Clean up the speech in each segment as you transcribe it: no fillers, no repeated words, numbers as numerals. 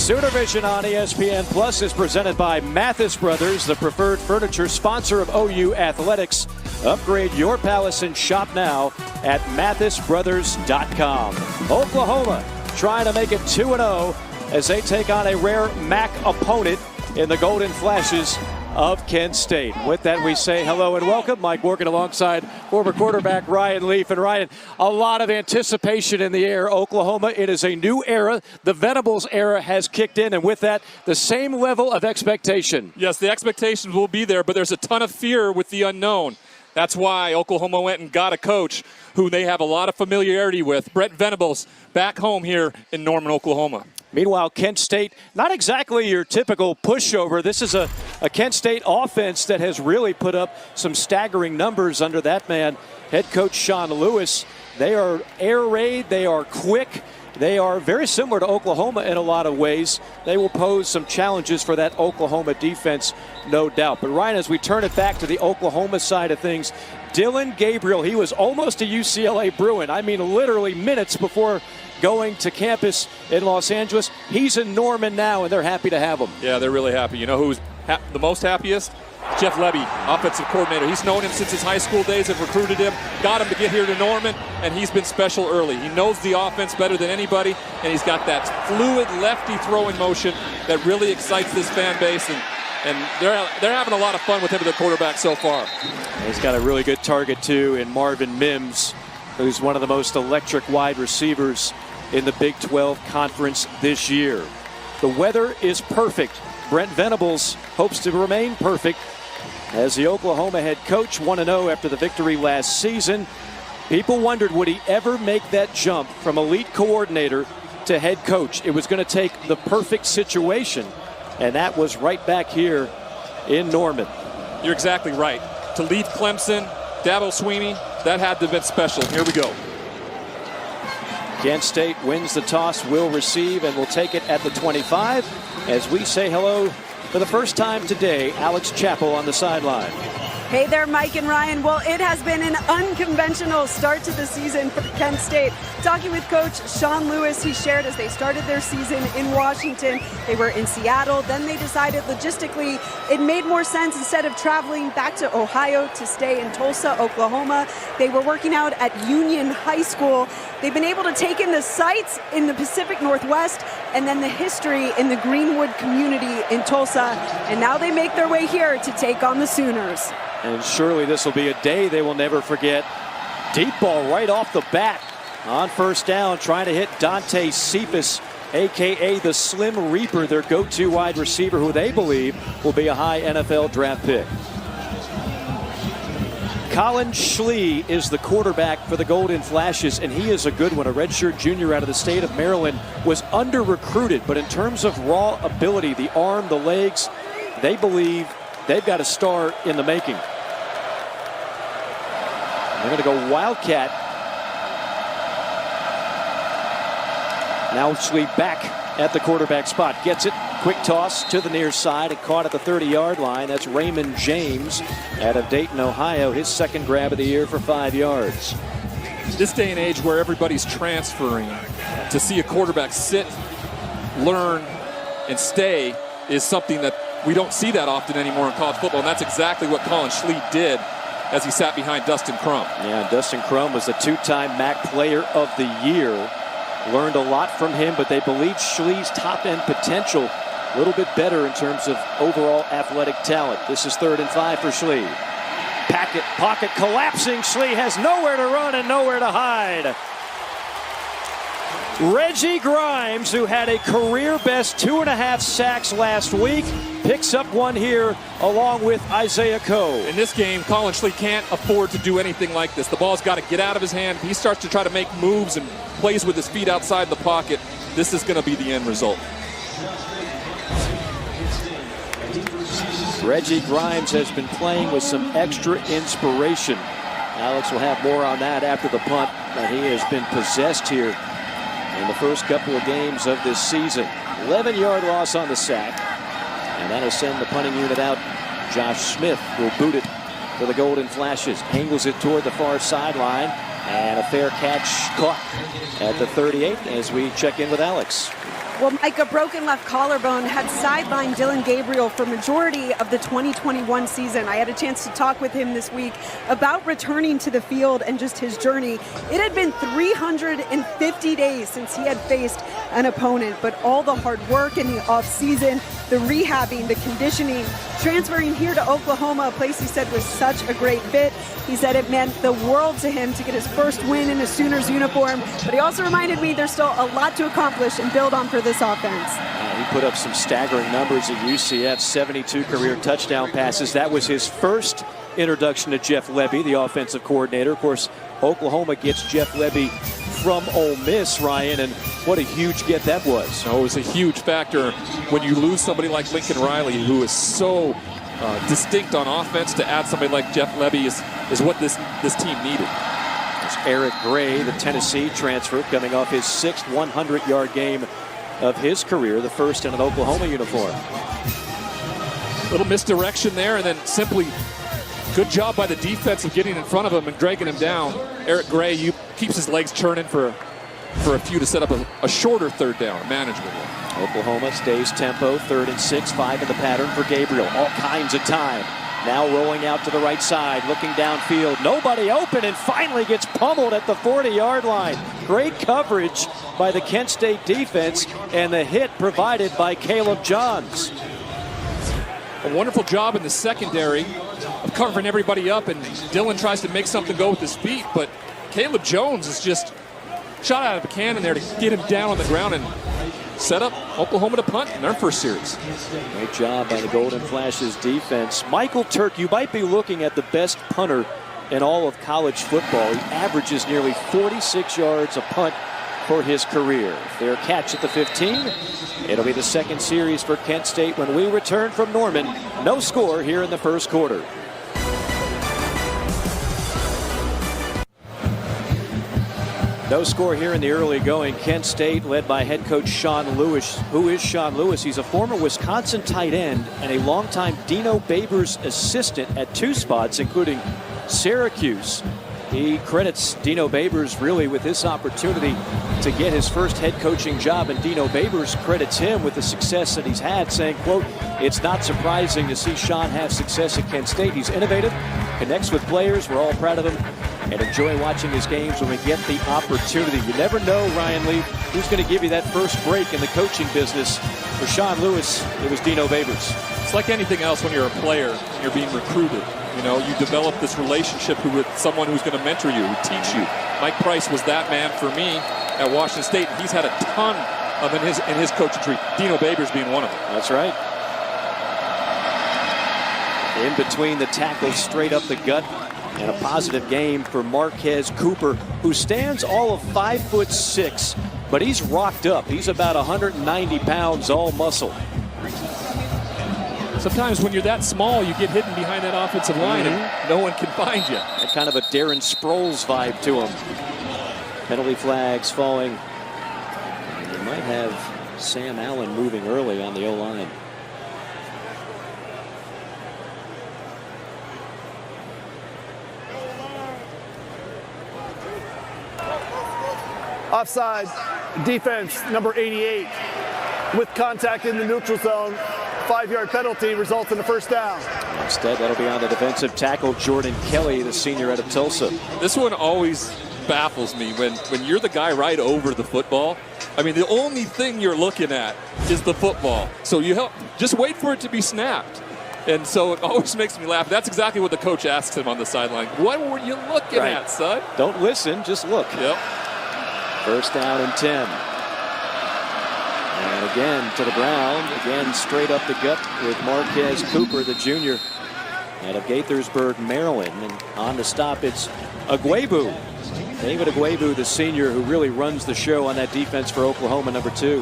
Sooner Vision on ESPN Plus is presented by Mathis Brothers, the preferred furniture sponsor of OU Athletics. Upgrade your palace and shop now at mathisbrothers.com. Oklahoma trying to make it 2-0 as they take on a rare MAC opponent in the Golden Flashes of Kent State. With that, we say hello and welcome. Mike Morgan alongside former quarterback Ryan Leaf. And Ryan, a lot of anticipation in the air. Oklahoma, it is a new era. The Venables era has kicked in, and with that, the same level of expectation. Yes, the expectations will be there, but there's a ton of fear with the unknown. That's why Oklahoma went and got a coach who they have a lot of familiarity with. Brent Venables back home here in Norman, Oklahoma. Meanwhile, Kent State, not exactly your typical pushover. This is a Kent State offense that has really put up some staggering numbers under that man, head coach Sean Lewis. They are air raid. They are quick. They are very similar to Oklahoma in a lot of ways. They will pose some challenges for that Oklahoma defense, no doubt. But Ryan, as we turn it back to the Oklahoma side of things, Dylan Gabriel, he was almost a UCLA Bruin. I mean, literally minutes before going to campus in Los Angeles. He's in Norman now, and they're happy to have him. Yeah, they're really happy. You know who's the most happiest? Jeff Levy, offensive coordinator. He's known him since his high school days, have recruited him, got him to get here to Norman, and he's been special early. He knows the offense better than anybody, and he's got that fluid lefty throwing motion that really excites this fan base, and they're having a lot of fun with him as the quarterback so far. He's got a really good target, too, in Marvin Mims, who's one of the most electric wide receivers in the Big 12 Conference this year. The weather is perfect. Brent Venables hopes to remain perfect as the Oklahoma head coach, 1-0 after the victory last season. People wondered, would he ever make that jump from elite coordinator to head coach? It was going to take the perfect situation, and that was right back here in Norman. You're exactly right. To leave Clemson, Dabo Swinney, that had to have been special. Here we go. Kent State wins the toss, will receive, and will take it at the 25 as we say hello for the first time today, Alex Chappell on the sideline. Hey there, Mike and Ryan. Well, it has been an unconventional start to the season for Kent State. Talking with Coach Sean Lewis, he shared as they started their season in Washington. They were in Seattle. Then they decided logistically it made more sense instead of traveling back to Ohio to stay in Tulsa, Oklahoma. They were working out at Union High School. They've been able to take in the sights in the Pacific Northwest and then the history in the Greenwood community in Tulsa. And now they make their way here to take on the Sooners. And surely this will be a day they will never forget. Deep ball right off the bat on first down, trying to hit Dante Cephas, a.k.a. the Slim Reaper, their go-to wide receiver, who they believe will be a high NFL draft pick. Colin Schlee is the quarterback for the Golden Flashes, and he is a good one. A redshirt junior out of the state of Maryland, was under-recruited, but in terms of raw ability, the arm, the legs, they believe they've got a star in the making. They're going to go Wildcat. Now Schlee back at the quarterback spot. Gets it. Quick toss to the near side and caught at the 30-yard line. That's Raymond James out of Dayton, Ohio. His second grab of the year for 5 yards. This day and age where everybody's transferring, to see a quarterback sit, learn, and stay is something that we don't see that often anymore in college football, and that's exactly what Colin Schlee did as he sat behind Dustin Crum. Yeah, Dustin Crum was the two-time MAC Player of the Year. Learned a lot from him, but they believe Schlee's top-end potential a little bit better in terms of overall athletic talent. This is 3rd and 5 for Schlee. Pocket collapsing. Schlee has nowhere to run and nowhere to hide. Reggie Grimes, who had a career-best 2.5 sacks last week, picks up one here along with Isaiah Coe. In this game, Colin Schlee can't afford to do anything like this. The ball's got to get out of his hand. He starts to try to make moves and plays with his feet outside the pocket. This is going to be the end result. Reggie Grimes has been playing with some extra inspiration. Alex will have more on that after the punt, but he has been possessed here in the first couple of games of this season. 11-yard loss on the sack. And that'll send the punting unit out. Josh Smith will boot it for the Golden Flashes. Angles it toward the far sideline. And a fair catch caught at the 38 as we check in with Alex. Well, Mike, a broken left collarbone had sidelined Dylan Gabriel for majority of the 2021 season. I had a chance to talk with him this week about returning to the field and just his journey. It had been 350 days since he had faced an opponent, but all the hard work in the offseason, the rehabbing, the conditioning, transferring here to Oklahoma, a place he said was such a great fit. He said it meant the world to him to get his first win in a Sooners uniform, but he also reminded me there's still a lot to accomplish and build on for this offense. He put up some staggering numbers at UCF, 72 career touchdown passes. That was his first introduction to Jeff Lebby, the offensive coordinator. Of course, Oklahoma gets Jeff Lebby from Ole Miss, Ryan, and what a huge get that was. Oh, it was a huge factor when you lose somebody like Lincoln Riley, who is so distinct on offense. To add somebody like Jeff Lebby is what this team needed. It's Eric Gray, the Tennessee transfer, coming off his 6th 100-yard game of his career, the first in an Oklahoma uniform. Little misdirection there, and then simply good job by the defense of getting in front of him and dragging him down. Eric Gray keeps his legs churning for a few to set up a shorter third down, a manageable one. Oklahoma stays tempo, 3rd and 6, 5 in the pattern for Gabriel. All kinds of time. Now rolling out to the right side, looking downfield. Nobody open, and finally gets pummeled at the 40-yard line. Great coverage by the Kent State defense, and the hit provided by Caleb Johns. A wonderful job in the secondary of covering everybody up, and Dylan tries to make something go with his feet, but Caleb Jones is just shot out of a cannon there to get him down on the ground and set up Oklahoma to punt in their first series. Great job by the Golden Flashes defense. Michael Turk, you might be looking at the best punter in all of college football. He averages nearly 46 yards a punt for his career. Their catch at the 15. It'll be the second series for Kent State when we return from Norman. No score here in the first quarter. No score here in the early going. Kent State led by head coach Sean Lewis. Who is Sean Lewis? He's a former Wisconsin tight end and a longtime Dino Babers assistant at 2 spots, including Syracuse. He credits Dino Babers really with this opportunity to get his first head coaching job, and Dino Babers credits him with the success that he's had, saying, quote, "It's not surprising to see Sean have success at Kent State. He's innovative, connects with players. We're all proud of him and enjoy watching his games when we get the opportunity." You never know, Ryan Lee, who's going to give you that first break in the coaching business. For Sean Lewis, it was Dino Babers. It's like anything else when you're a player and you're being recruited. You know, you develop this relationship with someone who's going to mentor you, who teach you. Mike Price was that man for me at Washington State. He's had a ton of in his coaching tree. Dino Babers being one of them. That's right. In between the tackles, straight up the gut. And a positive game for Marquez Cooper, who stands all of 5'6", but he's rocked up. He's about 190 pounds, all muscle. Sometimes when you're that small, you get hidden behind that offensive line and no one can find you. That kind of a Darren Sproles vibe to him. Penalty flags falling. And you might have Sam Allen moving early on the O-line. Offside, defense, number 88, with contact in the neutral zone. 5-yard penalty results in a first down. Instead, that'll be on the defensive tackle, Jordan Kelly, the senior out of Tulsa. This one always baffles me when you're the guy right over the football. I mean, the only thing you're looking at is the football. So just wait for it to be snapped. And so it always makes me laugh. That's exactly what the coach asks him on the sideline. What were you looking at, son? Don't listen, just look. Yep. First down and 10. And again to the ground. Again straight up the gut with Marquez Cooper, the junior out of Gaithersburg, Maryland. And on the stop, it's Agwebu. David Agwebu, the senior, who really runs the show on that defense for Oklahoma, number 2.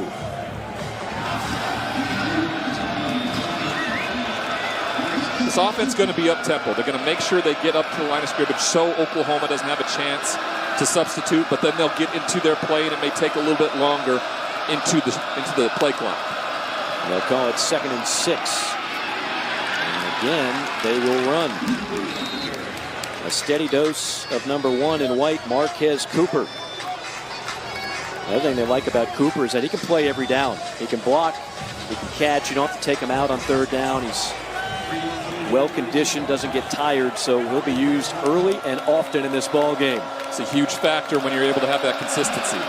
This offense is going to be up-tempo. They're going to make sure they get up to the line of scrimmage so Oklahoma doesn't have a chance to substitute, but then they'll get into their play, and it may take a little bit longer into the play clock. They'll call it 2nd and 6. And again, they will run. A steady dose of number 1 in white, Marquez Cooper. Another thing they like about Cooper is that he can play every down. He can block, he can catch. You don't have to take him out on third down. He's well-conditioned, doesn't get tired, so he'll be used early and often in this ball game. It's a huge factor when you're able to have that consistency.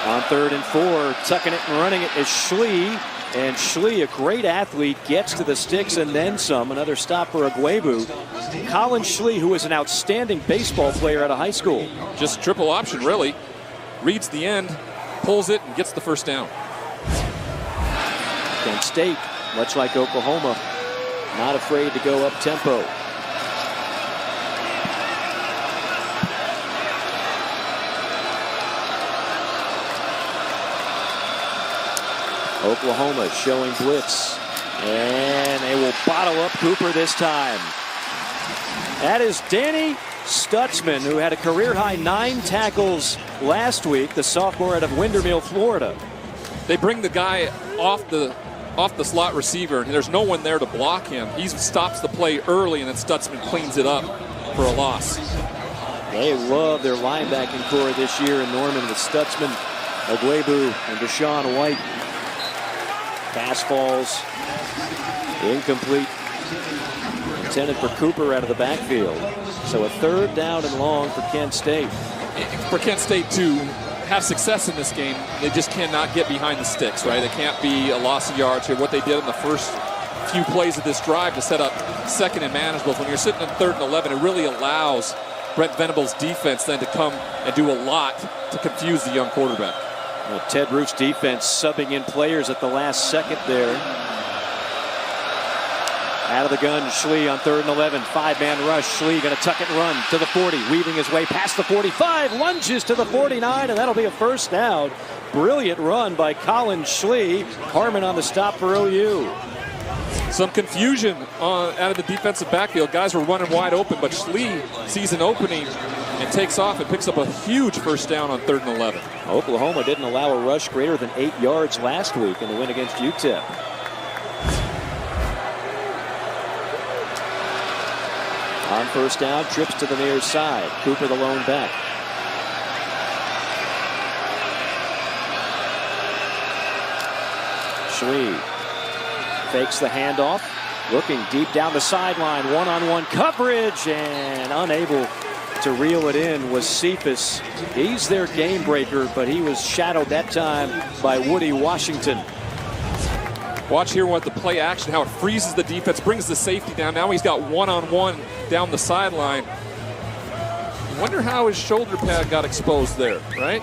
On 3rd and 4, tucking it and running it is Schlee. And Schlee, a great athlete, gets to the sticks and then some. Another stop for Agwebu. Colin Schlee, who was an outstanding baseball player out of high school. Just triple option, really. Reads the end, pulls it, and gets the first down. Kent State, much like Oklahoma, not afraid to go up tempo. Oklahoma showing blitz, and they will bottle up Cooper this time. That is Danny Stutzman, who had a career-high 9 tackles last week, the sophomore out of Windermere, Florida. They bring the guy off the slot receiver, and there's no one there to block him. He stops the play early, and then Stutzman cleans it up for a loss. They love their linebacking core this year in Norman with Stutzman, Agwebu, and Deshaun White. Pass falls incomplete. Intended for Cooper out of the backfield. So a 3rd down and long for Kent State. For Kent State to have success in this game, they just cannot get behind the sticks, right? They can't be a loss of yards here. What they did in the first few plays of this drive to set up 2nd and manageable. When you're sitting in 3rd and 11, it really allows Brent Venables' defense then to come and do a lot to confuse the young quarterback. Well, Ted Roof's defense subbing in players at the last second there. Out of the gun, Schlee on 3rd and 11. 5-man rush. Schlee going to tuck it and run to the 40. Weaving his way past the 45. Lunges to the 49, and that'll be a first down. Brilliant run by Colin Schlee. Harmon on the stop for OU. Some confusion out of the defensive backfield. Guys were running wide open, but Schlee sees an opening and takes off and picks up a huge first down on 3rd and 11. Oklahoma didn't allow a rush greater than 8 yards last week in the win against UTEP. On first down, trips to the near side. Cooper the lone back. Schlee fakes the handoff, looking deep down the sideline, one-on-one coverage, and unable to reel it in was Cephas. He's their game breaker, but he was shadowed that time by Woody Washington. Watch here what the play action, how it freezes the defense, brings the safety down. Now he's got one-on-one down the sideline. Wonder how his shoulder pad got exposed there, right?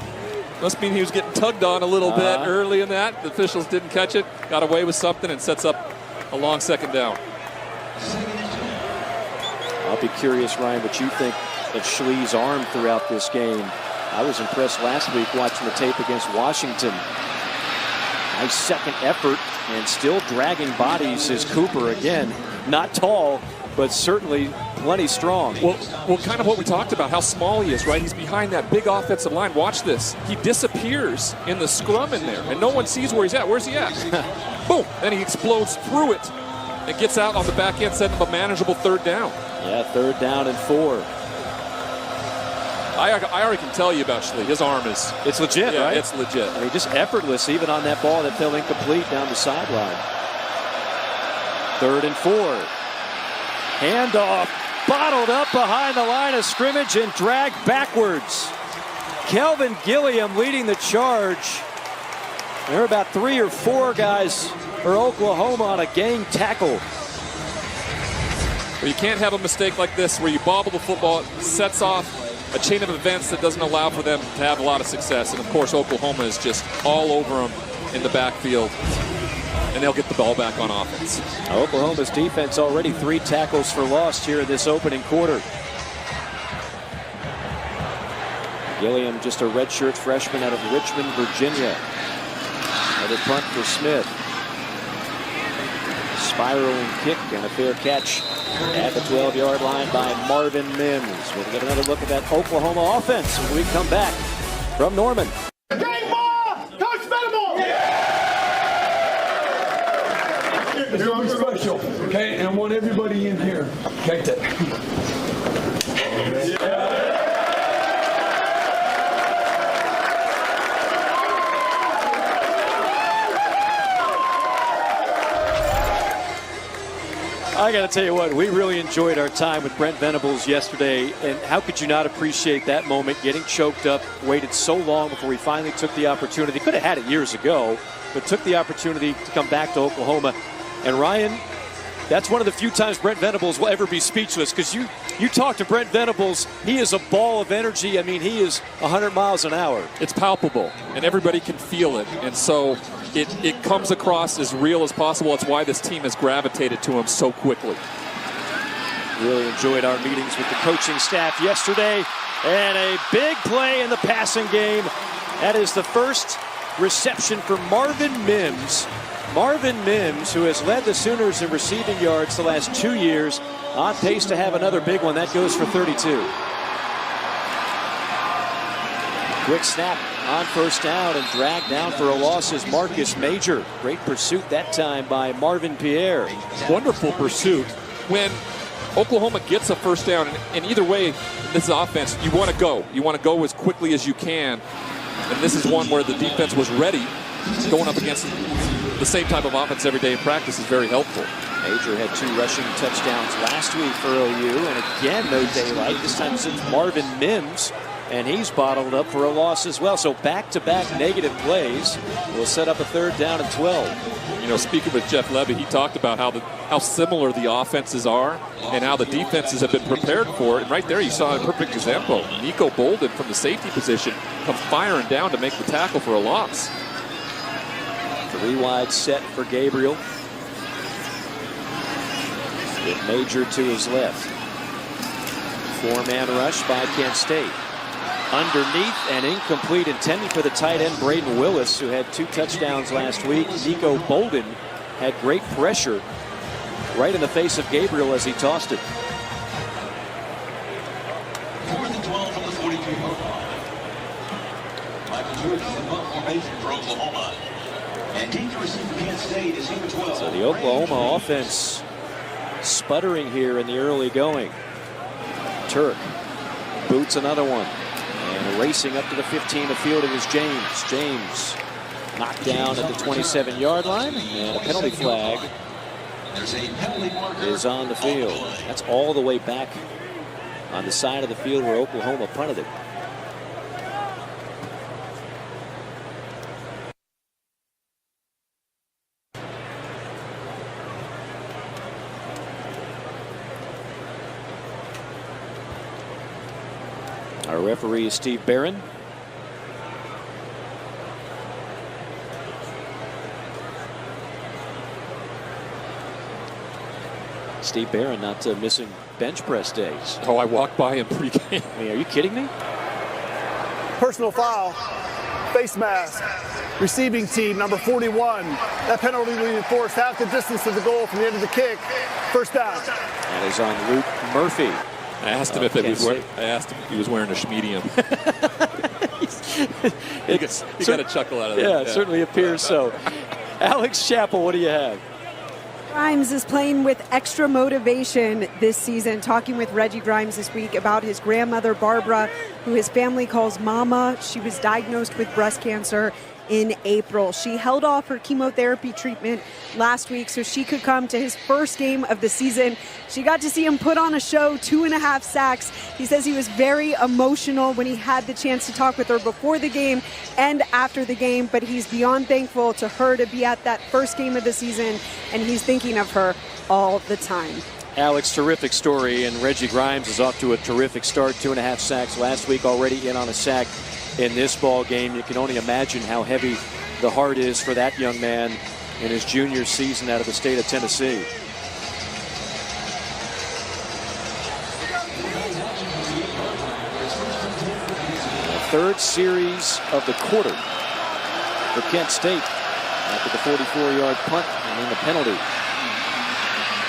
Must mean he was getting tugged on a little bit early in that. The officials didn't catch it, got away with something, and sets up a long 2nd down. I'll be curious, Ryan, what you think of Schlee's arm throughout this game. I was impressed last week watching the tape against Washington. Nice second effort, and still dragging bodies is Cooper. Again, not tall, but certainly plenty strong. Well, kind of what we talked about, how small he is, right? He's behind that big offensive line. Watch this. He disappears in the scrum in there, and no one sees where he's at. Where's he at? Boom! Then he explodes through it and gets out on the back end, setting up a manageable 3rd down. Yeah, 3rd down and 4. I already can tell you about Schlee. His arm is... It's legit, right? It's legit. I mean, just effortless, even on that ball that fell incomplete down the sideline. 3rd and 4. Handoff, bottled up behind the line of scrimmage and dragged backwards. Kelvin Gilliam leading the charge. There are about 3 or 4 guys for Oklahoma on a gang tackle. Well, you can't have a mistake like this where you bobble the football, sets off a chain of events that doesn't allow for them to have a lot of success. And of course, Oklahoma is just all over them in the backfield, and they'll get the ball back on offense. Oklahoma's defense already 3 tackles for loss here in this opening quarter. Gilliam, just a redshirt freshman out of Richmond, Virginia. Another punt for Smith. Spiraling kick and a fair catch at the 12-yard line by Marvin Mims. We'll get another look at that Oklahoma offense when we come back from Norman. Great ball! Coach Venables! It's going to be special, okay? And I want everybody in here. Take that. I got to tell you what, we really enjoyed our time with Brent Venables yesterday, and how could you not appreciate that moment, getting choked up, waited so long before we finally took the opportunity. Could have had it years ago, but took the opportunity to come back to Oklahoma. And Ryan, that's one of the few times Brent Venables will ever be speechless, because you talk to Brent Venables, he is a ball of energy. I mean, he is 100 miles an hour. It's palpable, and everybody can feel it. And so it comes across as real as possible. It's why this team has gravitated to him so quickly. Really enjoyed our meetings with the coaching staff yesterday. And a big play in the passing game. That is the first reception for Marvin Mims. Marvin Mims, who has led the Sooners in receiving yards the last 2 years, on pace to have another big one. That goes for 32. Quick snap on first down and dragged down for a loss is Marcus Major. Great pursuit that time by Marvin Pierre. Wonderful pursuit. When Oklahoma gets a first down, and either way, this offense, you want to go. You want to go as quickly as you can. And this is one where the defense was ready. Going up against the same type of offense every day in practice is very helpful. Major had 2 rushing touchdowns last week for OU, and again, no daylight. This time since Marvin Mims, and he's bottled up for a loss as well. So back-to-back negative plays will set up a 3rd down and 12. You know, speaking with Jeff Levy, he talked about how similar the offenses are and how the defenses have been prepared for it. And right there, you saw a perfect example. Nico Bolden from the safety position comes firing down to make the tackle for a loss. 3 wide set for Gabriel. With Major to his left. 4-man rush by Kent State. Underneath and incomplete, intended for the tight end Braden Willis, who had 2 touchdowns last week. Nico Bolden had great pressure right in the face of Gabriel as he tossed it. 4th and 12 from the 42-yard line. Michael Jordan in punt formation for Oklahoma. And team to receive for Kent State is number 12. So the Oklahoma offense sputtering here in the early going. Turk boots another one. And racing up to the 15 of fielding is James. James knocked down at the 27-yard line. And a penalty flag is on the field. That's all the way back on the side of the field where Oklahoma punted it. Our referee is Steve Barron. Steve Barron not missing bench press days. Oh, I walked by him pregame. I mean, are you kidding me? Personal foul, face mask, receiving team, number 41. That penalty will be enforced half the distance of the goal from the end of the kick. First down. That is on Luke Murphy. I asked him if he was wearing a schmedium. He got a chuckle out of that. Yeah, it certainly appears so. Alex Chappell, what do you have? Grimes is playing with extra motivation this season. Talking with Reggie Grimes this week about his grandmother, Barbara, who his family calls Mama. She was diagnosed with breast cancer in April. She held off her chemotherapy treatment last week so she could come to his first game of the season. She got to see him put on a show, 2.5 sacks. He says he was very emotional when he had the chance to talk with her before the game and after the game, but he's beyond thankful to her to be at that first game of the season, and he's thinking of her all the time. Alex, terrific story, and Reggie Grimes is off to a terrific start. 2.5 sacks last week, already in on a sack in this ball game. You can only imagine how heavy the heart is for that young man in his junior season out of the state of Tennessee. The 3rd series of the quarter for Kent State after the 44-yard punt and then the penalty.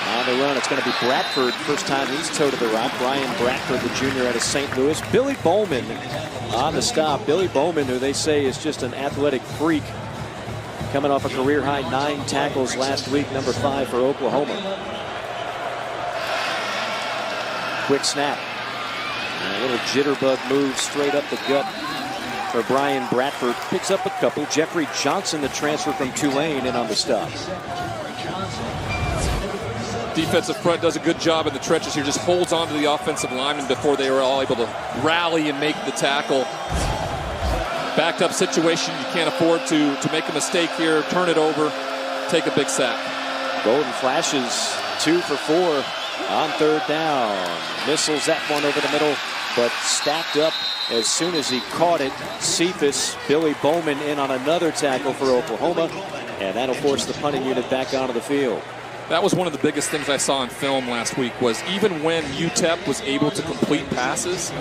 On the run, it's going to be Bradford. First time he's toe to the rock. Brian Bradford, the junior out of St. Louis. Billy Bowman on the stop. Billy Bowman, who they say is just an athletic freak, coming off a career-high 9 tackles last week, number 5 for Oklahoma. Quick snap. And a little jitterbug move straight up the gut for Brian Bradford. Picks up a couple. Jeffrey Johnson, the transfer from Tulane, in on the stop. Defensive front does a good job in the trenches here, just holds on to the offensive linemen before they were all able to rally and make the tackle. Backed up situation, you can't afford to make a mistake here, turn it over, take a big sack. Golden flashes 2 for 4 on 3rd down. Missiles that one over the middle, but stacked up as soon as he caught it. Cephas, Billy Bowman in on another tackle for Oklahoma, and that'll force the punting unit back onto the field. That was one of the biggest things I saw in film last week, was even when UTEP was able to complete passes,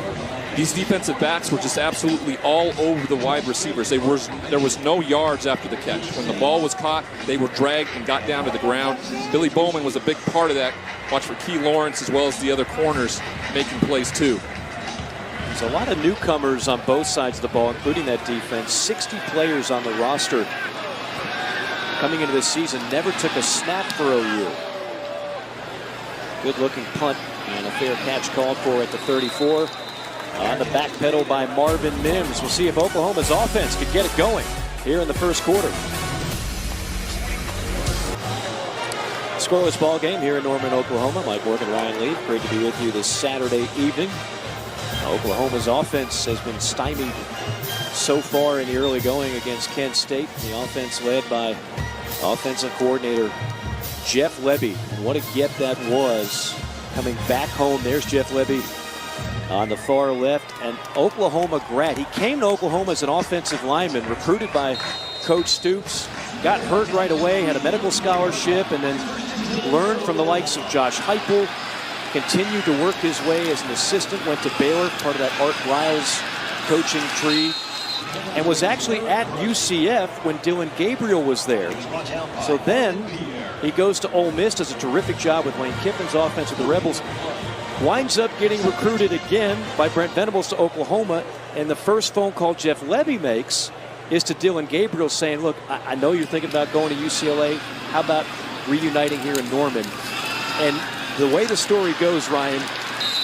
these defensive backs were just absolutely all over the wide receivers. There was no yards after the catch. When the ball was caught, they were dragged and got down to the ground. Billy Bowman was a big part of that. Watch for Key Lawrence as well as the other corners making plays too. There's a lot of newcomers on both sides of the ball, including that defense. 60 players on the roster coming into this season, never took a snap for OU. Good looking punt and a fair catch called for at the 34. On the back pedal by Marvin Mims. We'll see if Oklahoma's offense could get it going here in the first quarter. Scoreless ball game here in Norman, Oklahoma. Mike Morgan, Ryan Lee, great to be with you this Saturday evening. Oklahoma's offense has been stymied so far in the early going against Kent State. The offense led by offensive coordinator Jeff Lebby. And what a get that was coming back home. There's Jeff Lebby on the far left, an Oklahoma grad. He came to Oklahoma as an offensive lineman, recruited by Coach Stoops, got hurt right away, had a medical scholarship, and then learned from the likes of Josh Heupel, continued to work his way as an assistant, went to Baylor, part of that Art Riles coaching tree, and was actually at UCF when Dylan Gabriel was there. So then he goes to Ole Miss, does a terrific job with Lane Kiffin's offense with the Rebels, winds up getting recruited again by Brent Venables to Oklahoma, and the first phone call Jeff Lebby makes is to Dylan Gabriel saying, look, I know you're thinking about going to UCLA. How about reuniting here in Norman? And the way the story goes, Ryan,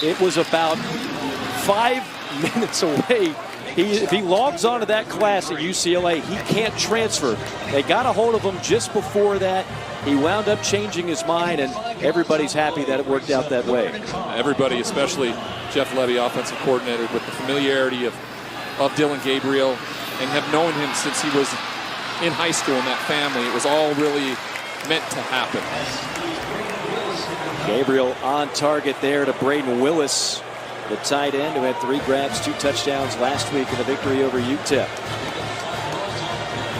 it was about 5 minutes away. If he logs onto that class at UCLA, he can't transfer. They got a hold of him just before that. He wound up changing his mind, and everybody's happy that it worked out that way. Everybody, especially Jeff Lebby, offensive coordinator, with the familiarity of Dylan Gabriel, and have known him since he was in high school in that family. It was all really meant to happen. Gabriel on target there to Braden Willis, the tight end who had 3 grabs, 2 touchdowns last week in the victory over UTEP.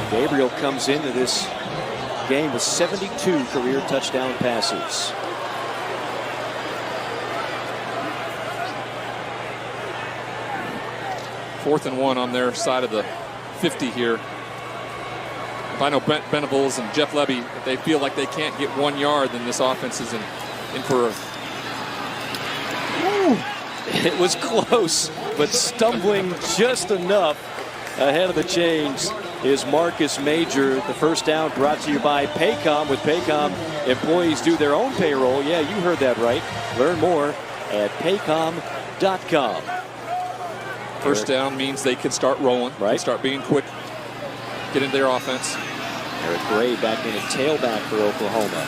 Gabriel comes into this game with 72 career touchdown passes. Fourth and 1 on their side of the 50 here. If I know Brent Venables and Jeff Lebby, if they feel like they can't get 1 yard, then this offense is in for a... It was close, but stumbling just enough ahead of the chains is Marcus Major. The first down brought to you by Paycom. With Paycom, employees do their own payroll. Yeah, you heard that right. Learn more at paycom.com. First down means they can start rolling, right? Start being quick, get into their offense. Eric Gray back in a tailback for Oklahoma.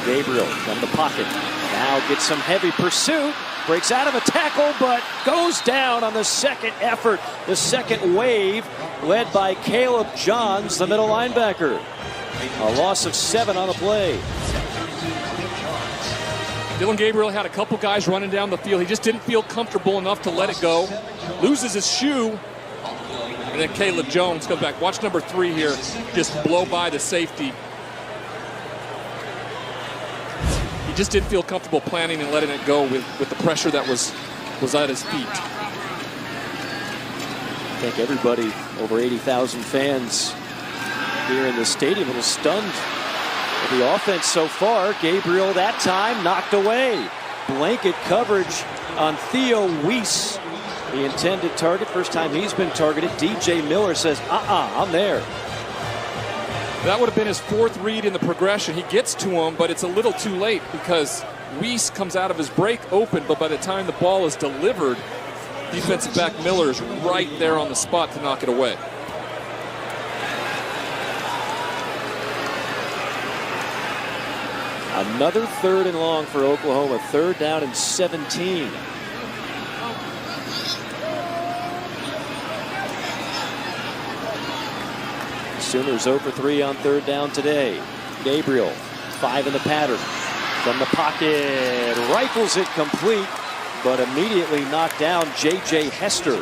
Gabriel from the pocket. Now gets some heavy pursuit. Breaks out of a tackle, but goes down on the second effort. The second wave led by Caleb Johns, the middle linebacker. A loss of 7 on the play. Dylan Gabriel had a couple guys running down the field. He just didn't feel comfortable enough to let it go. Loses his shoe. And then Caleb Jones comes back. Watch number 3 here. Just blow by the safety. He just didn't feel comfortable planning and letting it go with the pressure that was at his feet. I think everybody, over 80,000 fans here in the stadium, a little stunned with the offense so far. Gabriel that time knocked away. Blanket coverage on Theo Weiss, the intended target. First time he's been targeted. DJ Miller says, I'm there. That would have been his 4th read in the progression. He gets to him, but it's a little too late because Weiss comes out of his break open, but by the time the ball is delivered, defensive back Miller is right there on the spot to knock it away. Another 3rd and long for Oklahoma. 3rd down and 17. Sooners 0 for 3 on 3rd down today. Gabriel, 5 in the pattern. From the pocket, rifles it complete, but immediately knocked down J.J. Hester.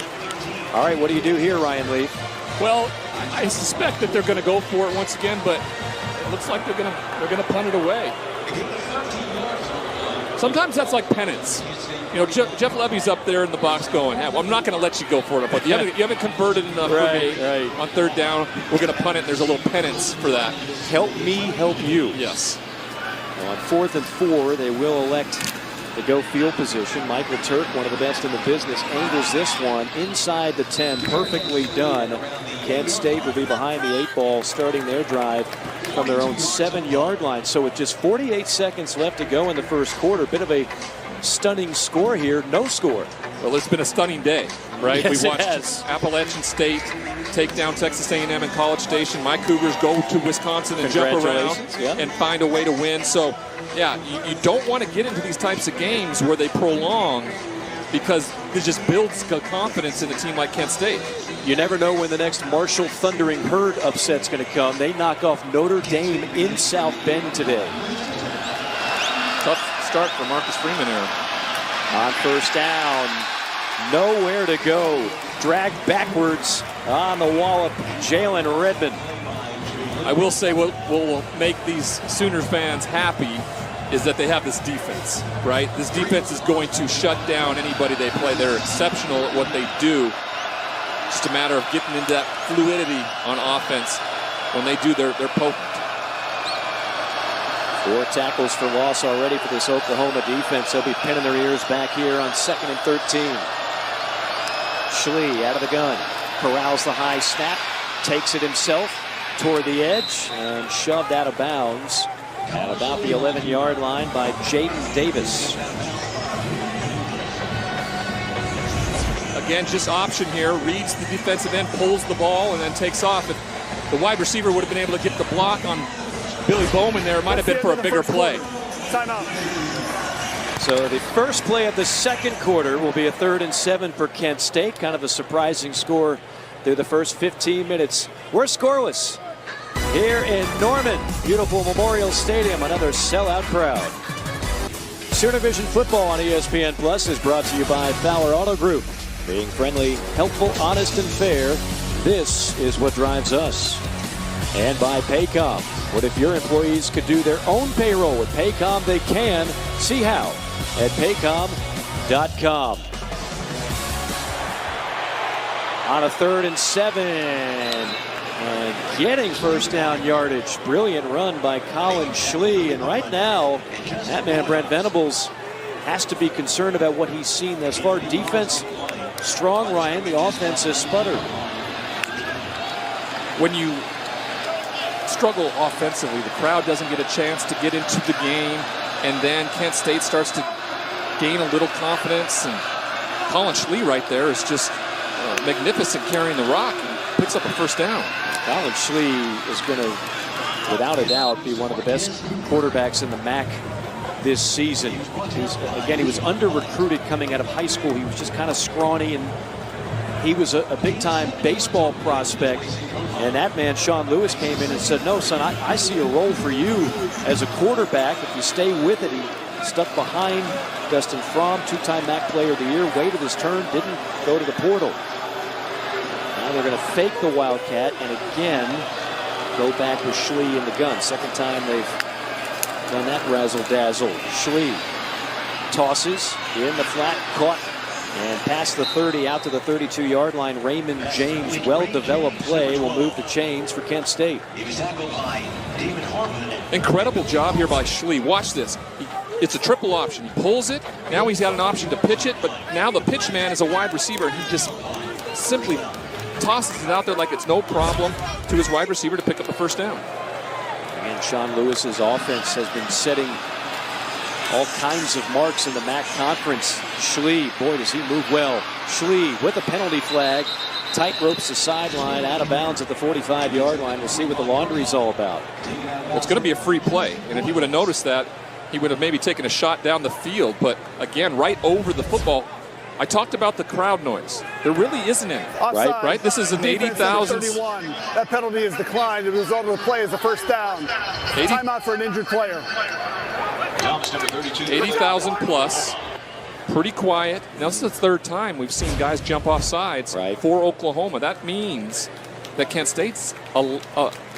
All right, what do you do here, Ryan Leaf? Well, I suspect that they're going to go for it once again, but it looks like they're going to punt it away. Sometimes that's like penance. You know, Jeff Levy's up there in the box going, hey, well, I'm not going to let you go for it, but you haven't converted enough for me on 3rd down. We're going to punt it, and there's a little penance for that. Help me, help you. Yes. On 4th and 4, they will elect to go field position. Michael Turk, one of the best in the business, angles this one inside the 10. Perfectly done. Kent State will be behind the 8 ball, starting their drive from their own 7-yard line. So with just 48 seconds left to go in the first quarter, bit of a stunning score here. No score. Well, it's been a stunning day, right? Yes, we watched Appalachian State take down Texas A&M in College Station. My Cougars go to Wisconsin and jump around and find a way to win. So, yeah, you don't want to get into these types of games where they prolong, because it just builds confidence in a team like Kent State. You never know when the next Marshall Thundering Herd upset's going to come. They knock off Notre Dame in South Bend today. Tough start for Marcus Freeman here. On 1st down, nowhere to go. Dragged backwards on the wallop, Jalen Redmond. I will say what will make these Sooner fans happy is that they have this defense, right? This defense is going to shut down anybody they play. They're exceptional at what they do. Just a matter of getting into that fluidity on offense. When they do, they're potent. 4 tackles for loss already for this Oklahoma defense. They'll be pinning their ears back here on 2nd and 13. Schlee out of the gun. Corrals the high snap. Takes it himself toward the edge and shoved out of bounds at about the 11-yard line by Jaden Davis. Again, just option here. Reads the defensive end, pulls the ball, and then takes off. If the wide receiver would have been able to get the block on Billy Bowman there, it might have been for a bigger play. Timeout. So the first play of the second quarter will be a 3rd and 7 for Kent State. Kind of a surprising score through the first 15 minutes. We're scoreless here in Norman. Beautiful Memorial Stadium, another sellout crowd. Sooner Vision football on ESPN Plus is brought to you by Fowler Auto Group. Being friendly, helpful, honest, and fair, this is what drives us. And by Paycom. What if your employees could do their own payroll? With Paycom, they can. See how at paycom.com. On a 3rd and 7. And getting 1st down yardage. Brilliant run by Colin Schlee. And right now, that man, Brent Venables, has to be concerned about what he's seen thus far. Defense strong, Ryan. The offense has sputtered. When you struggle offensively, the crowd doesn't get a chance to get into the game, and then Kent State starts to gain a little confidence, and Colin Schlee right there is just magnificent carrying the rock and picks up a 1st down. Colin Schlee is going to, without a doubt, be one of the best quarterbacks in the MAC this season. He was under-recruited coming out of high school. He was just kind of scrawny, and he was a big-time baseball prospect. And that man, Sean Lewis, came in and said, no, son, I see a role for you as a quarterback. If you stay with it, he stuck behind Dustin Fromm, 2-time MAC Player of the Year, waited his turn, didn't go to the portal. Now they're going to fake the Wildcat and again go back with Schlee in the gun. Second time they've done that razzle-dazzle. Schlee tosses in the flat, caught, and past the 30 out to the 32-yard line. Raymond James, well-developed play, will move the chains for Kent State. Incredible job here by Schlee. Watch this. It's a triple option. He pulls it. Now he's got an option to pitch it, but now the pitch man is a wide receiver, and he just simply tosses it out there like it's no problem to his wide receiver to pick up the 1st down. And Sean Lewis's offense has been setting all kinds of marks in the MAC conference. Schlee, boy, does he move well. Schlee with a penalty flag tight ropes the sideline, out of bounds at the 45-yard line. We'll see what the laundry's all about. It's going to be a free play, and if he would have noticed that, he would have maybe taken a shot down the field. But again, right over the football. I talked about the crowd noise. There really isn't any. Offside. Right? This is an 80,000. That penalty is declined. The result of the play is a first down. Timeout for an injured player. 80,000 plus. Pretty quiet. Now, this is the third time we've seen guys jump off sides for Oklahoma. That means that Kent State's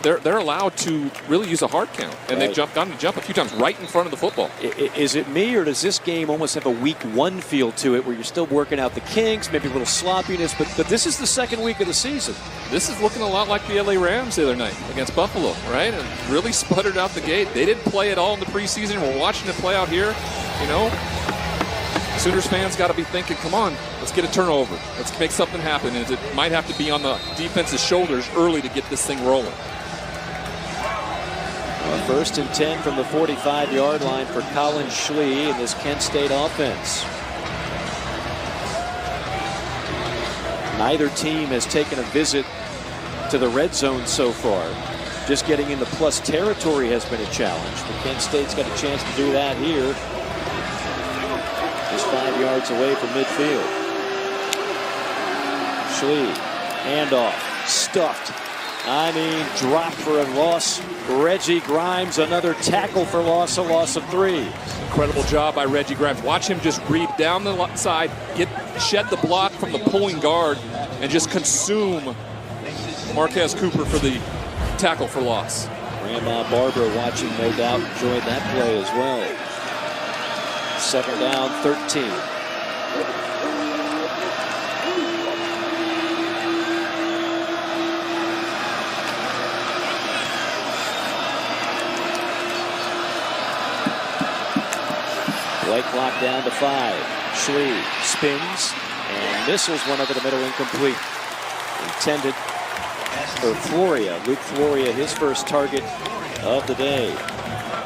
they're allowed to really use a hard count, and they've gotten to jump a few times right in front of the football. Is it me, or does this game almost have a week one feel to it, where you're still working out the kinks, maybe a little sloppiness, but this is the second week of the season. This is looking a lot like the LA Rams the other night against Buffalo, right? And really sputtered out the gate. They didn't play at all in the preseason. We're watching it play out here, you know. Sooners fans got to be thinking, come on, let's get a turnover. Let's make something happen. And it might have to be on the defense's shoulders early to get this thing rolling. First and 10 from the 45-yard line for Colin Schlee in this Kent State offense. Neither team has taken a visit to the red zone so far. Just getting into plus territory has been a challenge, but Kent State's got a chance to do that here. Just 5 yards away from midfield. Schlee, handoff, stuffed. Drop for a loss. Reggie Grimes, another tackle for loss, a loss of 3. Incredible job by Reggie Grimes. Watch him just read down the side, shed the block from the pulling guard, and just consume Marquez Cooper for the tackle for loss. Grandma Barbara watching, no doubt, enjoyed that play as well. Second down, 13. Play clock down to 5. Schlee spins and missiles one over the middle, incomplete. Intended for Floria. Luke Floria, his first target of the day.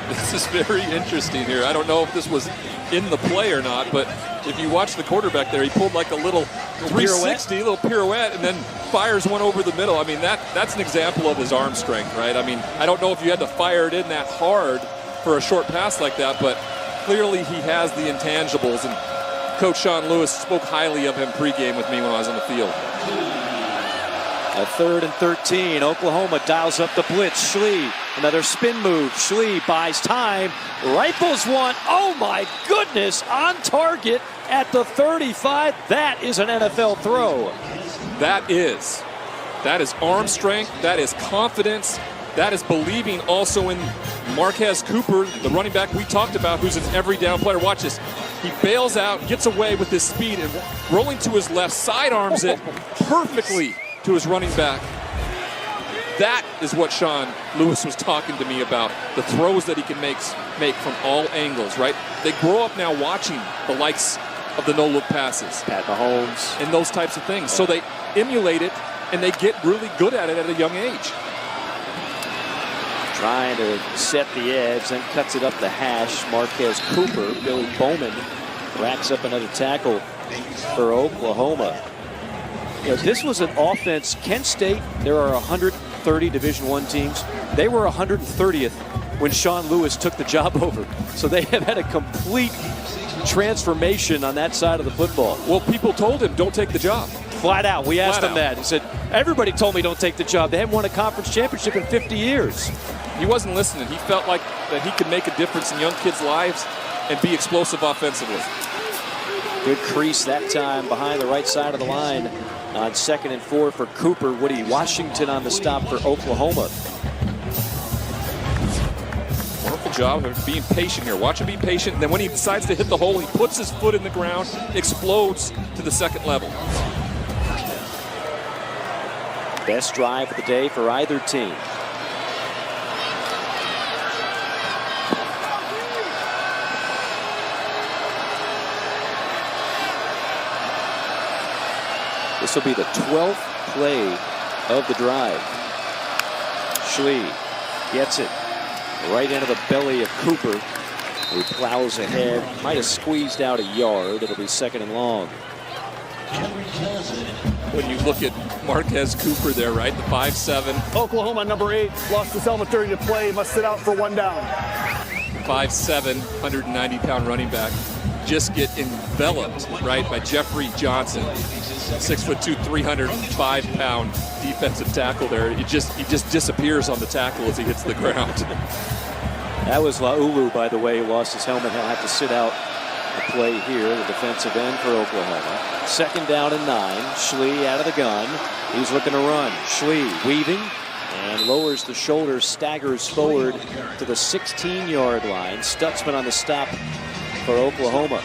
This is very interesting here. I don't know if this was in the play or not, but if you watch the quarterback there, he pulled like a little 360, little pirouette, and then fires one over the middle. I mean, that's an example of his arm strength, right? I mean, I don't know if you had to fire it in that hard for a short pass like that, but clearly he has the intangibles, and Coach Sean Lewis spoke highly of him pregame with me when I was on the field. A third and 13. Oklahoma dials up the blitz. Schlee, another spin move. Schlee buys time, rifles one. Oh my goodness, on target at the 35. That is an NFL throw. That is arm strength. That is confidence. That is believing also in Marquez Cooper, the running back we talked about, who's an every down player. Watch this. He bails out, gets away with his speed, and rolling to his left, sidearms it perfectly to his running back. That is what Sean Lewis was talking to me about, the throws that he can make from all angles, right? They grow up now watching the likes of the no-look passes. Pat Mahomes. And those types of things. So they emulate it, and they get really good at it at a young age. Trying to set the edge, then cuts it up the hash. Marquez Cooper, Billy Bowman racks up another tackle for Oklahoma. You know, this was an offense. Kent State, there are 130 Division I teams. They were 130th when Sean Lewis took the job over. So they have had a complete transformation on that side of the football. Well, people told him, don't take the job. Flat out. We asked him that. He said, everybody told me don't take the job. They haven't won a conference championship in 50 years. He wasn't listening. He felt like that he could make a difference in young kids' lives and be explosive offensively. Good crease that time behind the right side of the line on 2nd and 4 for Cooper. Woody Washington on the stop for Oklahoma. Wonderful job of being patient here. Watch him be patient. And then when he decides to hit the hole, he puts his foot in the ground, explodes to the second level. Best drive of the day for either team. This will be the 12th play of the drive. Schlee gets it right into the belly of Cooper, who plows ahead. Might have squeezed out a yard. It'll be 2nd and long. When you look at Marquez Cooper there, right, the 5'7", Oklahoma, number 8, lost his helmet during the play, must sit out for 1 down. 5'7", 190-pound running back, just get enveloped, right, by Jeffrey Johnson, 6'2", 305-pound defensive tackle there. He just disappears on the tackle as he hits the ground. That was Laulu, by the way, who lost his helmet. He'll have to sit out the play here, the defensive end for Oklahoma. 2nd down and 9. Schlee out of the gun. He's looking to run. Schlee weaving and lowers the shoulder, staggers forward to the 16-yard line. Stutzman on the stop for Oklahoma.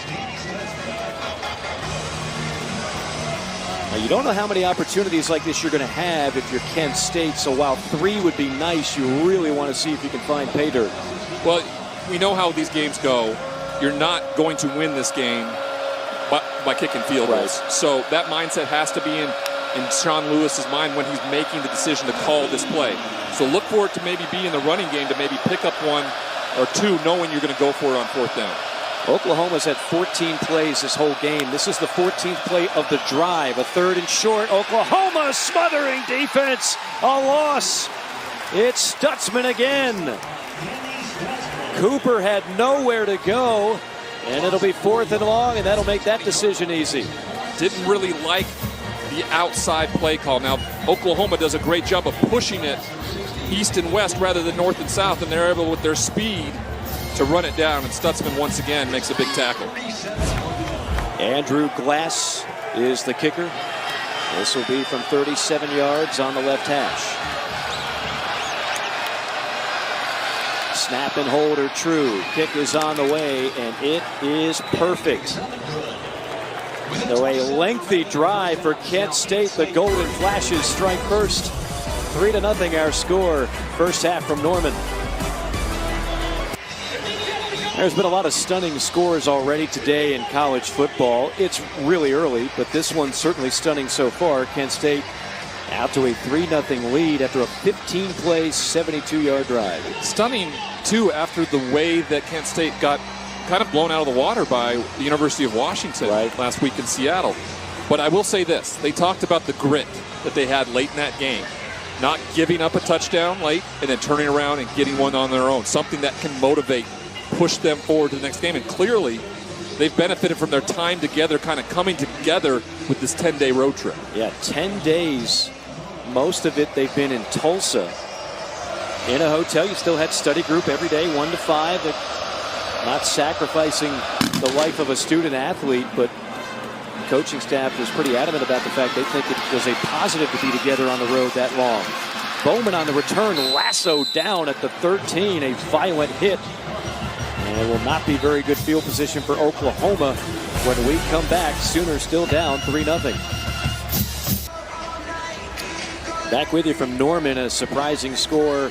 Now, you don't know how many opportunities like this you're going to have if you're Kent State, so while 3 would be nice, you really want to see if you can find pay dirt. Well, we know how these games go. You're not going to win this game by kicking field goals. Right. So that mindset has to be in Sean Lewis's mind when he's making the decision to call this play. So look for it to maybe be in the running game to maybe pick up 1 or 2, knowing you're going to go for it on 4th down. Oklahoma's had 14 plays this whole game. This is the 14th play of the drive. A 3rd and short. Oklahoma smothering defense. A loss. It's Stutzman again. Cooper had nowhere to go, and it'll be 4th and long, and that'll make that decision easy. Didn't really like the outside play call. Now, Oklahoma does a great job of pushing it east and west rather than north and south, and they're able with their speed to run it down, and Stutzman once again makes a big tackle. Andrew Glass is the kicker. This will be from 37 yards on the left hash. Snap and hold are true. Kick is on the way, and it is perfect. So a lengthy drive for Kent State. The Golden Flashes strike first. 3-0 our score. First half from Norman. There's been a lot of stunning scores already today in college football. It's really early, but this one's certainly stunning so far. Kent State out to a 3-0 lead after a 15-play, 72-yard drive. Stunning, too, after the way that Kent State got kind of blown out of the water by the University of Washington last week in Seattle. But I will say this. They talked about the grit that they had late in that game. Not giving up a touchdown late and then turning around and getting one on their own. Something that can motivate, push them forward to the next game. And clearly, they've benefited from their time together, kind of coming together with this 10-day road trip. Yeah, 10 days. Most of it they've been in Tulsa. In a hotel, you still had study group every day, 1 to 5. Not sacrificing the life of a student athlete, but the coaching staff was pretty adamant about the fact they think it was a positive to be together on the road that long. Bowman on the return, lassoed down at the 13, a violent hit. And it will not be very good field position for Oklahoma when we come back. Sooners still down 3-0. Back with you from Norman, a surprising score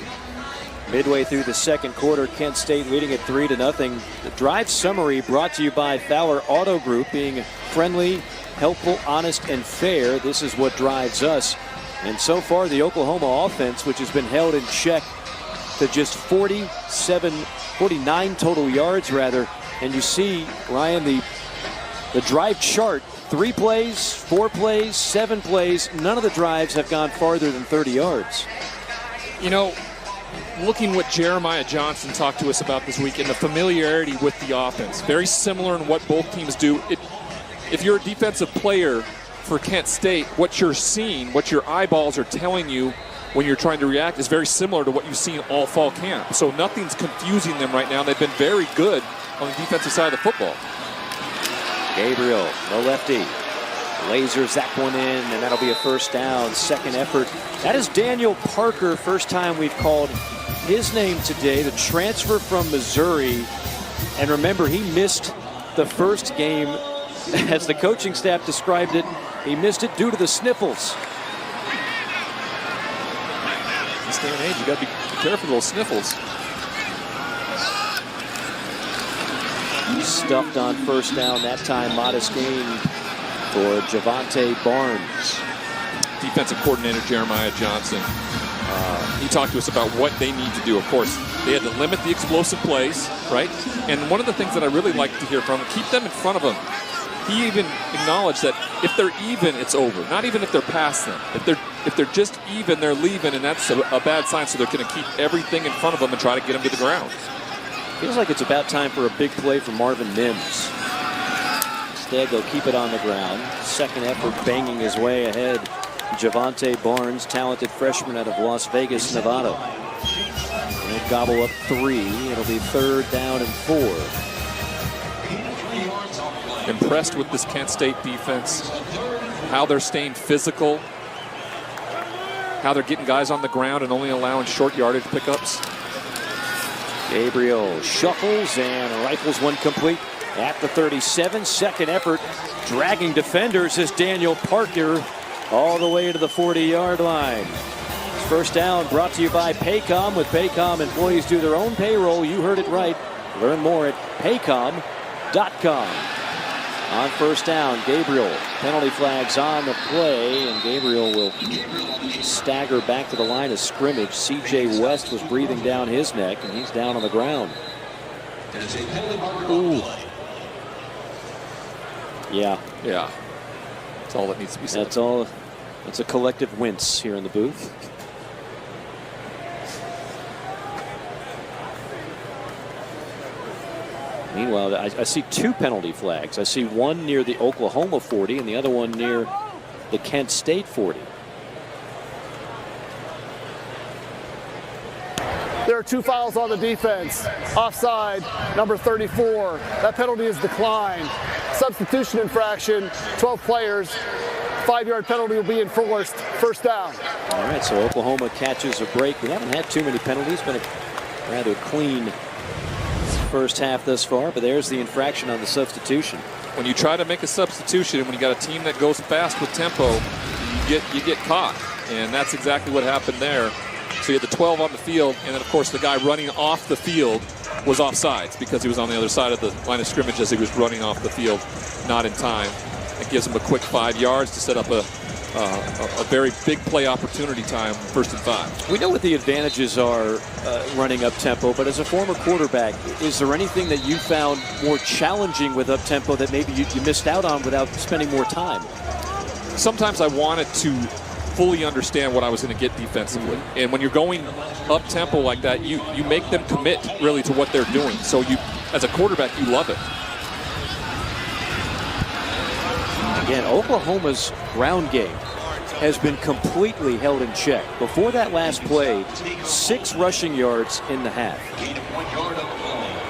midway through the second quarter. Kent State leading at 3-0. The drive summary brought to you by Fowler Auto Group, being friendly, helpful, honest, and fair. This is what drives us. And so far, the Oklahoma offense, which has been held in check to just 49 total yards, rather. And you see, Ryan, the drive chart. 3 plays, 4 plays, 7 plays. None of the drives have gone farther than 30 yards. You know, looking what Jeremiah Johnson talked to us about this week and the familiarity with the offense, very similar in what both teams do. If you're a defensive player for Kent State, what you're seeing, what your eyeballs are telling you when you're trying to react is very similar to what you've seen all fall camp. So nothing's confusing them right now. They've been very good on the defensive side of the football. Gabriel, the lefty, lasers that one in, and that'll be a first down. Second effort. That is Daniel Parker. First time we've called his name today, the transfer from Missouri. And remember, he missed the first game. As the coaching staff described it, he missed it due to the sniffles. This day and age, you got to be careful of those sniffles. Stuffed on first down that time. Modest gain for Javante Barnes. Defensive coordinator Jeremiah Johnson. He talked to us about what they need to do. Of course, they had to limit the explosive plays, right? And one of the things that I really like to hear from them, keep them in front of them. he even acknowledged that if they're even, it's over. Not even if they're past them. If they're just even, they're leaving, and that's a bad sign. So they're going to keep everything in front of them and try to get them to the ground. Feels like it's about time for a big play for Marvin Mims. Instead, they'll keep it on the ground. Second effort banging his way ahead. Javante Barnes, talented freshman out of Las Vegas, Nevada. They'll gobble up 3. It'll be 3rd down and 4. Impressed with this Kent State defense. How they're staying physical. How they're getting guys on the ground and only allowing short yardage pickups. Gabriel shuffles and rifles one complete at the 37. Second effort, dragging defenders is Daniel Parker all the way to the 40-yard line. First down brought to you by Paycom. With Paycom, employees do their own payroll. You heard it right. Learn more at paycom.com. On first down, Gabriel. Penalty flags on the play, and Gabriel will stagger back to the line of scrimmage. C.J. West was breathing down his neck, and he's down on the ground. Ooh. Yeah. That's all that needs to be said. That's all. It's a collective wince here in the booth. Meanwhile, I see 2 penalty flags. I see one near the Oklahoma 40 and the other one near the Kent State 40. There are 2 fouls on the defense. Offside, number 34. That penalty is declined. Substitution infraction, 12 players. 5-yard penalty will be enforced. First down. All right, so Oklahoma catches a break. We haven't had too many penalties. Been a rather clean first half thus far, but there's the infraction on the substitution. When you try to make a substitution, when you got a team that goes fast with tempo, you get caught, and that's exactly what happened there. So you had the 12 on the field, and then of course the guy running off the field was offsides because he was on the other side of the line of scrimmage as he was running off the field, not in time. It gives him a quick 5 yards to set up a very big play opportunity time, 1st and 5. We know what the advantages are running up tempo, but as a former quarterback, is there anything that you found more challenging with up tempo that maybe you missed out on without spending more time? Sometimes I wanted to fully understand what I was going to get defensively. And when you're going up tempo like that, you make them commit really to what they're doing. So you, as a quarterback, you love it. Again, Oklahoma's ground game has been completely held in check. Before that last play, 6 rushing yards in the half.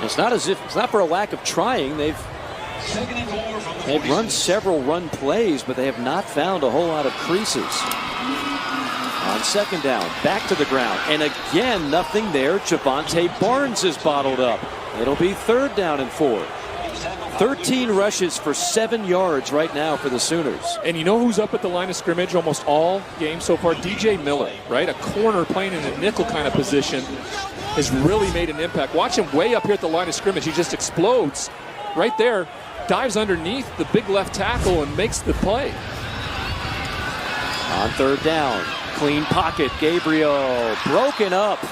It's not for a lack of trying. They've run several run plays, but they have not found a whole lot of creases. On second down, back to the ground, and again, nothing there. Javante Barnes is bottled up. It'll be 3rd down and 4. 13 rushes for 7 yards right now for the Sooners. And you know who's up at the line of scrimmage almost all game so far? DJ Miller, right? A corner playing in a nickel kind of position has really made an impact. Watch him way up here at the line of scrimmage. He just explodes right there, dives underneath the big left tackle and makes the play. On 3rd down, clean pocket. Gabriel broken up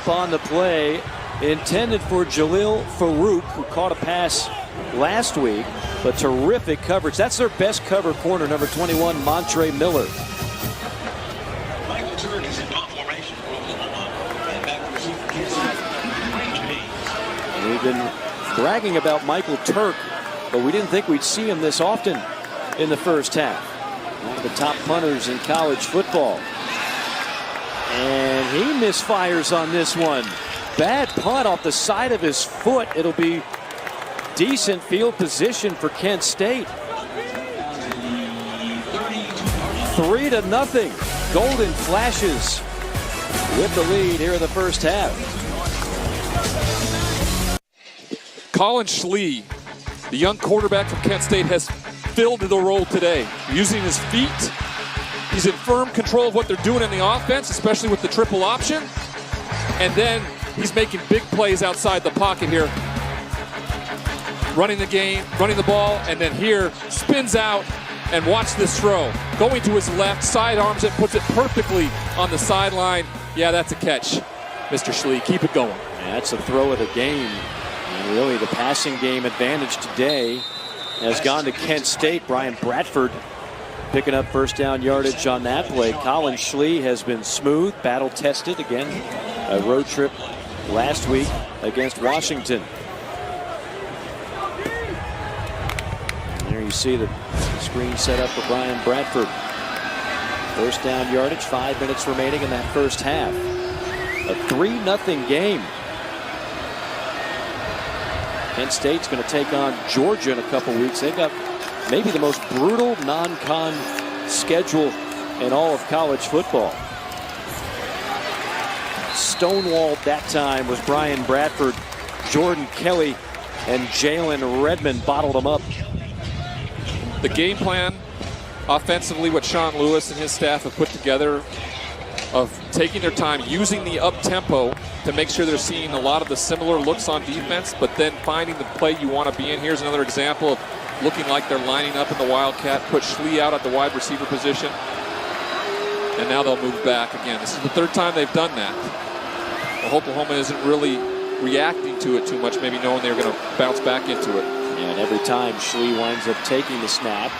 on the play. Intended for Jalil Farouk, who caught a pass last week, but terrific coverage. That's their best cover corner, number 21, Montre Miller. Michael Turk is in punt formation for Oklahoma. And back to receiver Kansas. We've been bragging about Michael Turk, but we didn't think we'd see him this often in the first half. One of the top punters in college football. And he misfires on this one. Bad punt off the side of his foot. It'll be decent field position for Kent State. 3-0. Golden Flashes with the lead here in the first half. Colin Schlee, the young quarterback from Kent State, has filled the role today. Using his feet, he's in firm control of what they're doing in the offense, especially with the triple option. And then he's making big plays outside the pocket here. Running the game, running the ball, and then here spins out and watch this throw. Going to his left, sidearms it, puts it perfectly on the sideline. Yeah, that's a catch, Mr. Schlee. Keep it going. Yeah, that's a throw of the game. And really the passing game advantage today has gone to Kent State. Brian Bradford picking up first down yardage on that play. Colin Schlee has been smooth, battle tested again. A road trip last week against Washington. And there you see the screen set up for Brian Bradford. First down yardage, 5 minutes remaining in that first half. A 3-0 game. Kent State's going to take on Georgia in a couple weeks. They've got maybe the most brutal non-con schedule in all of college football. Stonewalled that time was Brian Bradford. Jordan Kelly and Jalen Redmond bottled them up. The game plan offensively, what Sean Lewis and his staff have put together of taking their time, using the up-tempo to make sure they're seeing a lot of the similar looks on defense, but then finding the play you want to be in. Here's another example of looking like they're lining up in the Wildcat, put Schlee out at the wide receiver position, and now they'll move back again. This is the third time they've done that. Well, Oklahoma isn't really reacting to it too much, maybe knowing they're going to bounce back into it. And every time Schlee winds up taking the snap,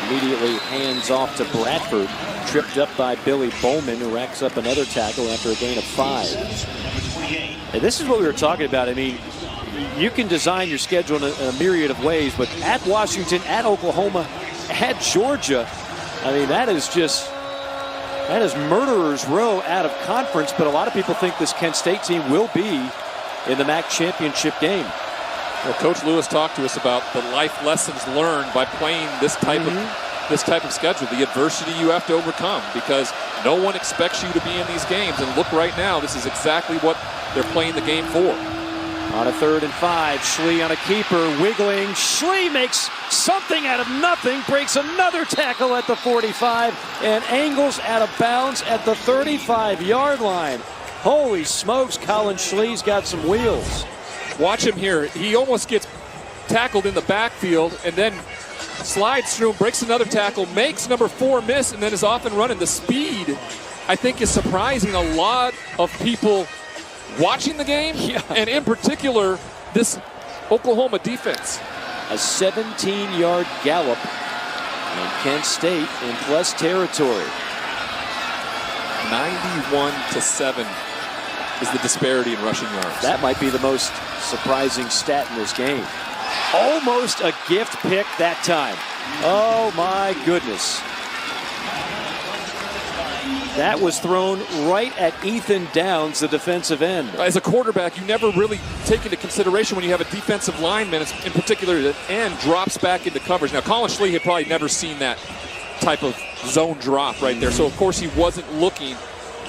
immediately hands off to Bradford, tripped up by Billy Bowman, who racks up another tackle after a gain of 5. And this is what we were talking about. I mean, you can design your schedule in a myriad of ways, but at Washington, at Oklahoma, at Georgia, I mean, that is murderer's row out of conference, but a lot of people think this Kent State team will be in the MAC championship game. Well, Coach Lewis talked to us about the life lessons learned by playing this type of schedule, the adversity you have to overcome, because no one expects you to be in these games. And look right now, this is exactly what they're playing the game for. On a 3rd and 5, Schlee on a keeper, wiggling. Schlee makes something out of nothing, breaks another tackle at the 45, and angles out of bounds at the 35-yard line. Holy smokes, Colin Schlee's got some wheels. Watch him here. He almost gets tackled in the backfield and then slides through him, breaks another tackle, makes number 4 miss, and then is off and running. The speed, I think, is surprising a lot of people watching the game, and in particular, this Oklahoma defense. A 17-yard gallop, and Kent State in plus territory. 91-7 is the disparity in rushing yards. That might be the most surprising stat in this game. Almost a gift pick that time. Oh my goodness. That was thrown right at Ethan Downs, the defensive end. As a quarterback, you never really take into consideration when you have a defensive lineman, in particular the end, drops back into coverage. Now, Colin Schlee had probably never seen that type of zone drop right there. So, of course, he wasn't looking.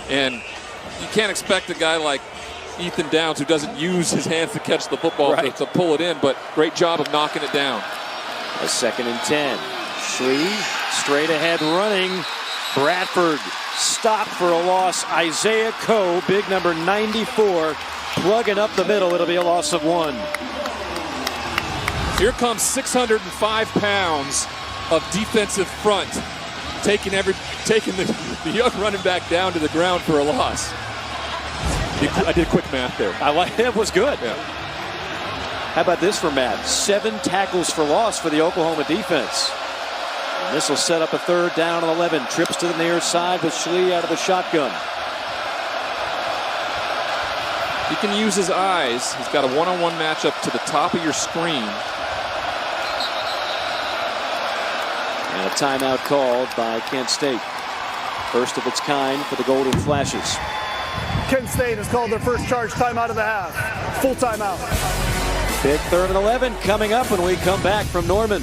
And you can't expect a guy like Ethan Downs, who doesn't use his hands to catch the football, to pull it in. But great job of knocking it down. A 2nd and 10. Schlee straight ahead running. Bradford stopped for a loss. Isaiah Coe, big number 94, plugging up the middle. It'll be a loss of 1. Here comes 605 pounds of defensive front, taking the young running back down to the ground for a loss. I did quick math there. I like that. Was good. Yeah. How about this for Matt? 7 tackles for loss for the Oklahoma defense. And this will set up a 3rd down and 11. Trips to the near side with Schlee out of the shotgun. He can use his eyes. He's got a one-on-one matchup to the top of your screen. And a timeout called by Kent State. First of its kind for the Golden Flashes. Kent State has called their first charge timeout of the half. Full timeout. Big 3rd and 11 coming up when we come back from Norman.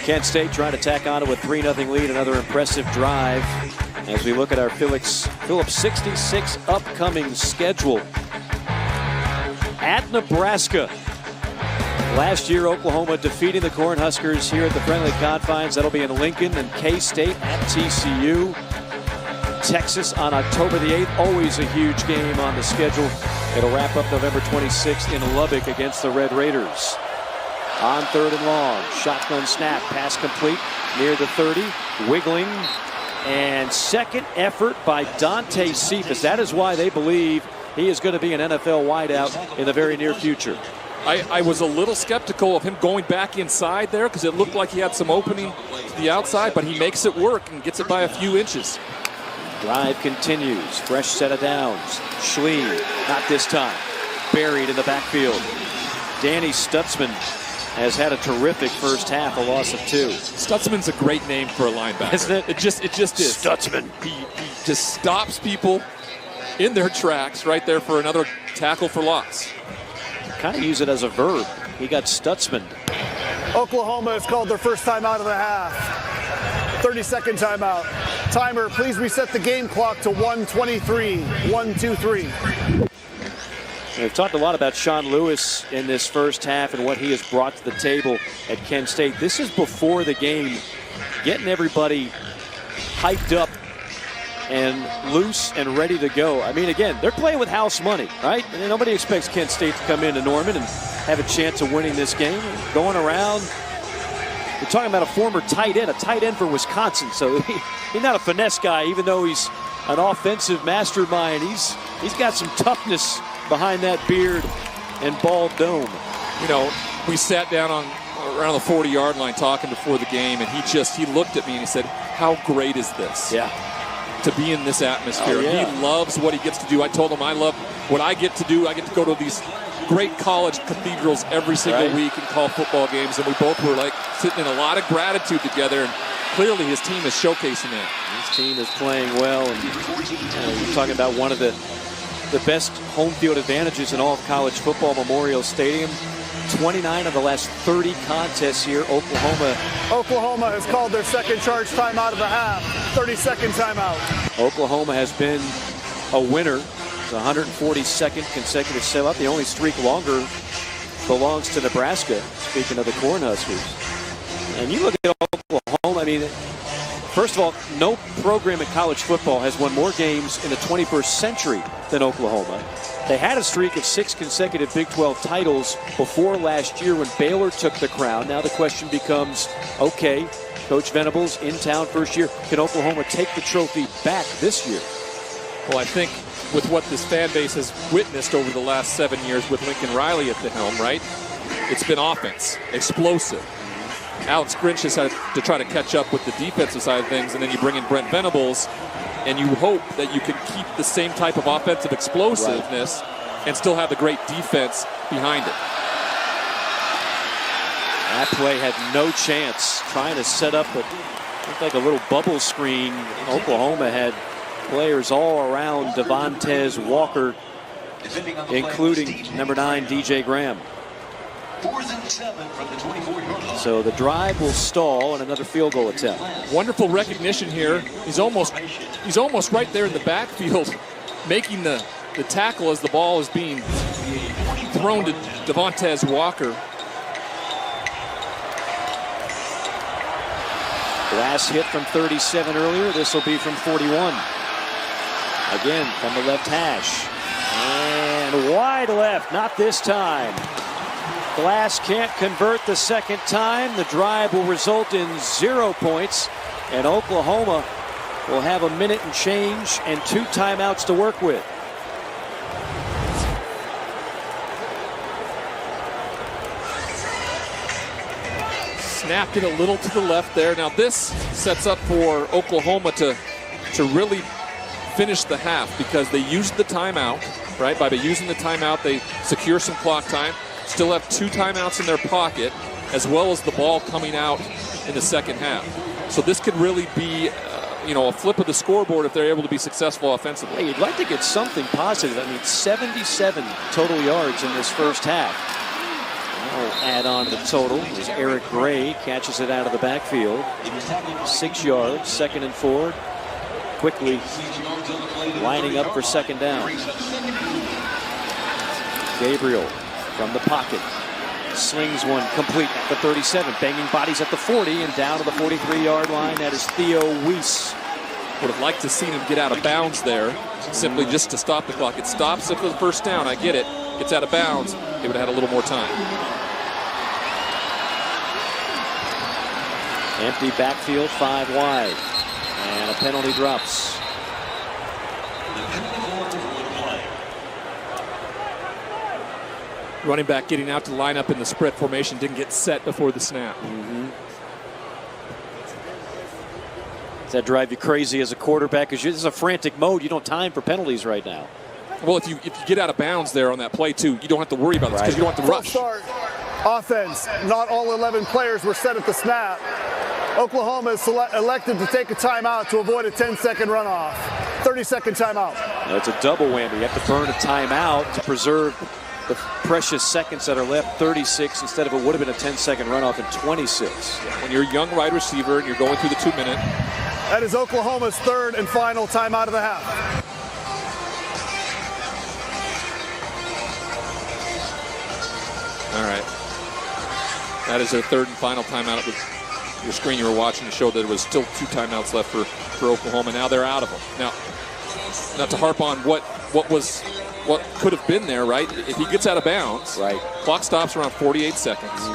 Kent State trying to tack on to a 3-0 lead. Another impressive drive as we look at our Phillips 66 upcoming schedule. At Nebraska. Last year, Oklahoma defeating the Cornhuskers here at the friendly confines. That'll be in Lincoln. And K-State at TCU. Texas on October the 8th. Always a huge game on the schedule. It'll wrap up November 26th in Lubbock against the Red Raiders. On 3rd and long. Shotgun snap. Pass complete near the 30. Wiggling. And second effort by Dante Cephas. That is why they believe he is going to be an NFL wideout in the very near future. I was a little skeptical of him going back inside there because it looked like he had some opening to the outside, but he makes it work and gets it by a few inches. Drive continues. Fresh set of downs. Schlee, not this time. Buried in the backfield. Danny Stutzman has had a terrific first half, a loss of 2. Stutzman's a great name for a linebacker. Isn't it? It just is. Stutzman. He just stops people in their tracks right there for another tackle for loss. Kind of use it as a verb. He got Stutzman. Oklahoma has called their first timeout of the half. 30-second timeout. Timer, please reset the game clock to 1:23. 1:23. We've talked a lot about Sean Lewis in this first half and what he has brought to the table at Kent State. This is before the game, getting everybody hyped up and loose and ready to go. I mean, again, they're playing with house money, right? And nobody expects Kent State to come into Norman and have a chance of winning this game. Going around, we're talking about a former tight end for Wisconsin. So he's not a finesse guy, even though he's an offensive mastermind. He's got some toughness behind that beard and bald dome. You know, we sat down around the 40-yard line talking before the game, and he looked at me and he said, "How great is this? Yeah. To be in this atmosphere." Oh, yeah. He loves what he gets to do. I told him I love what I get to do. I get to go to these great college cathedrals every single week and call football games, and we both were like sitting in a lot of gratitude together, and clearly his team is showcasing that. His team is playing well, and you're talking about one of the best home field advantages in all of college football, Memorial Stadium. 29 of the last 30 contests here. Oklahoma has called their second charge timeout of the half. 30-second timeout. Oklahoma has been a winner. The 142nd consecutive sellout. The only streak longer belongs to Nebraska, speaking of the Cornhuskers. And you look at Oklahoma, I mean, first of all, no program in college football has won more games in the 21st century than Oklahoma. They had a streak of 6 consecutive Big 12 titles before last year when Baylor took the crown. Now the question becomes, okay, Coach Venables in town first year. Can Oklahoma take the trophy back this year? Well, I think with what this fan base has witnessed over the last 7 years with Lincoln Riley at the helm, right? It's been offense, explosive. Alex Grinch has had to try to catch up with the defensive side of things, and then you bring in Brent Venables, and you hope that you can keep the same type of offensive explosiveness and still have the great defense behind it. That play had no chance. Trying to set up what looked like a little bubble screen. Oklahoma had players all around Devontae Walker, including number 9, DJ Graham. 4th and 7 from the 24-yard line. So the drive will stall and another field goal attempt. Wonderful recognition here. He's almost right there in the backfield, making the tackle as the ball is being thrown to Devontae Walker. Last hit from 37 earlier. This will be from 41. Again from the left hash. And wide left, not this time. Glass can't convert the second time. The drive will result in 0 points. And Oklahoma will have a minute and change and 2 timeouts to work with. Snapped it a little to the left there. Now this sets up for Oklahoma to really finish the half because they used the timeout, right? By using the timeout, they secure some clock time. Still have 2 timeouts in their pocket, as well as the ball coming out in the second half. So this could really be, a flip of the scoreboard if they're able to be successful offensively. Hey, you'd like to get something positive. I mean, 77 total yards in this first half. I'll add on to the total as Eric Gray catches it out of the backfield. 6 yards, 2nd and 4. Quickly lining up for second down. Gabriel from the pocket slings one complete at the 37, banging bodies at the 40 and down to the 43-yard line. That is Theo Weiss. Would have liked to see him get out of bounds there, simply just to stop the clock. It stops it for the first down. I get it. Gets out of bounds. They would have had a little more time. Empty backfield, 5 wide, and a penalty drops. Running back getting out to line up in the spread formation, didn't get set before the snap. Does that drive you crazy as a quarterback? Because this is a frantic mode. You don't have time for penalties right now. Well, if you get out of bounds there on that play too, you don't have to worry about this because you don't have to rush. Start offense. Not all 11 players were set at the snap. Oklahoma has elected to take a timeout to avoid a 10-second runoff. 30-second timeout. That's a double whammy. You have to burn a timeout to preserve the precious seconds that are left. 36 instead of it would have been a 10-second runoff in 26. When you're a young wide receiver and you're going through the 2-minute. That is Oklahoma's third and final timeout of the half. All right. That is their third and final timeout. Your screen you were watching to show that there was still 2 timeouts left for Oklahoma. Now they're out of them. Now, not to harp on what could have been there, right? If he gets out of bounds, right, clock stops around 48 seconds.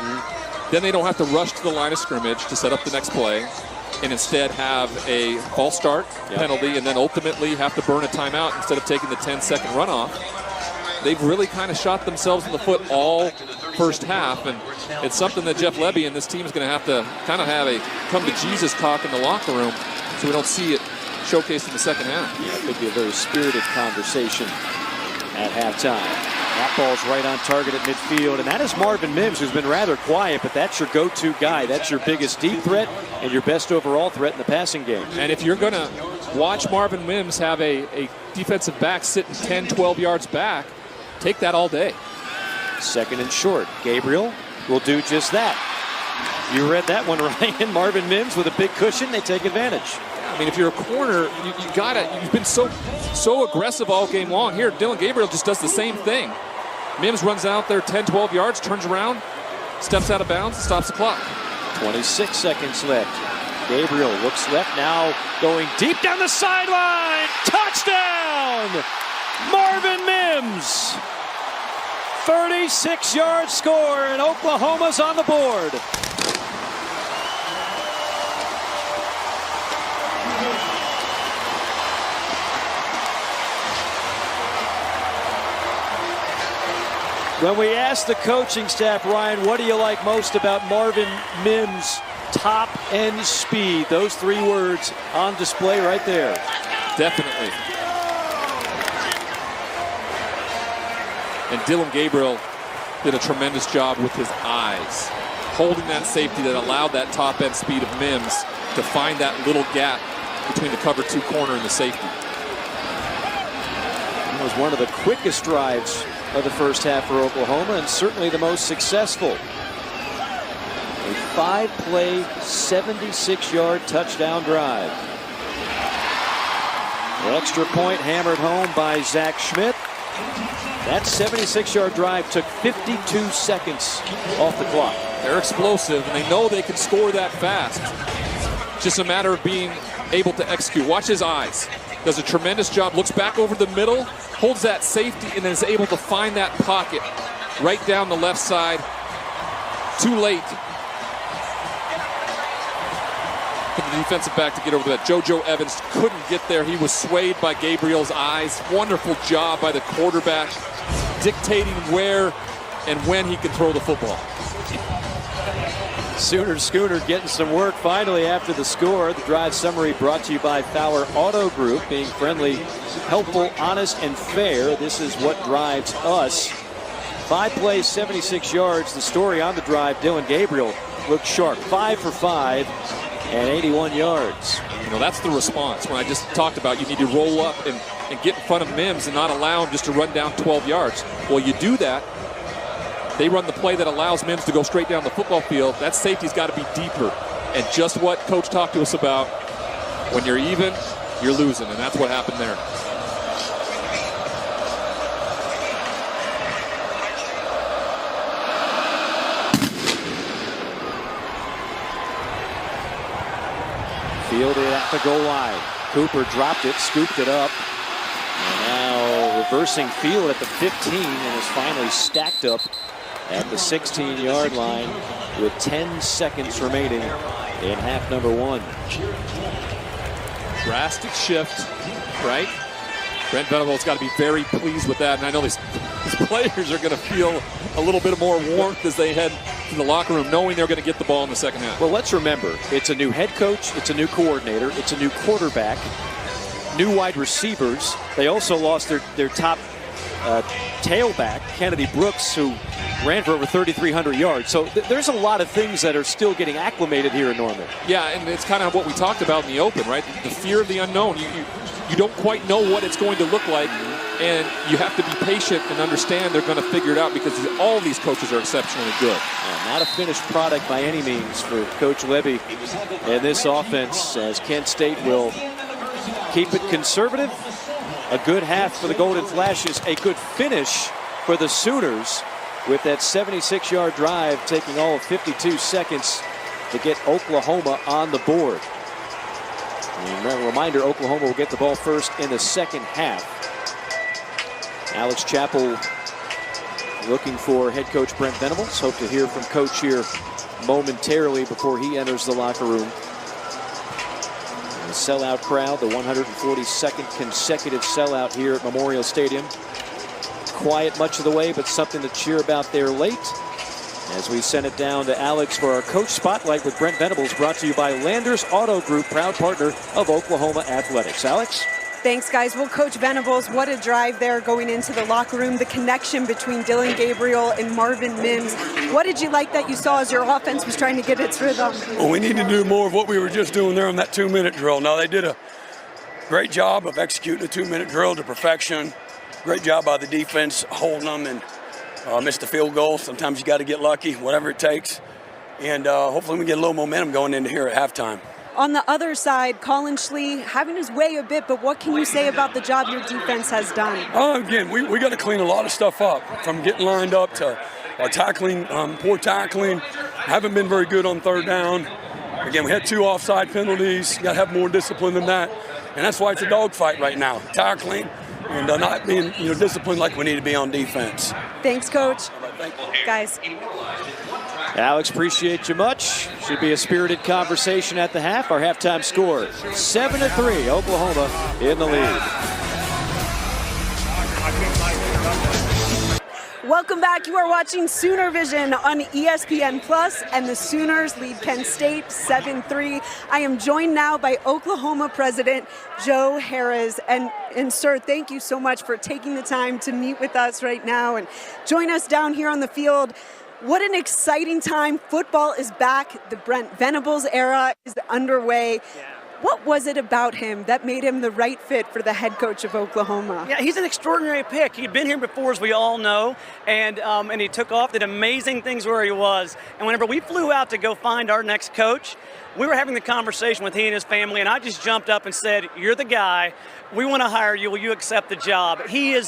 Then they don't have to rush to the line of scrimmage to set up the next play, and instead have a false start penalty, and then ultimately have to burn a timeout instead of taking the 10-second runoff. They've really kind of shot themselves in the foot all first half, and it's something that Jeff Lebby and this team is going to have a come-to-Jesus talk in the locker room so we don't see it showcased in the second half. Yeah, it could be a very spirited conversation at halftime. That ball's right on target at midfield, and that is Marvin Mims, who's been rather quiet, but that's your go-to guy. That's your biggest deep threat and your best overall threat in the passing game. And if you're going to watch Marvin Mims have a defensive back sitting 10, 12 yards back, take that all day. Second and short. Gabriel will do just that. You read that one, Ryan. Marvin Mims with a big cushion. They take advantage. I mean, if you're a corner, you've been so aggressive all game long. Here, Dylan Gabriel just does the same thing. Mims runs out there 10, 12 yards, turns around, steps out of bounds, and stops the clock. 26 seconds left. Gabriel looks left now, going deep down the sideline. Touchdown! Marvin Mims. 36-yard score, and Oklahoma's on the board. When we asked the coaching staff, Ryan, what do you like most about Marvin Mims' top end speed? Those 3 words on display right there. Definitely. And Dylan Gabriel did a tremendous job with his eyes, holding that safety that allowed that top end speed of Mims to find that little gap between the cover 2 corner and the safety. It was one of the quickest drives of the first half for Oklahoma, and certainly the most successful. A 5-play, 76-yard touchdown drive. The extra point hammered home by Zach Schmidt. That 76-yard drive took 52 seconds off the clock. They're explosive, and they know they can score that fast. Just a matter of being able to execute. Watch his eyes. Does a tremendous job. Looks back over the middle, holds that safety, and is able to find that pocket right down the left side. Too late for the defensive back to get over that. JoJo Evans couldn't get there. He was swayed by Gabriel's eyes. Wonderful job by the quarterback, dictating where and when he could throw the football. Sooner Schooner getting some work finally after the score. The drive summary brought to you by Fowler Auto Group. Being friendly, helpful, honest, and fair. This is what drives us. 5 plays, 76 yards. The story on the drive, Dylan Gabriel looked sharp. 5 for 5 and 81 yards. You know, that's the response. When I just talked about you need to roll up and get in front of Mims and not allow him just to run down 12 yards. Well, you do that. They run the play that allows Mims to go straight down the football field. That safety's got to be deeper. And just what Coach talked to us about, when you're even, you're losing. And that's what happened there. Fielded at the goal line. Cooper dropped it, scooped it up. And now reversing field at the 15 and is finally stacked up at the 16-yard line with 10 seconds remaining in half number 1. Drastic shift, right? Brent Venables got to be very pleased with that. And I know His players are going to feel a little bit more warmth as they head to the locker room, knowing they're going to get the ball in the second half. Well, let's remember, it's a new head coach, it's a new coordinator, it's a new quarterback, new wide receivers. They also lost their top tailback, Kennedy Brooks, who ran for over 3,300 yards. So there's a lot of things that are still getting acclimated here in Norman. Yeah, and it's kind of what we talked about in the open, right? The fear of the unknown. You don't quite know what it's going to look like, and you have to be patient and understand they're going to figure it out because all these coaches are exceptionally good. Not a finished product by any means for Coach Levy and this offense, as Kent State will keep it conservative. A good half for the Golden Flashes, a good finish for the Sooners with that 76-yard drive taking all of 52 seconds to get Oklahoma on the board. And a reminder, Oklahoma will get the ball first in the second half. Alex Chappell looking for head coach Brent Venables. Hope to hear from Coach here momentarily before he enters the locker room. The sellout crowd, the 142nd consecutive sellout here at Memorial Stadium. Quiet much of the way, but something to cheer about there late. As we send it down to Alex for our Coach Spotlight with Brent Venables, brought to you by Landers Auto Group, proud partner of Oklahoma Athletics. Alex? Thanks, guys. Well, Coach Venables, what a drive there going into the locker room. The connection between Dylan Gabriel and Marvin Mims. What did you like that you saw as your offense was trying to get its rhythm? Well, we need to do more of what we were just doing there on that 2-minute drill. Now, they did a great job of executing a 2-minute drill to perfection. Great job by the defense holding them and missed the field goal. Sometimes you got to get lucky, whatever it takes. And hopefully we get a little momentum going into here at halftime. On the other side, Colin Schlee having his way a bit, but what can you say about the job your defense has done? Again, we got to clean a lot of stuff up, from getting lined up to tackling, poor tackling. Haven't been very good on third down. Again, we had 2 offside penalties. You got to have more discipline than that. And that's why it's a dogfight right now, tackling and not being disciplined like we need to be on defense. Thanks, Coach. Guys. Alex, appreciate you much. Should be a spirited conversation at the half. Our halftime score, 7-3, Oklahoma in the lead. Welcome back. You are watching Sooner Vision on ESPN Plus, and the Sooners lead Kent State 7-3. I am joined now by Oklahoma President Joe Harris. And sir, thank you so much for taking the time to meet with us right now and join us down here on the field. What an exciting time. Football is back. The Brent Venables era is underway. Yeah. What was it about him that made him the right fit for the head coach of Oklahoma? Yeah, he's an extraordinary pick. He'd been here before, as we all know, and he took off, did amazing things where he was. And whenever we flew out to go find our next coach, we were having the conversation with he and his family, and I just jumped up and said, "You're the guy. We want to hire you. Will you accept the job?" He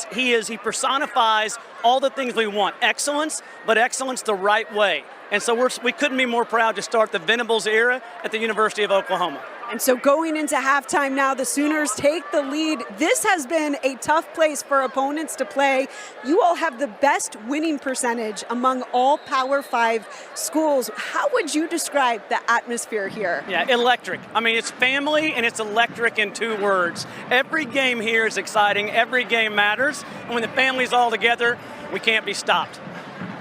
personifies all the things we want. Excellence, but excellence the right way. And so we couldn't be more proud to start the Venables era at the University of Oklahoma. And so going into halftime now, the Sooners take the lead. This has been a tough place for opponents to play. You all have the best winning percentage among all Power 5 schools. How would you describe the atmosphere here? Yeah, electric. I mean, it's family and it's electric in 2 words. Every game here is exciting. Every game matters. And when the family's all together, we can't be stopped.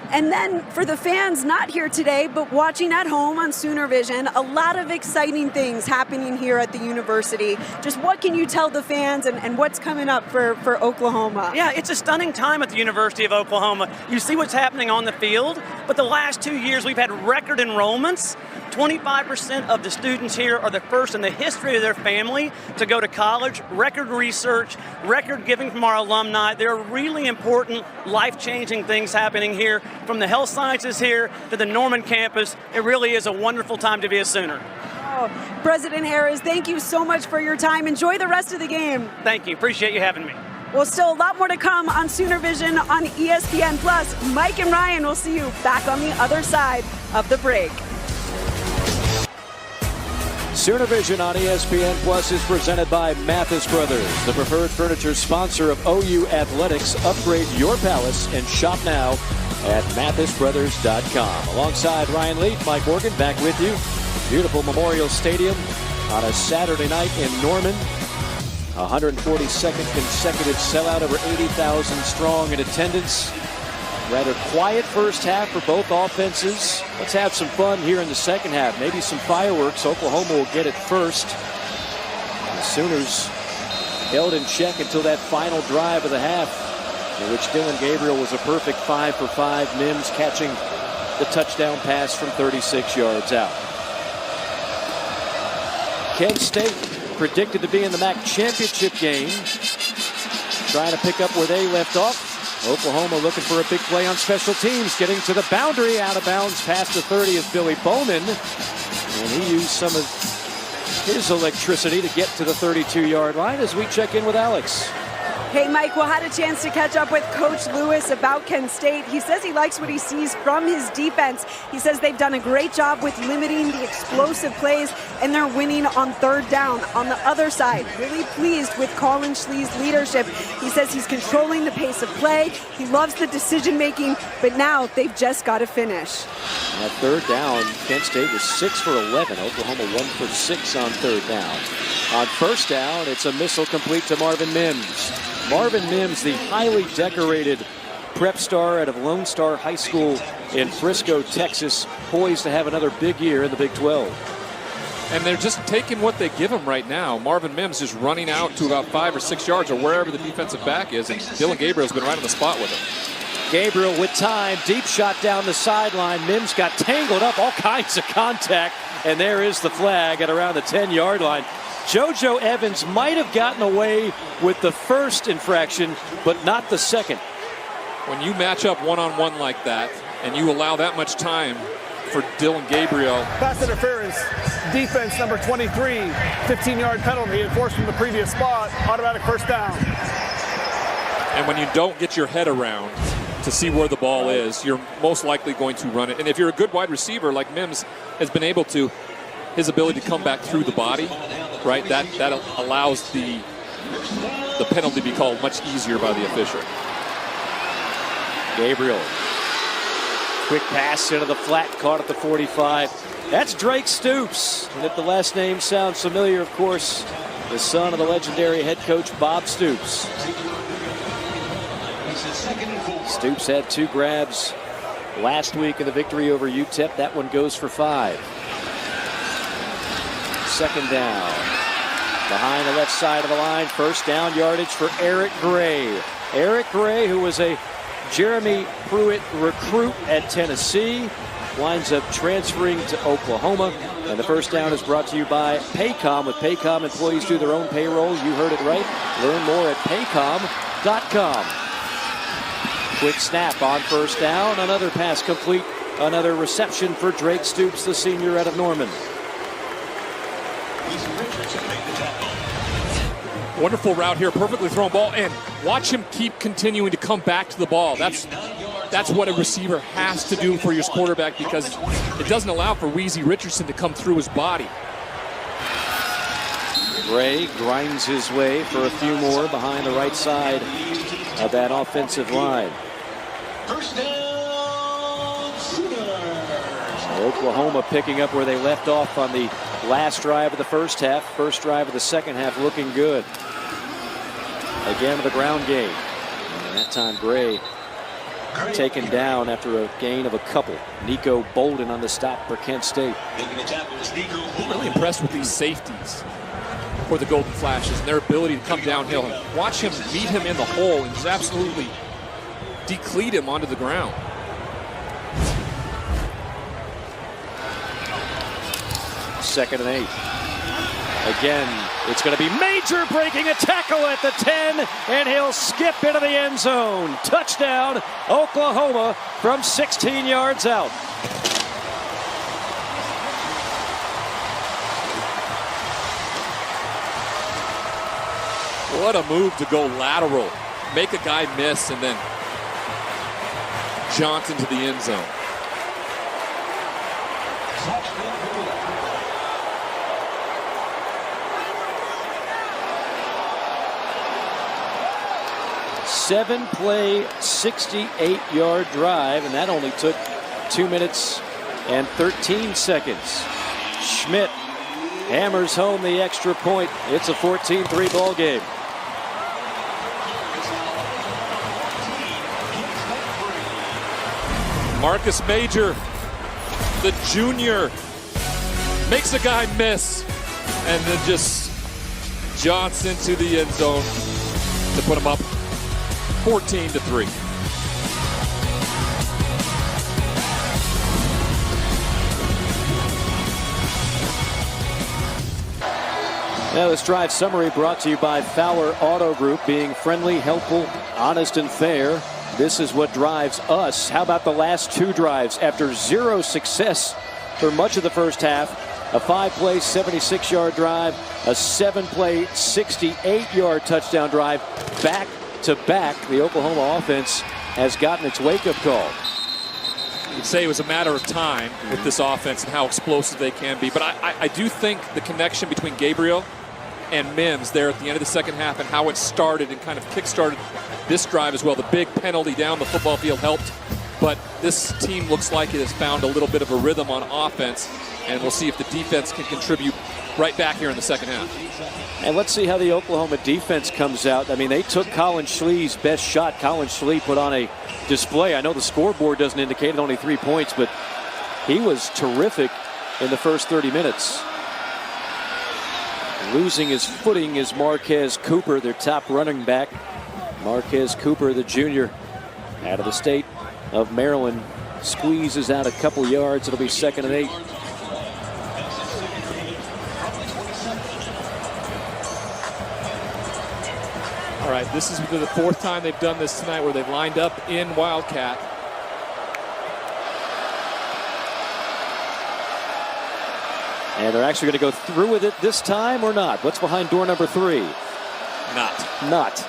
And then for the fans not here today, but watching at home on Sooner Vision, a lot of exciting things happening here at the university. Just what can you tell the fans and what's coming up for Oklahoma? Yeah, it's a stunning time at the University of Oklahoma. You see what's happening on the field, but the last 2 years we've had record enrollments. 25% of the students here are the first in the history of their family to go to college. Record research, record giving from our alumni. There are really important, life-changing things happening here, from the health sciences here to the Norman campus. It really is a wonderful time to be a Sooner. Oh, President Harris, thank you so much for your time. Enjoy the rest of the game. Thank you. Appreciate you having me. Well, still a lot more to come on Sooner Vision on ESPN Plus. Mike and Ryan will see you back on the other side of the break. Sooner Vision on ESPN Plus is presented by Mathis Brothers, the preferred furniture sponsor of OU Athletics. Upgrade your palace and shop now at mathisbrothers.com. Alongside Ryan Leaf, Mike Morgan back with you. Beautiful Memorial Stadium on a Saturday night in Norman. 142nd consecutive sellout, over 80,000 strong in attendance. Rather quiet first half for both offenses. Let's have some fun here in the second half. Maybe some fireworks. Oklahoma will get it first. The Sooners held in check until that final drive of the half, in which Dylan Gabriel was a perfect 5 for 5. Mims catching the touchdown pass from 36 yards out. Kent State predicted to be in the MAC championship game, trying to pick up where they left off. Oklahoma looking for a big play on special teams, getting to the boundary, out of bounds past the 30 is Billy Bowman, and he used some of his electricity to get to the 32-yard line as we check in with Alex. Hey, Mike, we had a chance to catch up with Coach Lewis about Kent State. He says he likes what he sees from his defense. He says they've done a great job with limiting the explosive plays, and they're winning on third down. On the other side, really pleased with Colin Schlee's leadership. He says he's controlling the pace of play. He loves the decision-making, but now they've just got to finish. At third down, Kent State was 6 for 11. Oklahoma 1 for 6 on third down. On first down, it's a missile complete to Marvin Mims. Marvin Mims, the highly decorated prep star out of Lone Star High School in Frisco, Texas, poised to have another big year in the Big 12. And they're just taking what they give him right now. Marvin Mims is running out to about 5 or 6 yards or wherever the defensive back is, and Dylan Gabriel's been right on the spot with him. Gabriel with time, deep shot down the sideline. Mims got tangled up, all kinds of contact, and there is the flag at around the 10-yard line. JoJo Evans might have gotten away with the first infraction, but not the second. When you match up one-on-one like that, and you allow that much time for Dylan Gabriel. Pass interference, defense number 23, 15-yard penalty enforced from the previous spot, automatic first down. And when you don't get your head around to see where the ball is, you're most likely going to run it. And if you're a good wide receiver like Mims has been able to, his ability to come back through the body, right, that allows the penalty to be called much easier by the official. Gabriel, quick pass into the flat, caught at the 45. That's Drake Stoops. And if the last name sounds familiar, of course, the son of the legendary head coach Bob Stoops. Stoops had 2 grabs last week in the victory over UTEP. That one goes for 5. Second down. Behind the left side of the line, first down yardage for Eric Gray. Eric Gray, who was a Jeremy Pruitt recruit at Tennessee, winds up transferring to Oklahoma. And the first down is brought to you by Paycom. With Paycom, employees do their own payroll. You heard it right. Learn more at paycom.com. Quick snap on first down. Another pass complete. Another reception for Drake Stoops, the senior out of Norman. Wonderful route here, perfectly thrown ball, and watch him keep continuing to come back to the ball. That's what a receiver has to do for your quarterback, because it doesn't allow for Weezy Richardson to come through his body. Gray grinds his way for a few more behind the right side of that offensive line. First down, Sooners. Oklahoma picking up where they left off on the last drive of the first half. First drive of the second half looking good. Again, the ground game. And that time Gray taken down after a gain of a couple. Nico Bolden on the stop for Kent State. I'm really impressed with these safeties for the Golden Flashes and their ability to come downhill. Watch him meet him in the hole and just absolutely decleat him onto the ground. Second and 8. Again, it's going to be Major breaking a tackle at the 10, and he'll skip into the end zone. Touchdown, Oklahoma from 16 yards out. What a move to go lateral. Make a guy miss and then jaunt into the end zone. Seven-play, 68-yard drive, and that only took 2 minutes and 13 seconds. Schmidt hammers home the extra point. It's a 14-3 ball game. Marcus Major, the junior, makes a guy miss and then just jaunts into the end zone to put him up 14-3. Now this drive summary brought to you by Fowler Auto Group. Being friendly, helpful, honest, and fair. This is what drives us. How about the last two drives? After zero success for much of the first half, a 5-play, 76-yard drive, a 7-play, 68-yard touchdown drive, back to back. The Oklahoma offense has gotten its wake-up call. You'd say it was a matter of time with this offense and how explosive they can be. But I do think the connection between Gabriel and Mims there at the end of the second half and how it started and kind of kick-started this drive as well. The big penalty down the football field helped. But this team looks like it has found a little bit of a rhythm on offense. And we'll see if the defense can contribute right back here in the second half. And let's see how the Oklahoma defense comes out. I mean, they took Colin Schlee's best shot. Colin Schlee put on a display. I know the scoreboard doesn't indicate it, only 3 points, but he was terrific in the first 30 minutes. Losing his footing is Marquez Cooper, their top running back. Marquez Cooper, the junior, out of the state of Maryland, squeezes out a couple yards. It'll be 2nd and 8. All right, this is the fourth time they've done this tonight where they've lined up in Wildcat. And they're actually going to go through with it this time or not? What's behind door number 3? Not.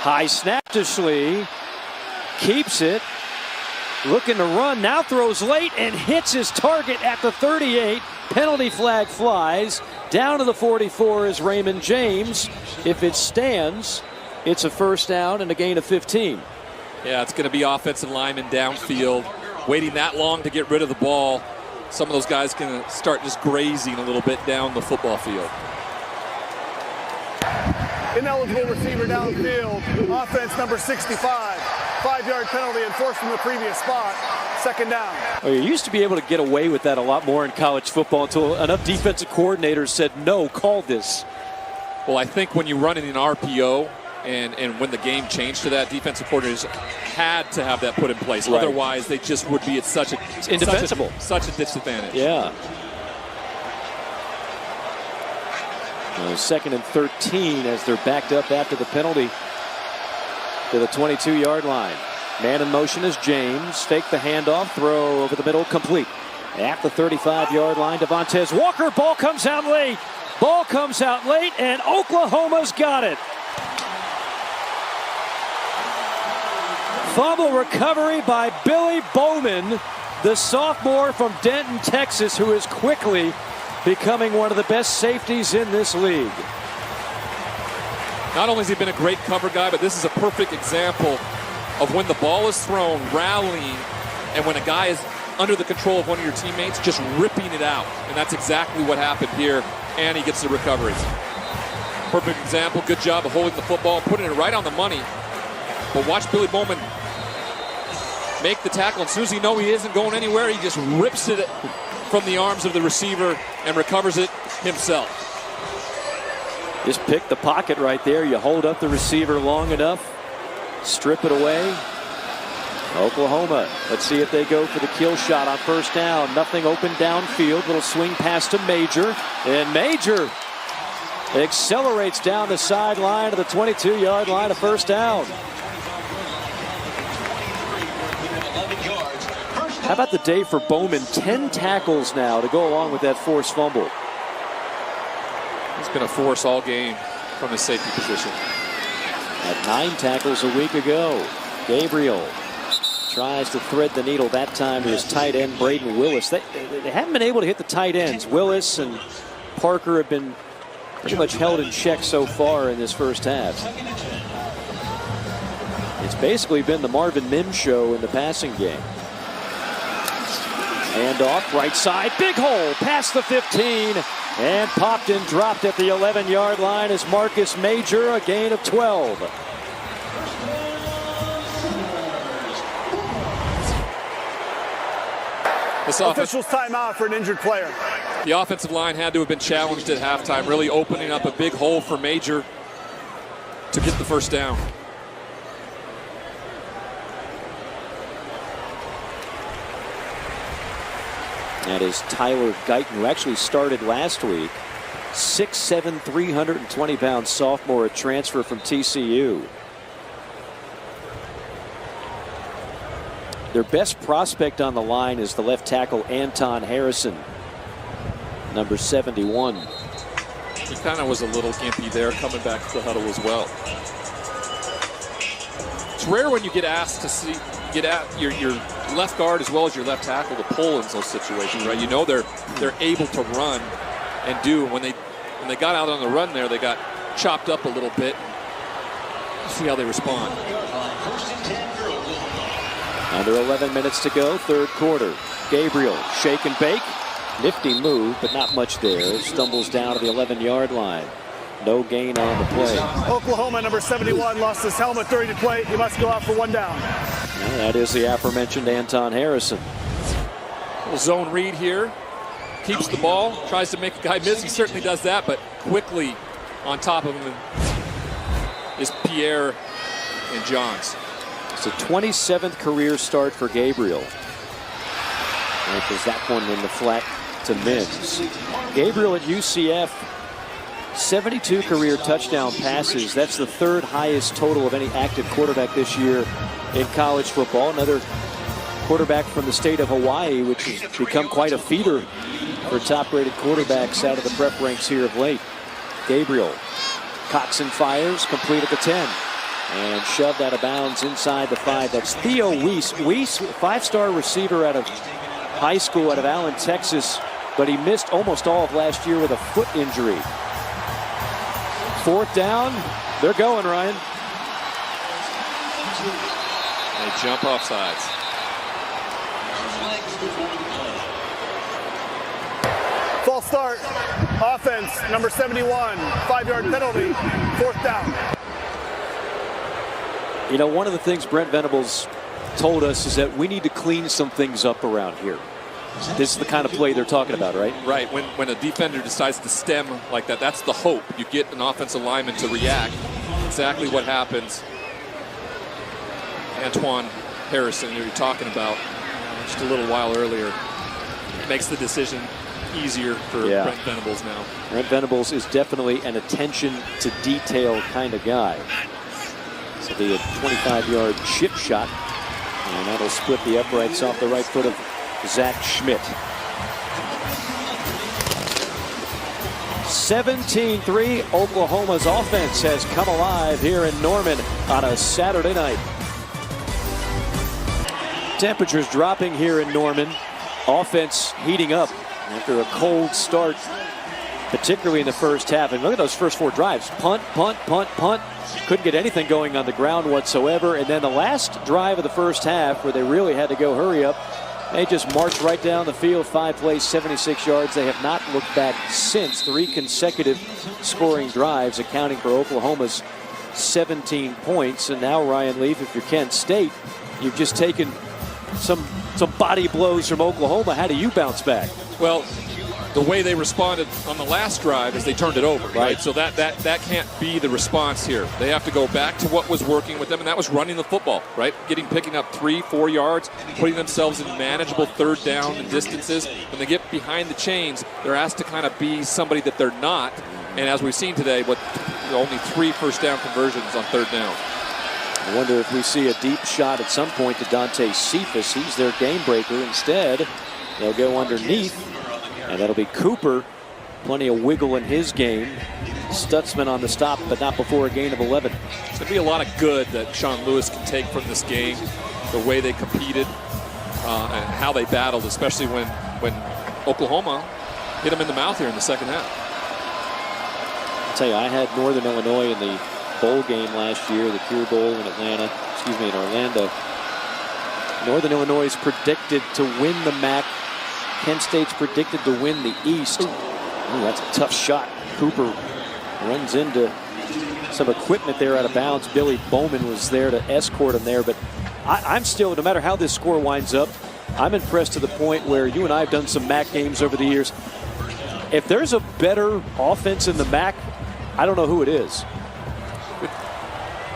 High snap to Schlee. Keeps it. Looking to run. Now throws late and hits his target at the 38. Penalty flag flies. Down to the 44 is Raymond James. If it stands, it's a first down and a gain of 15. Yeah, it's going to be offensive linemen downfield. Waiting that long to get rid of the ball. Some of those guys can start just grazing a little bit down the football field. Ineligible receiver downfield. Offense number 65. 5-yard penalty enforced from the previous spot. 2nd down. Well, you used to be able to get away with that a lot more in college football until enough defensive coordinators said, no, call this. Well, I think when you run in an RPO and when the game changed to that, defensive coordinators had to have that put in place. Right. Otherwise, they just would be at such a indefensible, such a disadvantage. Yeah. 2nd and 13 as they're backed up after the penalty to the 22-yard line. Man in motion is James. Fake the handoff. Throw over the middle. Complete. At the 35-yard line, Devontae Walker. Ball comes out late. And Oklahoma's got it. Fumble recovery by Billy Bowman, the sophomore from Denton, Texas, who is quickly becoming one of the best safeties in this league. Not only has he been a great cover guy, but this is a perfect example of when the ball is thrown, rallying, and when a guy is under the control of one of your teammates, just ripping it out. And that's exactly what happened here, and he gets the recoveries. Perfect example, good job of holding the football, putting it right on the money. But watch Billy Bowman make the tackle. As soon as he knows he isn't going anywhere, he just rips it from the arms of the receiver and recovers it himself. Just pick the pocket right there. You hold up the receiver long enough, strip it away. Oklahoma, let's see if they go for the kill shot on first down. Nothing open downfield. Little swing pass to Major. And Major accelerates down the sideline to the 22-yard line of first down. How about the day for Bowman? 10 tackles now to go along with that forced fumble. He's been a force all game from his safety position. Had 9 tackles a week ago. Gabriel tries to thread the needle that time to his tight end, Braden Willis. They haven't been able to hit the tight ends. Willis and Parker have been pretty much held in check so far in this first half. It's basically been the Marvin Mims show in the passing game. Hand off, right side, big hole, past the 15, and popped and dropped at the 11-yard line is Marcus Major, a gain of 12. Officials timeout for an injured player. The offensive line had to have been challenged at halftime, really opening up a big hole for Major to get the first down. That is Tyler Guyton, who actually started last week. 6'7", 320-pound sophomore, a transfer from TCU. Their best prospect on the line is the left tackle Anton Harrison, number 71. He kind of was a little gimpy there coming back to the huddle as well. It's rare when you get asked to get at your left guard as well as your left tackle to pull in those situations, right? You know they're able to run and do. When they got out on the run there, they got chopped up a little bit. See how they respond. Under 11 minutes to go, third quarter. Gabriel, shake and bake. Nifty move, but not much there. Stumbles down to the 11-yard line. No gain on the play. Oklahoma, number 71, lost his helmet during the play. He must go out for one down. And that is the aforementioned Anton Harrison. Little zone read here. Keeps the ball, tries to make a guy miss. He certainly does that, but quickly on top of him is Pierre and Johns. It's a 27th career start for Gabriel. And there's that one in the flat to Mims. Gabriel at UCF, 72 career touchdown passes. That's the third highest total of any active quarterback this year in college football. Another quarterback from the state of Hawaii, which has become quite a feeder for top-rated quarterbacks out of the prep ranks here of late. Gabriel cocks and fires, complete at the 10. And shoved out of bounds inside the 5. That's Theo Weiss. Weiss, five-star receiver out of high school out of Allen, Texas, but he missed almost all of last year with a foot injury. Fourth down. They're going, Ryan. They jump off sides. False start. Offense, number 71. 5-yard penalty. Fourth down. You know, one of the things Brent Venables told us is that we need to clean some things up around here. This is the kind of play they're talking about, right? Right. When a defender decides to stem like that, that's the hope. You get an offensive lineman to react. Exactly what happens. Antoine Harrison, who you're talking about just a little while earlier, makes the decision easier for Brent Venables now. Brent Venables is definitely an attention to detail kind of guy. So the 25-yard chip shot, and that'll split the uprights off the right foot of Zach Schmidt. 17-3, Oklahoma's offense has come alive here in Norman on a Saturday night. Temperatures dropping here in Norman. Offense heating up after a cold start, particularly in the first half. And look at those first 4 drives. Punt, punt, punt, punt. Couldn't get anything going on the ground whatsoever. And then the last drive of the first half, where they really had to go hurry up, they just marched right down the field. 5 plays, 76 yards. They have not looked back since. 3 consecutive scoring drives, accounting for Oklahoma's 17 points. And now, Ryan Leaf, if you're Kent State, you've just taken some body blows from Oklahoma. How do you bounce back? Well, the way they responded on the last drive is they turned it over, right? So that can't be the response here. They have to go back to what was working with them, and that was running the football, right? Picking up 3-4 yards, putting themselves in manageable third down and distances. When they get behind the chains, they're asked to kind of be somebody that they're not. And as we've seen today, only 3 first down conversions on third down. I wonder if we see a deep shot at some point to Dante Cephas. He's their game breaker. Instead, they'll go underneath, and that'll be Cooper. Plenty of wiggle in his game. Stutzman on the stop, but not before a gain of 11. There's going to be a lot of good that Sean Lewis can take from this game, the way they competed and how they battled, especially when Oklahoma hit them in the mouth here in the second half. I'll tell you, I had Northern Illinois in the bowl game last year, the Cure Bowl in in Orlando. Northern Illinois is predicted to win the MAC Kent State's predicted to win the East. Ooh, that's a tough shot. Cooper runs into some equipment there out of bounds. Billy Bowman was there to escort him there, but I'm still, no matter how this score winds up, I'm impressed to the point where you and I have done some MAC games over the years. If there's a better offense in the MAC, I don't know who it is.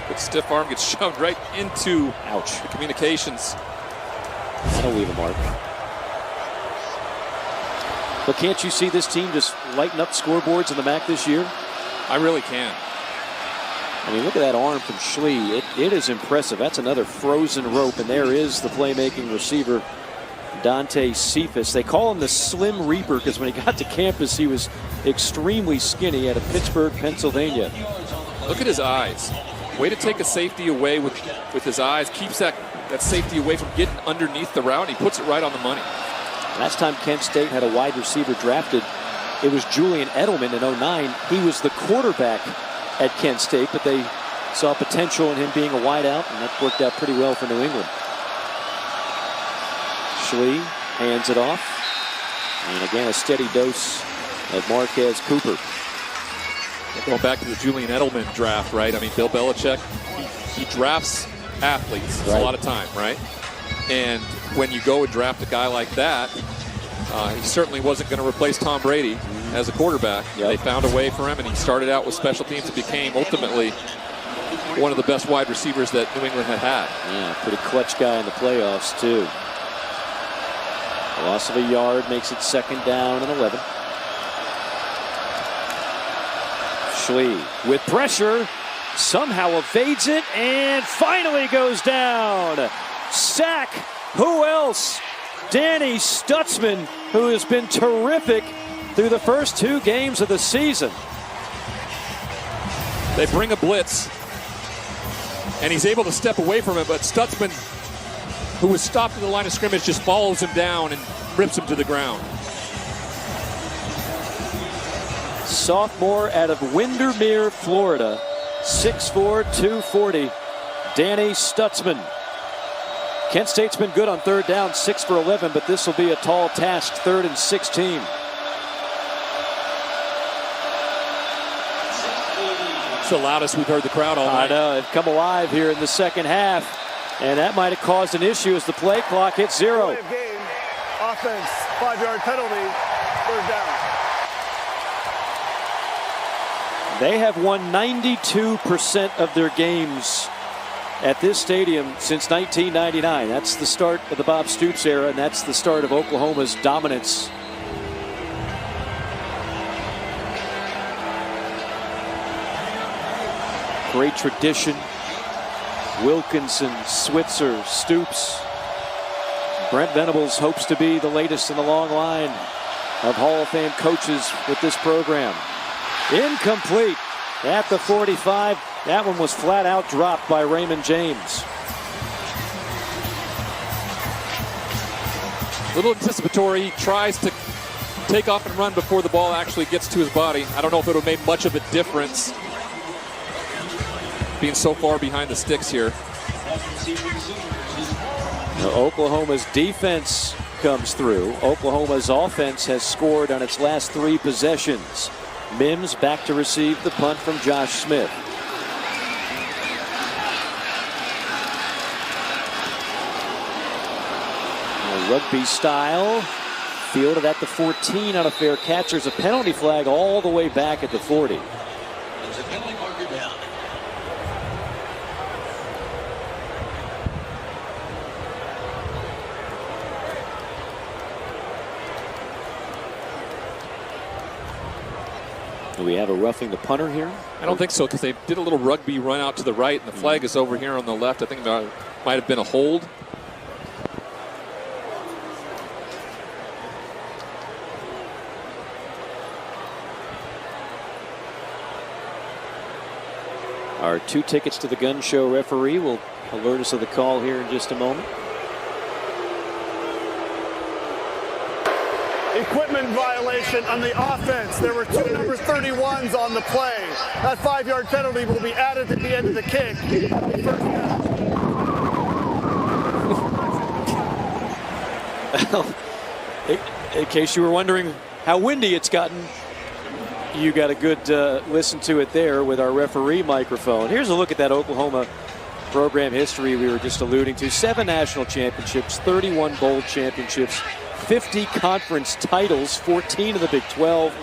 Good stiff arm gets shoved right into the communications. That'll leave a mark. But can't you see this team just lighten up scoreboards in the MAC this year? I really can. I mean, look at that arm from Schlee. It is impressive. That's another frozen rope, and there is the playmaking receiver, Dante Cephas. They call him the Slim Reaper because when he got to campus, he was extremely skinny out of Pittsburgh, Pennsylvania. Look at his eyes. Way to take a safety away with his eyes. Keeps that safety away from getting underneath the route. He puts it right on the money. Last time Kent State had a wide receiver drafted, it was Julian Edelman in 2009. He was the quarterback at Kent State, but they saw potential in him being a wideout, and that worked out pretty well for New England. Schlee hands it off. And again, a steady dose of Marquez Cooper. Going back to the Julian Edelman draft, right? I mean, Bill Belichick, he drafts athletes a lot of time, right? And when you go and draft a guy like that, he certainly wasn't going to replace Tom Brady as a quarterback. Yep. They found a way for him, and he started out with special teams and became ultimately one of the best wide receivers that New England had had. Yeah, pretty clutch guy in the playoffs, too. Loss of a yard makes it 2nd down and 11. Schlee with pressure, somehow evades it, and finally goes down. Sack. Who else? Danny Stutzman, who has been terrific through the first 2 games of the season. They bring a blitz, and he's able to step away from it, but Stutzman, who was stopped at the line of scrimmage, just follows him down and rips him to the ground. Sophomore out of Windermere, Florida, 6'4", 240, Danny Stutzman. Kent State's been good on 3rd down, 6 for 11, but this will be a tall task, 3rd and 16. It's the loudest we've heard the crowd all night. I know, they've come alive here in the second half, and that might have caused an issue as the play clock hits 0. Game. Offense, 5-yard penalty, 3rd down. They have won 92% of their games at this stadium since 1999. That's the start of the Bob Stoops era, and that's the start of Oklahoma's dominance. Great tradition. Wilkinson, Switzer, Stoops. Brent Venables hopes to be the latest in the long line of Hall of Fame coaches with this program. Incomplete at the 45. That one was flat out dropped by Raymond James. Little anticipatory. He tries to take off and run before the ball actually gets to his body. I don't know if it would have made much of a difference being so far behind the sticks here. Now, Oklahoma's defense comes through. Oklahoma's offense has scored on its last 3 possessions. Mims back to receive the punt from Josh Smith. Rugby style, fielded at the 14 on a fair catch. There's a penalty flag all the way back at the 40. There's a penalty marker down. Do we have a roughing the punter here? I don't think so, because they did a little rugby run out to the right, and the flag is over here on the left. I think there might have been a hold. Our 2 tickets to the gun show referee will alert us of the call here in just a moment. Equipment violation on the offense. There were 2 number 31s on the play. That 5-yard penalty will be added at the end of the kick. In case you were wondering how windy it's gotten, you got a good listen to it there with our referee microphone. Here's a look at that Oklahoma program history we were just alluding to. 7 national championships, 31 bowl championships, 50 conference titles, 14 in the Big 12,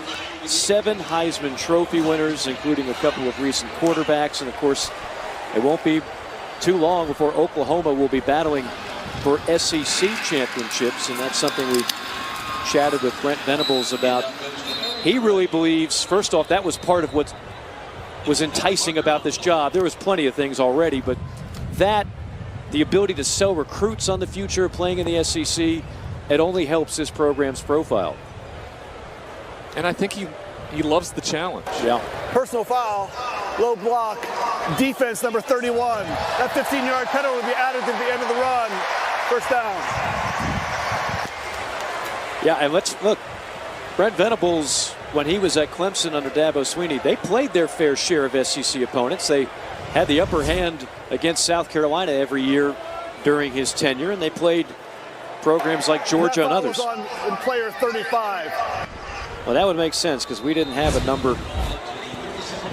7 Heisman Trophy winners, including a couple of recent quarterbacks. And of course, it won't be too long before Oklahoma will be battling for SEC championships, and that's something we chatted with Brent Venables about. He really believes, first off, that was part of what was enticing about this job. There was plenty of things already, but that, the ability to sell recruits on the future of playing in the SEC, it only helps this program's profile. And I think he loves the challenge. Yeah. Personal foul, low block, defense number 31. That 15-yard penalty will be added to the end of the run. First down. Yeah, and let's look. Brent Venables, when he was at Clemson under Dabo Swinney, they played their fair share of SEC opponents. They had the upper hand against South Carolina every year during his tenure, and they played programs like Georgia and others. On player 35. Well, that would make sense because we didn't have a number.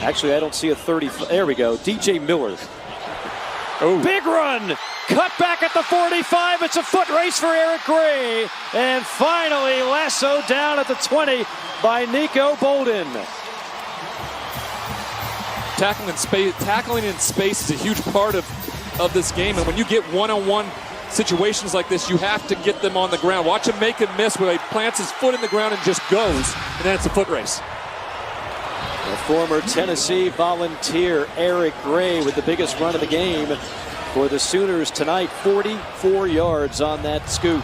Actually, I don't see a 30. There we go. DJ Miller. Oh. Big run. Cut back at the 45. It's a foot race for Eric Gray. And finally lassoed down at the 20 by Nico Bolden. Tackling in space is a huge part of this game. And when you get one-on-one situations like this, you have to get them on the ground. Watch him make and miss where he plants his foot in the ground and just goes. And then it's a foot race. The former Tennessee Volunteer Eric Gray with the biggest run of the game for the Sooners tonight. 44 yards on that scoop.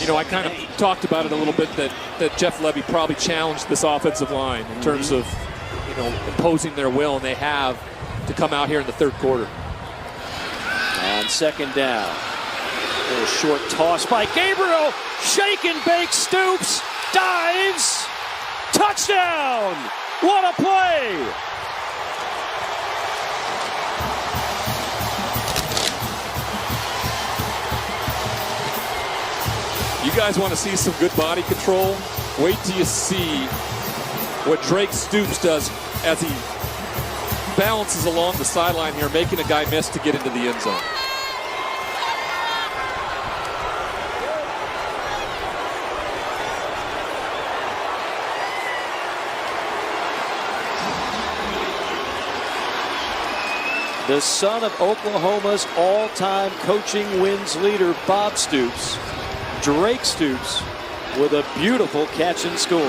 You know, I kind of talked about it a little bit that Jeff Lebby probably challenged this offensive line in terms of, you know, imposing their will, and they have to come out here in the third quarter. On second down, a little short toss by Gabriel. Shake and bake, Stoops, dives, touchdown! What a play! You guys want to see some good body control? Wait till you see what Drake Stoops does as he balances along the sideline here, making a guy miss to get into the end zone. The son of Oklahoma's all-time coaching wins leader, Bob Stoops, Drake Stoops, with a beautiful catch and score.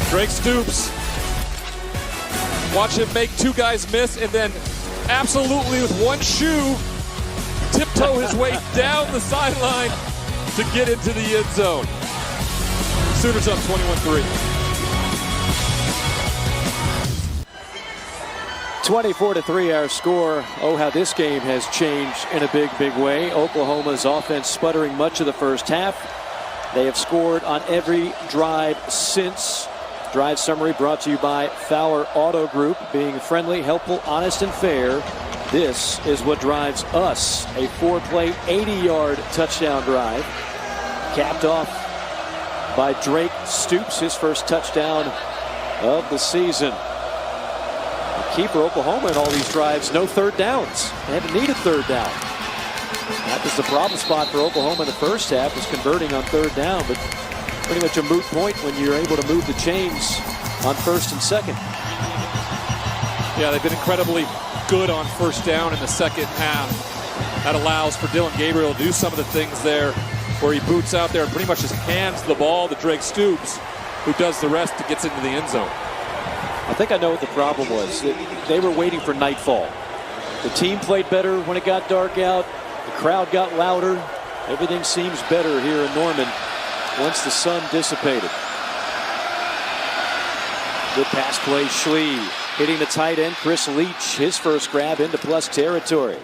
Drake Stoops. Watch him make 2 guys miss and then absolutely with one shoe tiptoe his way down the sideline to get into the end zone. Sooners up 21-3. 24-3 our score. Oh, how this game has changed in a big, big way. Oklahoma's offense sputtering much of the first half. They have scored on every drive since. Drive summary brought to you by Fowler Auto Group. Being friendly, helpful, honest, and fair. This is what drives us. A 4-play, 80-yard touchdown drive. Capped off by Drake Stoops, his first touchdown of the season. Key for Oklahoma in all these drives, no third downs. They haven't needed third down. That was the problem spot for Oklahoma in the first half, was converting on third down, but pretty much a moot point when you're able to move the chains on first and second. Yeah, they've been incredibly good on first down in the second half. That allows for Dylan Gabriel to do some of the things there where he boots out there and pretty much just hands the ball to Drake Stoops, who does the rest and gets into the end zone. I think I know what the problem was. They were waiting for nightfall. The team played better when it got dark out. The crowd got louder. Everything seems better here in Norman once the sun dissipated. Good pass play, Schlee hitting the tight end, Chris Leach, his first grab into plus territory.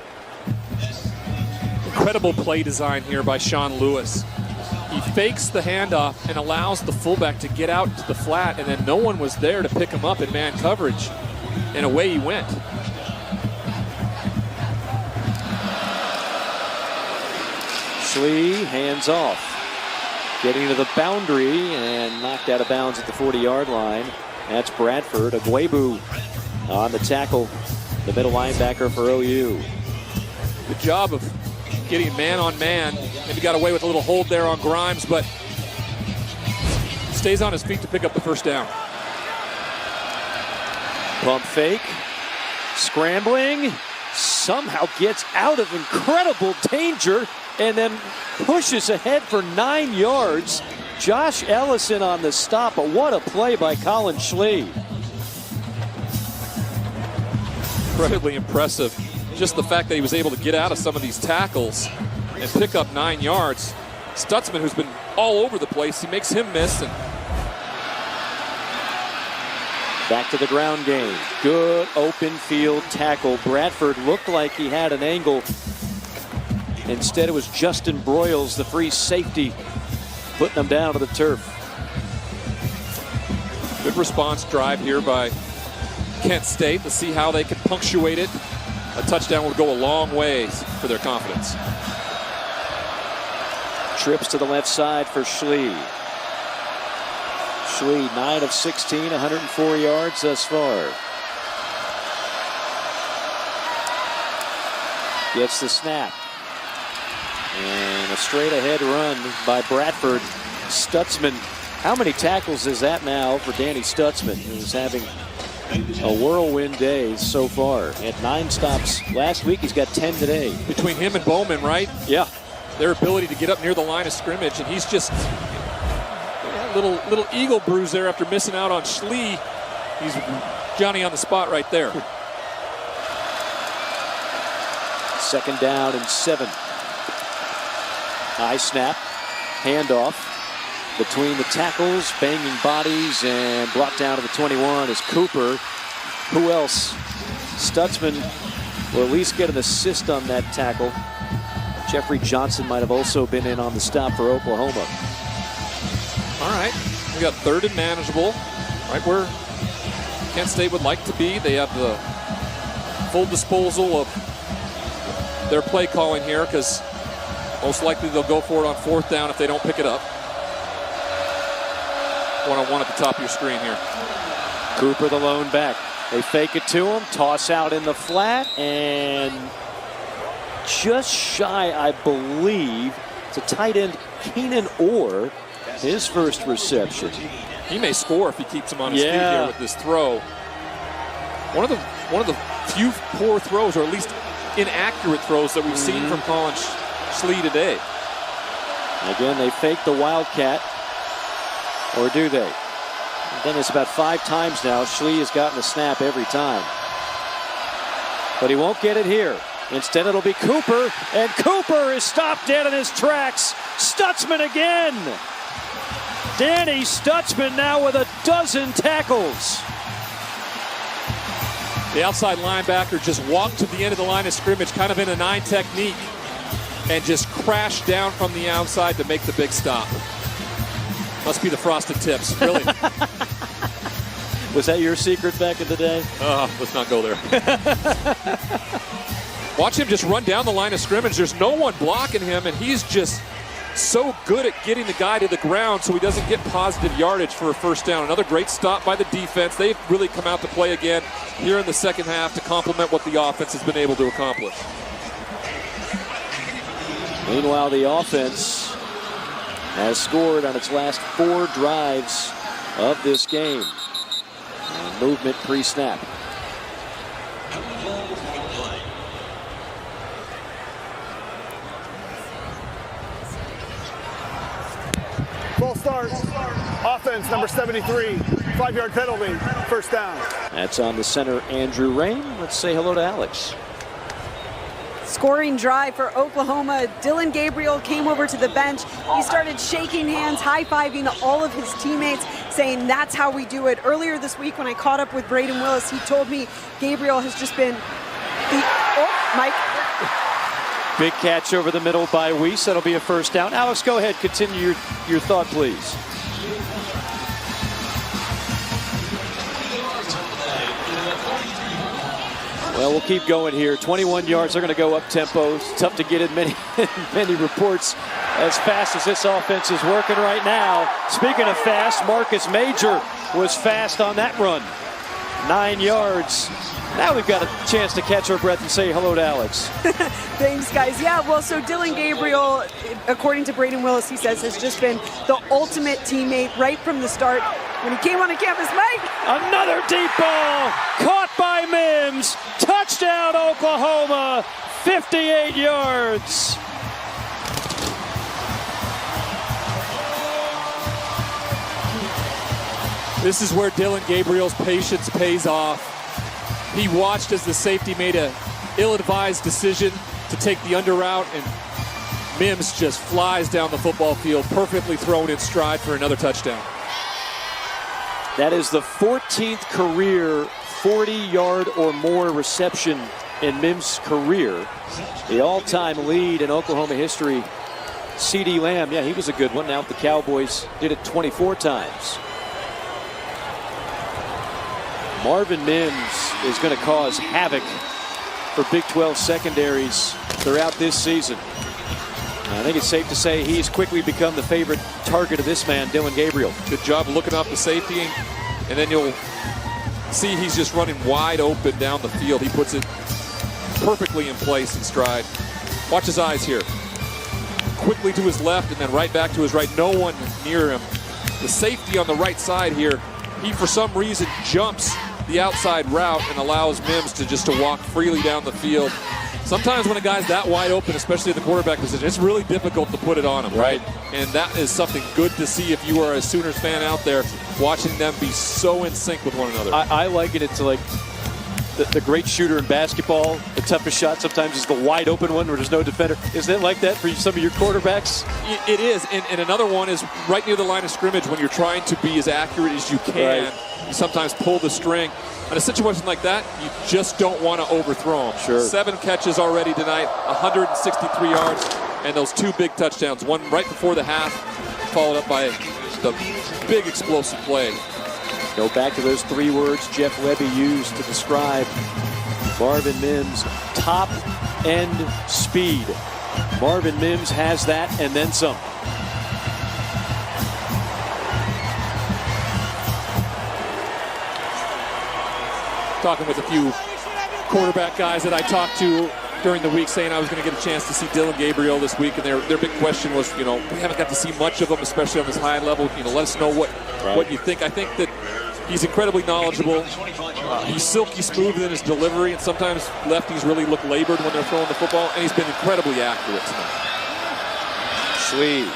Incredible play design here by Sean Lewis. He fakes the handoff and allows the fullback to get out to the flat, and then no one was there to pick him up in man coverage, and away he went. Schlee hands off, getting to the boundary and knocked out of bounds at the 40-yard line. That's Bradford. Agwebu on the tackle, the middle linebacker for OU. Good job of getting man on man. Maybe got away with a little hold there on Grimes, but stays on his feet to pick up the first down. Pump fake, scrambling, somehow gets out of incredible danger and then pushes ahead for 9 yards. Josh Ellison on the stop, but what a play by Colin Schlee. Incredibly impressive. Just the fact that he was able to get out of some of these tackles and pick up 9 yards. Stutzman, who's been all over the place, he makes him miss. And back to the ground game. Good open field tackle. Bradford looked like he had an angle. Instead, it was Justin Broyles, the free safety, putting them down to the turf. Good response drive here by Kent State. Let's see how they can punctuate it. A touchdown would go a long ways for their confidence. Trips to the left side for Schlee. Schlee, 9 of 16, 104 yards thus far. Gets the snap. And a straight ahead run by Bradford. Stutzman. How many tackles is that now for Danny Stutzman, who's having a whirlwind day so far? Had 9 stops last week. He's got 10 today. Between him and Bowman, right? Yeah. Their ability to get up near the line of scrimmage, and he's just little eagle bruise there after missing out on Schlee. He's Johnny on the spot right there. 2nd down and 7. High snap, handoff between the tackles, banging bodies, and brought down to the 21 is Cooper. Who else? Stutzman will at least get an assist on that tackle. Jeffrey Johnson might have also been in on the stop for Oklahoma. All right, we got 3rd and manageable, right where Kent State would like to be. They have the full disposal of their play calling here, because most likely they'll go for it on 4th down if they don't pick it up. 1-on-1 at the top of your screen here. Cooper, the lone back. They fake it to him, toss out in the flat, and just shy, I believe, to tight end Keenan Orr, his first reception. He may score if he keeps him on his feet here with this throw. One of the few poor throws, or at least inaccurate throws, that we've seen from Colin Schlee today. Again, they fake the Wildcat, or do they? And then it's about 5 times now. Schlee has gotten the snap every time, but he won't get it here. Instead, it'll be Cooper, and Cooper is stopped dead in his tracks. Stutzman again. Danny Stutzman now with a 12 tackles. The outside linebacker just walked to the end of the line of scrimmage, kind of in a 9 technique, and just crashed down from the outside to make the big stop. Must be the Frosted Tips, really. Was that your secret back in the day? Let's not go there. Watch him just run down the line of scrimmage. There's no one blocking him, and he's just so good at getting the guy to the ground so he doesn't get positive yardage for a first down. Another great stop by the defense. They've really come out to play again here in the second half to complement what the offense has been able to accomplish. Meanwhile, the offense has scored on its last 4 drives of this game. And movement pre-snap. Full start. Offense, number 73. 5-yard penalty. First down. That's on the center, Andrew Rain. Let's say hello to Alex. Scoring drive for Oklahoma. Dylan Gabriel came over to the bench. He started shaking hands, high-fiving all of his teammates, saying that's how we do it. Earlier this week when I caught up with Braden Willis, he told me Gabriel has just been the... Oh, Mike. Big catch over the middle by Weiss. That'll be a first down. Alex, go ahead. Continue your thought, please. Well, we'll keep going here. 21 yards. They're going to go up tempo. It's tough to get in many reports as fast as this offense is working right now. Speaking of fast, Marcus Major was fast on that run. 9 yards. Now we've got a chance to catch our breath and say hello to Alex. Thanks, guys. Yeah, well, so Dylan Gabriel, according to Braden Willis, he says, has just been the ultimate teammate right from the start. When he came on the campus, Mike. Another deep ball caught by Mims. Touchdown, Oklahoma. 58 yards. This is where Dylan Gabriel's patience pays off. He watched as the safety made an ill-advised decision to take the under route, and Mims just flies down the football field, perfectly thrown in stride for another touchdown. That is the 14th career 40-yard or more reception in Mims' career. The all-time lead in Oklahoma history, CeeDee Lamb. Yeah, he was a good one. Now the Cowboys did it 24 times. Marvin Mims is going to cause havoc for Big 12 secondaries throughout this season. I think it's safe to say he's quickly become the favorite target of this man, Dylan Gabriel. Good job looking off the safety, and then you'll see he's just running wide open down the field. He puts it perfectly in place in stride. Watch his eyes here. Quickly to his left and then right back to his right. No one near him. The safety on the right side here, he for some reason jumps the outside route and allows Mims to walk freely down the field. Sometimes when a guy's that wide open, especially at the quarterback position, it's really difficult to put it on him, right? And that is something good to see if you are a Sooners fan out there, watching them be so in sync with one another. I liken it to like the great shooter in basketball. The toughest shot sometimes is the wide open one where there's no defender. Is that like that for some of your quarterbacks? It is, and another one is right near the line of scrimmage when you're trying to be as accurate as you can. Right. You sometimes pull the string. In a situation like that, you just don't want to overthrow him. Sure. 7 catches already tonight, 163 yards, and those 2 big touchdowns. One right before the half, followed up by the big explosive play. Go back to those 3 words Jeff Lebby used to describe Marvin Mims' top-end speed. Marvin Mims has that and then some. Talking with a few quarterback guys that I talked to during the week, saying I was going to get a chance to see Dylan Gabriel this week, and their big question was, we haven't got to see much of him, especially on this high level. Let us know what you think. I think that he's incredibly knowledgeable. He's silky smooth in his delivery, and sometimes lefties really look labored when they're throwing the football, and he's been incredibly accurate tonight. Schlee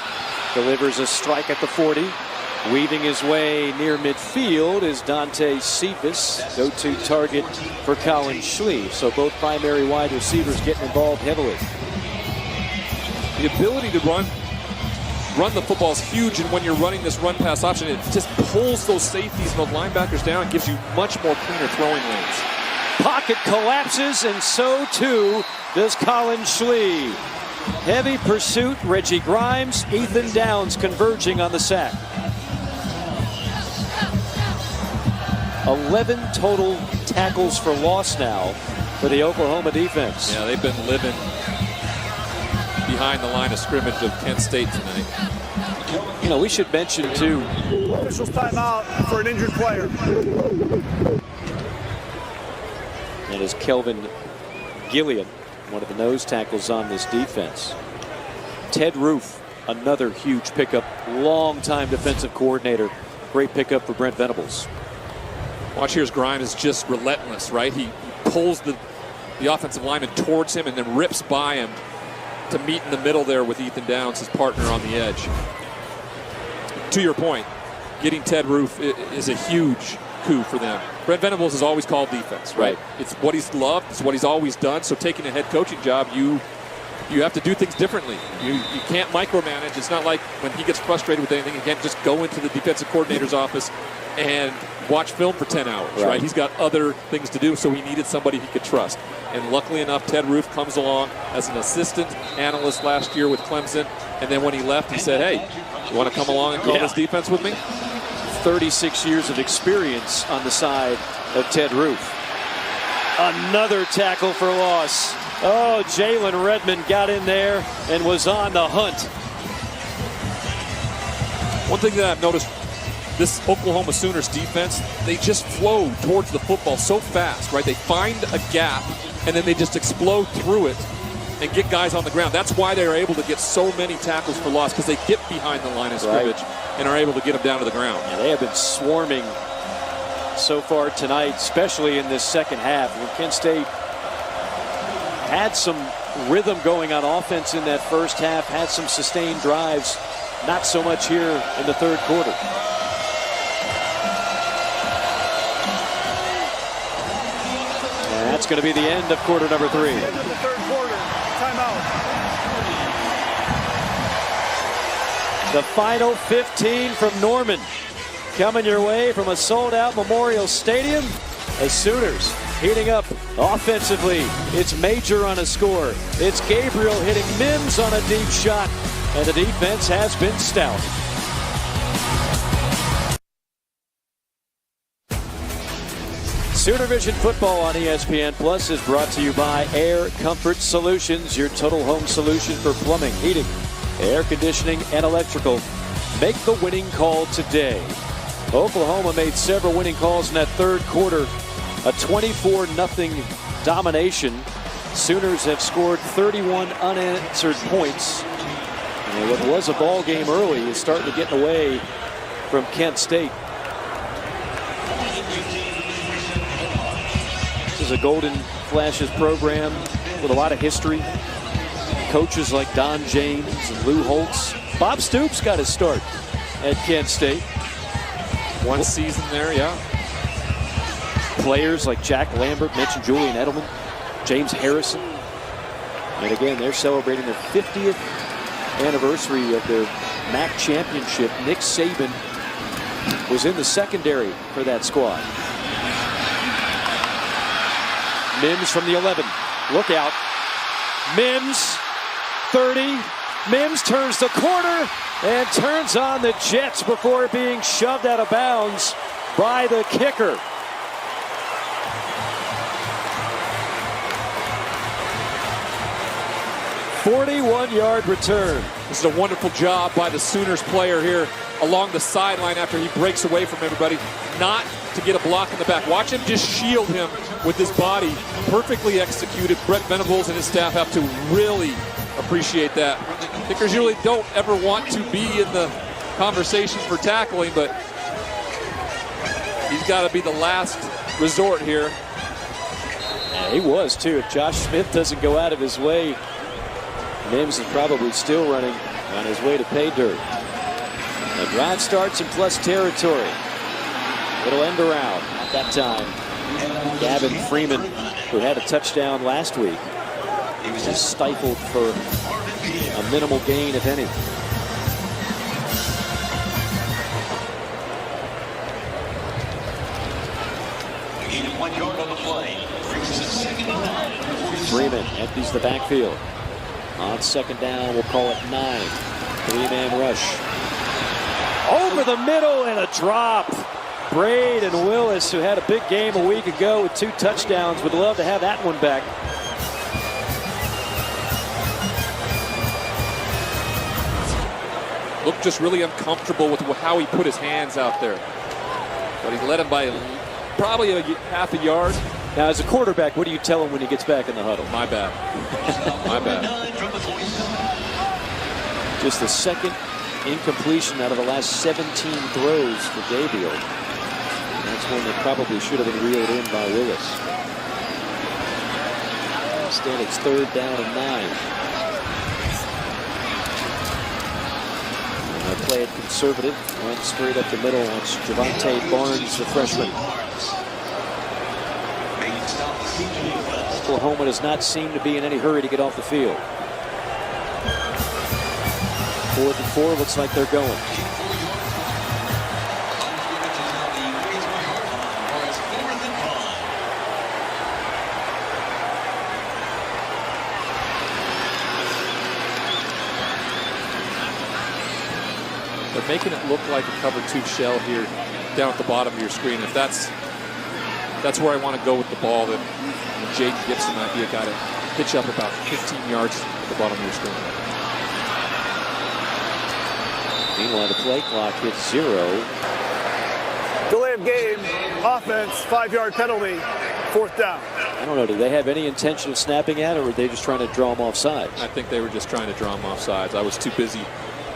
delivers a strike at the 40. Weaving his way near midfield is Dante Cephas, go-to target for Colin Schlee. So both primary wide receivers getting involved heavily. The ability to run the football is huge, and when you're running this run-pass option, it just pulls those safeties and those linebackers down and gives you much more cleaner throwing lanes. Pocket collapses, and so too does Colin Schlee. Heavy pursuit, Reggie Grimes, Ethan Downs converging on the sack. 11 total tackles for loss now for the Oklahoma defense. Yeah, they've been living behind the line of scrimmage of Kent State tonight. We should mention, too. Officials timeout for an injured player. And is Kelvin Gilliam, one of the nose tackles on this defense. Ted Roof, another huge pickup, long-time defensive coordinator. Great pickup for Brent Venables. Watch here's Grimes is just relentless, right? He pulls the offensive lineman towards him and then rips by him to meet in the middle there with Ethan Downs, his partner on the edge. To your point, getting Ted Roof is a huge coup for them. Brent Venables has always called defense, right? It's what he's loved, it's what he's always done. So taking a head coaching job, you have to do things differently. You can't micromanage. It's not like when he gets frustrated with anything, he can't just go into the defensive coordinator's office and watch film for 10 hours, right? He's got other things to do, so he needed somebody he could trust. And luckily enough, Ted Roof comes along as an assistant analyst last year with Clemson. And then when he left, he said, hey, you want to come along and call this defense with me? 36 years of experience on the side of Ted Roof. Another tackle for loss. Oh, Jalen Redmond got in there and was on the hunt. One thing that I've noticed, this Oklahoma Sooners defense, they just flow towards the football so fast, right? They find a gap, and then they just explode through it and get guys on the ground. That's why they're able to get so many tackles for loss, because they get behind the line of scrimmage and are able to get them down to the ground. Yeah, they have been swarming so far tonight, especially in this second half. When Kent State had some rhythm going on offense in that first half, had some sustained drives, not so much here in the third quarter. And that's going to be the end of quarter number 3. End of the third quarter. Timeout. The final 15 from Norman coming your way from a sold-out Memorial Stadium. The Sooners heating up offensively. It's Major on a score. It's Gabriel hitting Mims on a deep shot. And the defense has been stout. Sooner Vision football on ESPN Plus is brought to you by Air Comfort Solutions, your total home solution for plumbing, heating, air conditioning, and electrical. Make the winning call today. Oklahoma made several winning calls in that third quarter. A 24-0 domination. Sooners have scored 31 unanswered points. And what was a ball game early is starting to get away from Kent State. This is a Golden Flashes program with a lot of history. Coaches like Don James and Lou Holtz. Bob Stoops got his start at Kent State. One season there, yeah. Players like Jack Lambert, mentioned Julian Edelman, James Harrison. And again, they're celebrating their 50th anniversary of their MAC championship. Nick Saban was in the secondary for that squad. Mims from the 11. Look out. Mims, 30. Mims turns the corner and turns on the Jets before being shoved out of bounds by the kicker. "41-yard return." This is a wonderful job by the Sooners player here along the sideline after he breaks away from everybody, not to get a block in the back. Watch him just shield him with his body. Perfectly executed. Brett Venables and his staff have to really appreciate that. Kickers usually don't ever want to be in the conversation for tackling, but he's got to be the last resort here. Yeah, he was too. If Josh Smith doesn't go out of his way, Mims is probably still running on his way to pay dirt. The drive starts in plus territory. Little end around at that time. Gavin Freeman, who had a touchdown last week, was stifled for a minimal gain, if any. Freeman empties the backfield. On second down, we'll call it 9. 3-man rush. Over the middle and a drop. Braid and Willis, who had a big game a week ago with 2 touchdowns, would love to have that one back. Looked just really uncomfortable with how he put his hands out there. But he led him by probably a half a yard. Now, as a quarterback, what do you tell him when he gets back in the huddle? My bad. My bad. Just the second incompletion out of the last 17 throws for Gabriel. That's one that probably should have been reeled in by Willis. Instead, it's 3rd down and 9. And they play it conservative. Went straight up the middle. It's Javante Barnes, the freshman. Oklahoma does not seem to be in any hurry to get off the field. 4th and 4, looks like they're going. making it look like a cover 2 shell here down at the bottom of your screen. If that's where I want to go with the ball, then Jaden Gibson might be a guy to pitch up about 15 yards at the bottom of your screen. Meanwhile, the play clock hits 0. Delay of game, offense, 5-yard penalty, 4th down. I don't know, do they have any intention of snapping at it, or were they just trying to draw him off sides? I think they were just trying to draw him off sides. I was too busy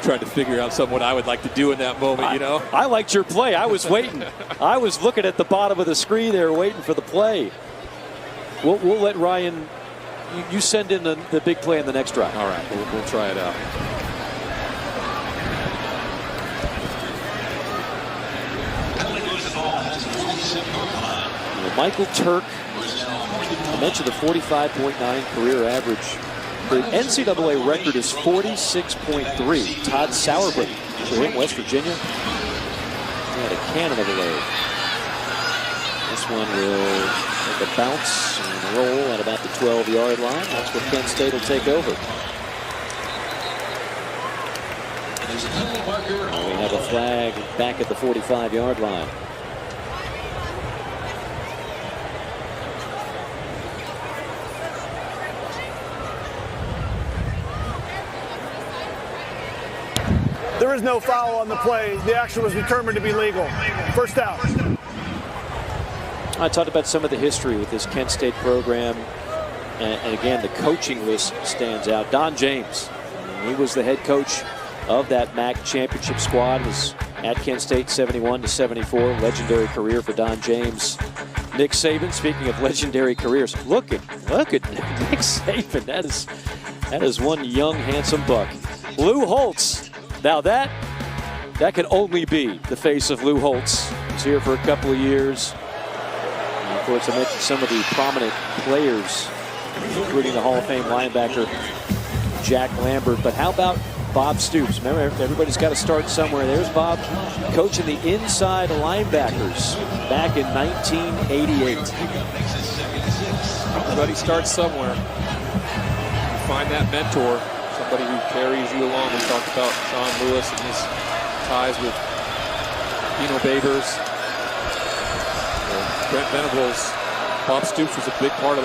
trying to figure out what I would like to do in that moment, you know? I liked your play. I was waiting. I was looking at the bottom of the screen there, waiting for the play. We'll let Ryan, you send in the big play in the next drive. All right, we'll try it out. Michael Turk, I mentioned the 45.9 career average. The NCAA record is 46.3. Todd Sauerbruch for him, West Virginia. He had a cannon of a load. This one will make a bounce and roll at about the 12-yard line. That's where Kent State will take over. We have a flag back at the 45-yard line. There is no foul on the play. The action was determined to be legal. 1st down. I talked about some of the history with this Kent State program. And again, the coaching list stands out. Don James, he was the head coach of that MAC championship squad. Was at Kent State 71-74. Legendary career for Don James. Nick Saban, speaking of legendary careers, look at Nick Saban. That is one young, handsome buck. Lou Holtz. Now that could only be the face of Lou Holtz. He's here for a couple of years. And of course, I mentioned some of the prominent players, including the Hall of Fame linebacker Jack Lambert. But how about Bob Stoops? Remember, everybody's got to start somewhere. There's Bob coaching the inside linebackers back in 1988. Everybody starts somewhere. You find that mentor. Somebody who carries you along. We talked about Sean Lewis and his ties with Dino Babers, Brent Venables. Bob Stoops was a big part of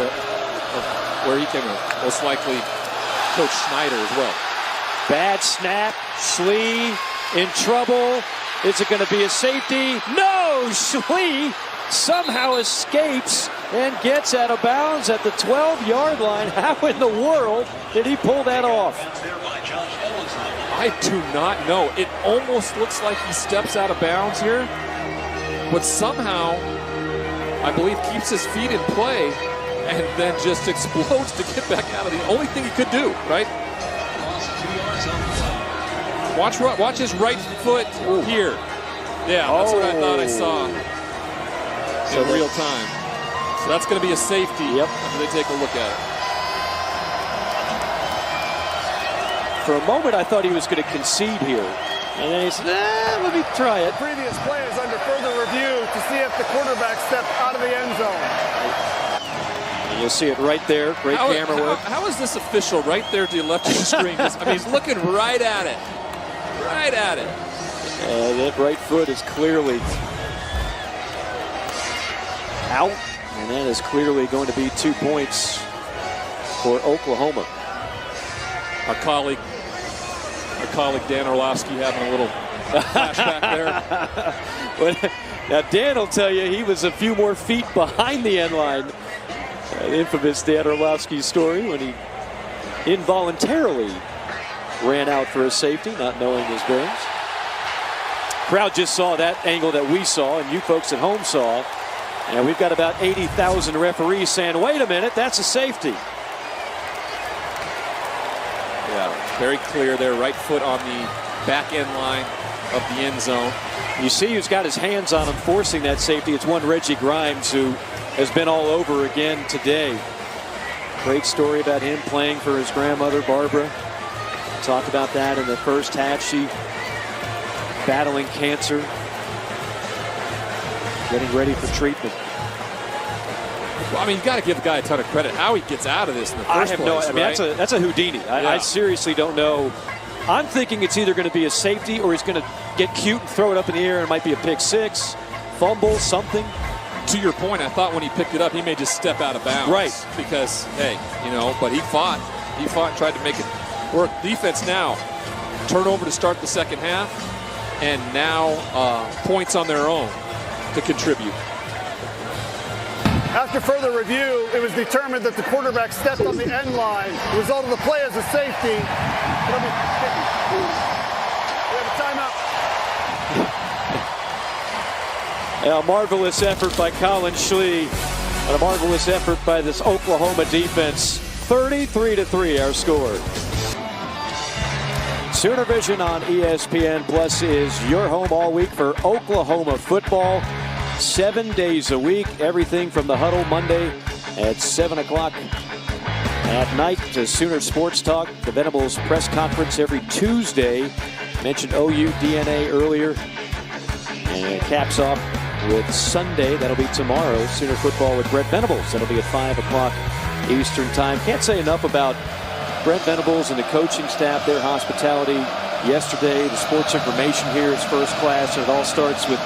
where he came from. Most likely Coach Schneider as well. Bad snap. Schlee in trouble. Is it going to be a safety? No! Schlee somehow escapes and gets out of bounds at the 12-yard line. How in the world did he pull that off? I do not know. It almost looks like he steps out of bounds here, but somehow, I believe, keeps his feet in play and then just explodes to get back out of the only thing he could do, right? Watch his right foot here. Yeah, that's what I thought I saw in real time. So that's going to be a safety after they take a look at it. For a moment, I thought he was going to concede here. And then he said, let me try it. Previous play is under further review to see if the quarterback stepped out of the end zone. And you'll see it right there. Great camera work. How is this official right there to the left of the screen? I mean, he's looking right at it. Right at it. That right foot is clearly out. And that is clearly going to be 2 points for Oklahoma. Our colleague Dan Orlovsky having a little flashback there. Now Dan will tell you he was a few more feet behind the end line. The infamous Dan Orlovsky story when he involuntarily ran out for a safety, not knowing his bearings. Crowd just saw that angle that we saw and you folks at home saw. And we've got about 80,000 referees saying, wait a minute, that's a safety. Yeah, very clear there, right foot on the back end line of the end zone. You see who's got his hands on him forcing that safety. It's one Reggie Grimes who has been all over again today. Great story about him playing for his grandmother, Barbara. Talked about that in the first half. She battling cancer, getting ready for treatment. Well, I mean, you've got to give the guy a ton of credit. How he gets out of this in the first place, I mean, that's a Houdini. I seriously don't know. I'm thinking it's either going to be a safety or he's going to get cute and throw it up in the air, and it might be a pick six, fumble, something. To your point, I thought when he picked it up, he may just step out of bounds. Right. Because, hey, but he fought. He fought and tried to make it work. Defense now, turnover to start the second half, and now points on their own to contribute. After further review, it was determined that the quarterback stepped on the end line. The result of the play is a safety. It'll be we have a timeout. A marvelous effort by Colin Schlee, and a marvelous effort by this Oklahoma defense. 33-3 our score. Sooner Vision on ESPN Plus is your home all week for Oklahoma football. 7 days a week, everything from the huddle Monday at 7 o'clock at night to Sooner Sports Talk, the Venables press conference every Tuesday. Mentioned OU DNA earlier, and it caps off with Sunday. That'll be tomorrow. Sooner football with Brent Venables. That'll be at 5 o'clock Eastern time. Can't say enough about Brent Venables and the coaching staff, their hospitality yesterday. The sports information here is first class, and it all starts with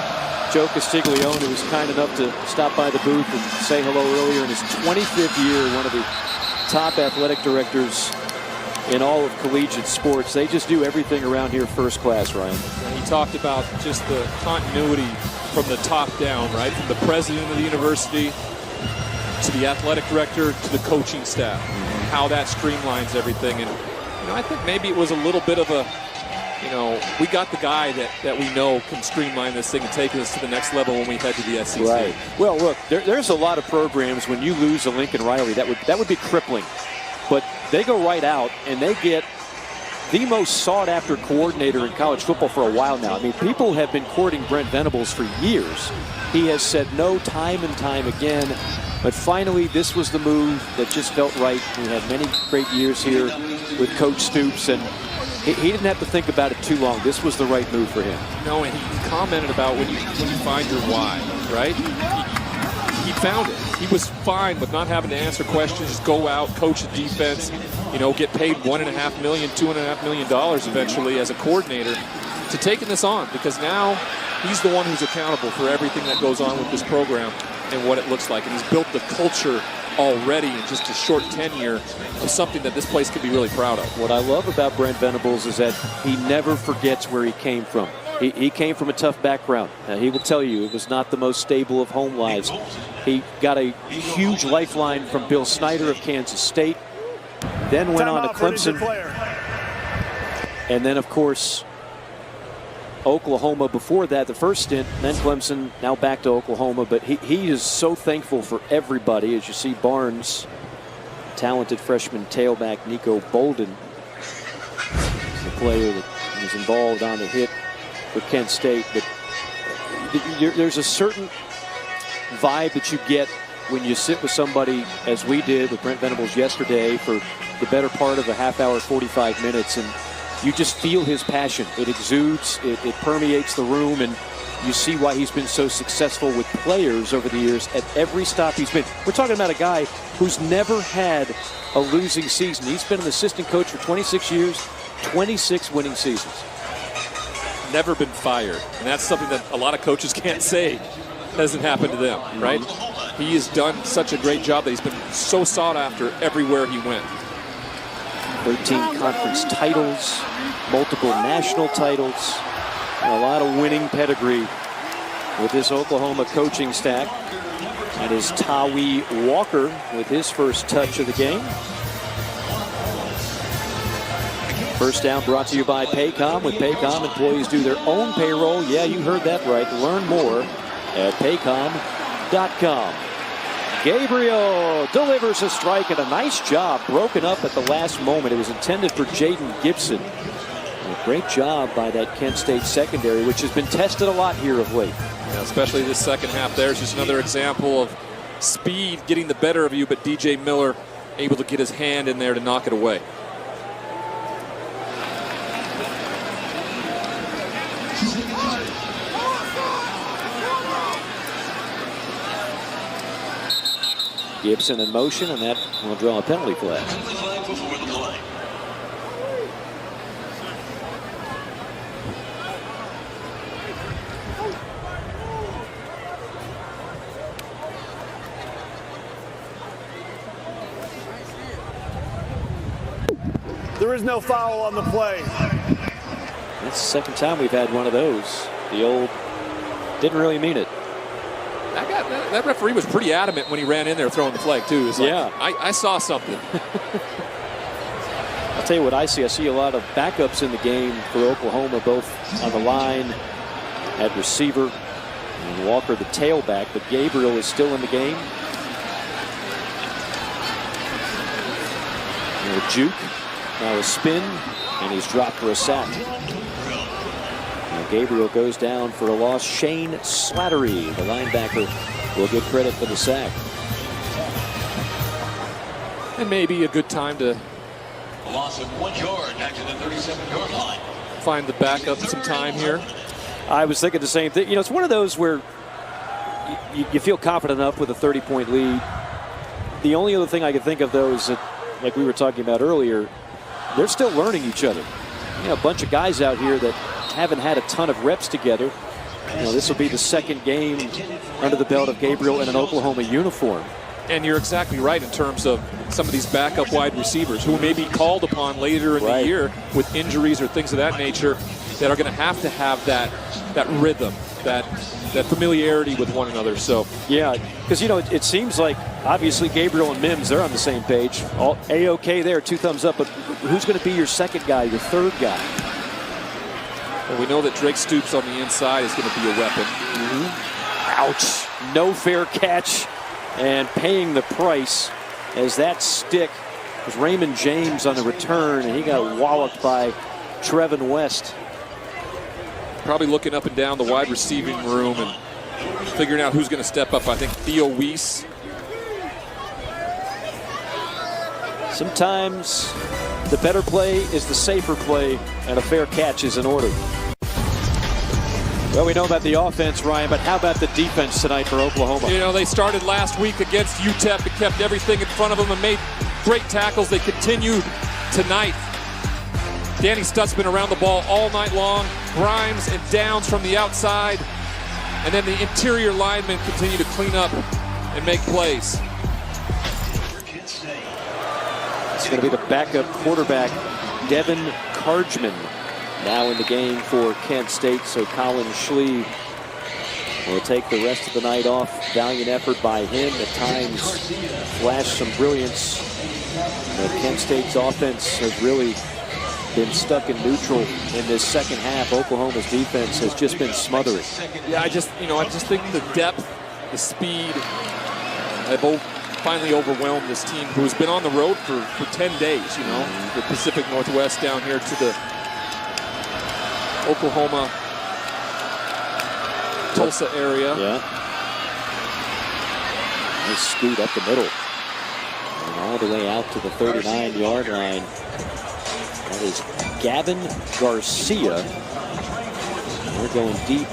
Joe Castiglione, who was kind enough to stop by the booth and say hello earlier in his 25th year, one of the top athletic directors in all of collegiate sports. They just do everything around here first class, Ryan. And he talked about just the continuity from the top down, right? From the president of the university to the athletic director to the coaching staff, how that streamlines everything. And, I think maybe it was a little bit of a, we got the guy that we know can streamline this thing and take us to the next level when we head to the SEC. Right. Well, look, there's a lot of programs when you lose a Lincoln Riley that would be crippling, but they go right out and they get the most sought-after coordinator in college football for a while now. I mean, people have been courting Brent Venables for years. He has said no time and time again, but finally this was the move that just felt right. We had many great years here with Coach Stoops, and he didn't have to think about it too long. This was the right move for him. And he commented about when you find your why, right? He found it. He was fine with not having to answer questions, just go out, coach the defense, get paid $1.5 million, $2.5 million eventually as a coordinator, to taking this on, because now he's the one who's accountable for everything that goes on with this program and what it looks like. And he's built the culture already in just a short tenure of something that this place could be really proud of. What I love about Brent Venables is that he never forgets where he came from. He came from a tough background. He will tell you it was not the most stable of home lives. He got a huge lifeline from Bill Snyder of Kansas State, then went on to Clemson, and then, of course, Oklahoma before that, the first stint, then Clemson, now back to Oklahoma. But he is so thankful for everybody. As you see Barnes, talented freshman tailback Nico Bolden, the player that was involved on the hit for Kent State. But there's a certain vibe that you get when you sit with somebody, as we did with Brent Venables yesterday, for the better part of a half hour, 45 minutes, and you just feel his passion. It exudes, it permeates the room, and you see why he's been so successful with players over the years at every stop he's been. We're talking about a guy who's never had a losing season. He's been an assistant coach for 26 years, 26 winning seasons. Never been fired, and that's something that a lot of coaches can't say hasn't happened to them, right? He has done such a great job that he's been so sought after everywhere he went. 13 conference titles, multiple national titles, and a lot of winning pedigree with this Oklahoma coaching staff. That is Tawi Walker with his first touch of the game. First down brought to you by Paycom. With Paycom, employees do their own payroll. Yeah, you heard that right. Learn more at paycom.com. Gabriel delivers a strike, and a nice job broken up at the last moment. It was intended for Jaden Gibson. And a great job by that Kent State secondary, which has been tested a lot here of late. Yeah, especially this second half. There's just another example of speed getting the better of you, but DJ Miller able to get his hand in there to knock it away. Gibson in motion, and that will draw a penalty flag. There is no foul on the play. That's the second time we've had one of those. The old didn't really mean it. That referee was pretty adamant when he ran in there throwing the flag, too. Like, yeah. I saw something. I'll tell you what I see. I see a lot of backups in the game for Oklahoma, both on the line, at receiver, and Walker the tailback, but Gabriel is still in the game. And a juke, now a spin, and he's dropped for a sack. Now Gabriel goes down for a loss. Shane Slattery, the linebacker, will get credit for the sack. And maybe a good time to A loss of 1 yard back to the 37-yard line. find the backup some time here. I was thinking the same thing. You know, it's one of those where you feel confident enough with a 30-point lead. The only other thing I could think of, though, is that, like we were talking about earlier, they're still learning each other. You know, a bunch of guys out here that haven't had a ton of reps together. You know, this will be the second game under the belt of Gabriel in an Oklahoma uniform. And you're exactly right in terms of some of these backup wide receivers who may be called upon later in the year with injuries or things of that nature that are going to have that rhythm, that familiarity with one another. So yeah, because you know it seems like obviously Gabriel and Mims, they're on the same page. All A-OK there, 2 thumbs up. But who's going to be your second guy, your third guy? Well, we know that Drake Stoops on the inside is going to be a weapon. Ouch! No fair catch. And paying the price as that stick was Raymond James on the return, and he got walloped by Trevin West. Probably looking up and down the wide receiving room and figuring out who's going to step up. I think Theo Weiss. Sometimes the better play is the safer play, and a fair catch is in order. Well, we know about the offense, Ryan, but how about the defense tonight for Oklahoma? You know, they started last week against UTEP and kept everything in front of them and made great tackles. They continued tonight. Danny Stutzman around the ball all night long. Grimes and Downs from the outside. And then the interior linemen continue to clean up and make plays. It's going to be the backup quarterback, Devin Cargman, now in the game for Kent State. So Colin Schlee will take the rest of the night off. Valiant effort by him. At times flashed some brilliance. But Kent State's offense has really been stuck in neutral in this second half. Oklahoma's defense has just been smothering. Yeah, I just think the depth, the speed have finally overwhelmed this team who's been on the road for 10 days, you know, the Pacific Northwest down here to the Oklahoma, Tulsa area. Yeah. Nice scoot up the middle. And all the way out to the 39-yard line. That is Gavin Garcia. We're going deep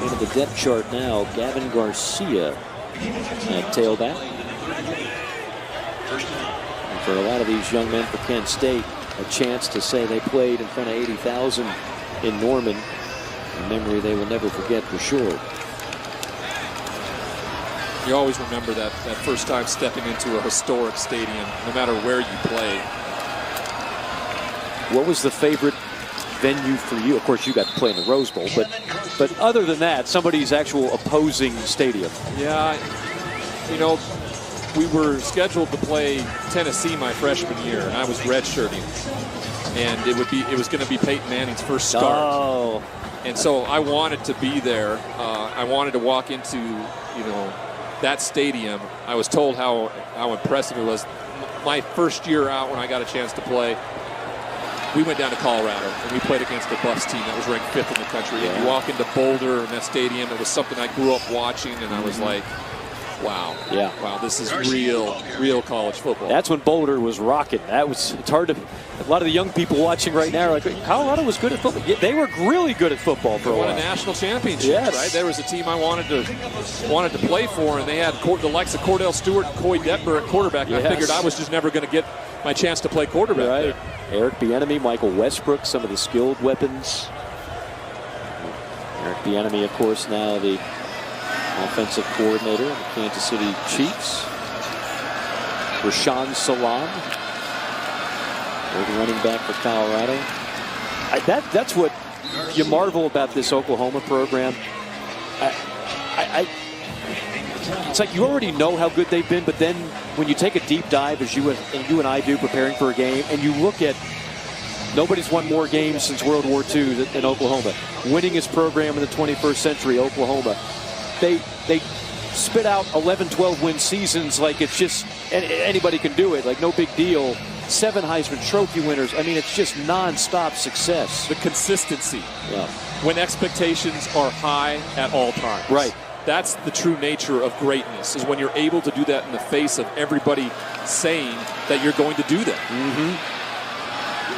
into the depth chart now. Gavin Garcia at tailback. And for a lot of these young men for Kent State, a chance to say they played in front of 80,000 in Norman. A memory they will never forget for sure. You always remember that first time stepping into a historic stadium, no matter where you play. What was the favorite venue for you? Of course, you got to play in the Rose Bowl, but other than that, somebody's actual opposing stadium. Yeah, you know, we were scheduled to play Tennessee my freshman year, and I was redshirting, and it was going to be Peyton Manning's first start. Oh. And so I wanted to be there. I wanted to walk into, you know, that stadium. I was told how impressive it was. My first year out when I got a chance to play, we went down to Colorado and we played against a Buffs team that was ranked 5th in the country. Yeah. And you walk into Boulder and that stadium, it was something I grew up watching, and I was like, wow. Yeah. Wow, this is real college football. That's when Boulder was rocking. It's hard to, a lot of the young people watching right now are like, Colorado was good at football. Yeah, they were really good at football for a while. Won a national championship, right? There was a team I wanted to play for, and they had the likes of Cordell Stewart and Coy Detmer at quarterback. And I figured I was just never going to get my chance to play quarterback there. Eric Bieniemy, Michael Westbrook, some of the skilled weapons. Eric Bieniemy, of course, now the offensive coordinator of the Kansas City Chiefs. Rashawn Salam The running back for Colorado. That's what you marvel about this Oklahoma program. It's like you already know how good they've been, but then when you take a deep dive, as you and I do, preparing for a game, and you look at nobody's won more games since World War II than Oklahoma. Winningest program in the 21st century, Oklahoma. They spit out 11, 12 win seasons like it's just anybody can do it, like no big deal. 7 Heisman Trophy winners. I mean, it's just nonstop success. The consistency. Yeah. When expectations are high at all times. Right. That's the true nature of greatness, is when you're able to do that in the face of everybody saying that you're going to do that. Mm-hmm.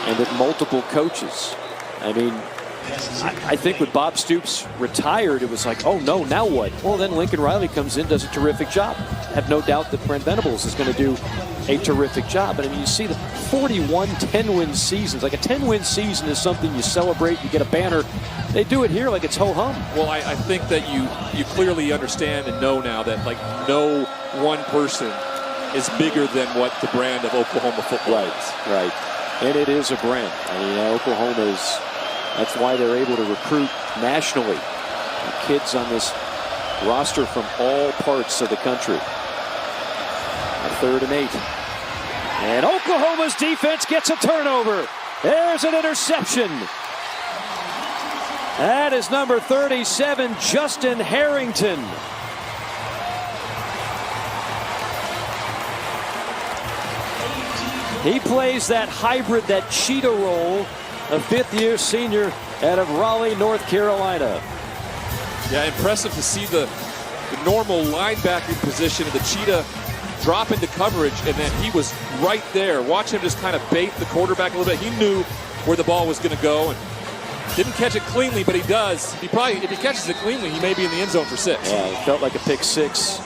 And with multiple coaches. I mean, I think when Bob Stoops retired, it was like, oh no, now what? Well, then Lincoln Riley comes in, does a terrific job. I have no doubt that Brent Venables is going to do a terrific job. But I mean, you see the 41 10-win seasons. Like a 10-win season is something you celebrate, you get a banner. They do it here like it's ho-hum. Well, I think that you clearly understand and know now that like no one person is bigger than what the brand of Oklahoma football is. Right. And it is a brand. I mean, Oklahoma is, that's why they're able to recruit nationally. The kids on this roster from all parts of the country. A 3rd and 8. And Oklahoma's defense gets a turnover. There's an interception. That is number 37, Justin Harrington. He plays that hybrid, that cheetah role, a 5th-year senior out of Raleigh, North Carolina. Yeah, impressive to see the normal linebacking position of the cheetah drop into coverage, and then he was right there. Watch him just kind of bait the quarterback a little bit. He knew where the ball was going to go, and didn't catch it cleanly, but he does. He probably, if he catches it cleanly, he may be in the end zone for 6. Yeah, it felt like a pick 6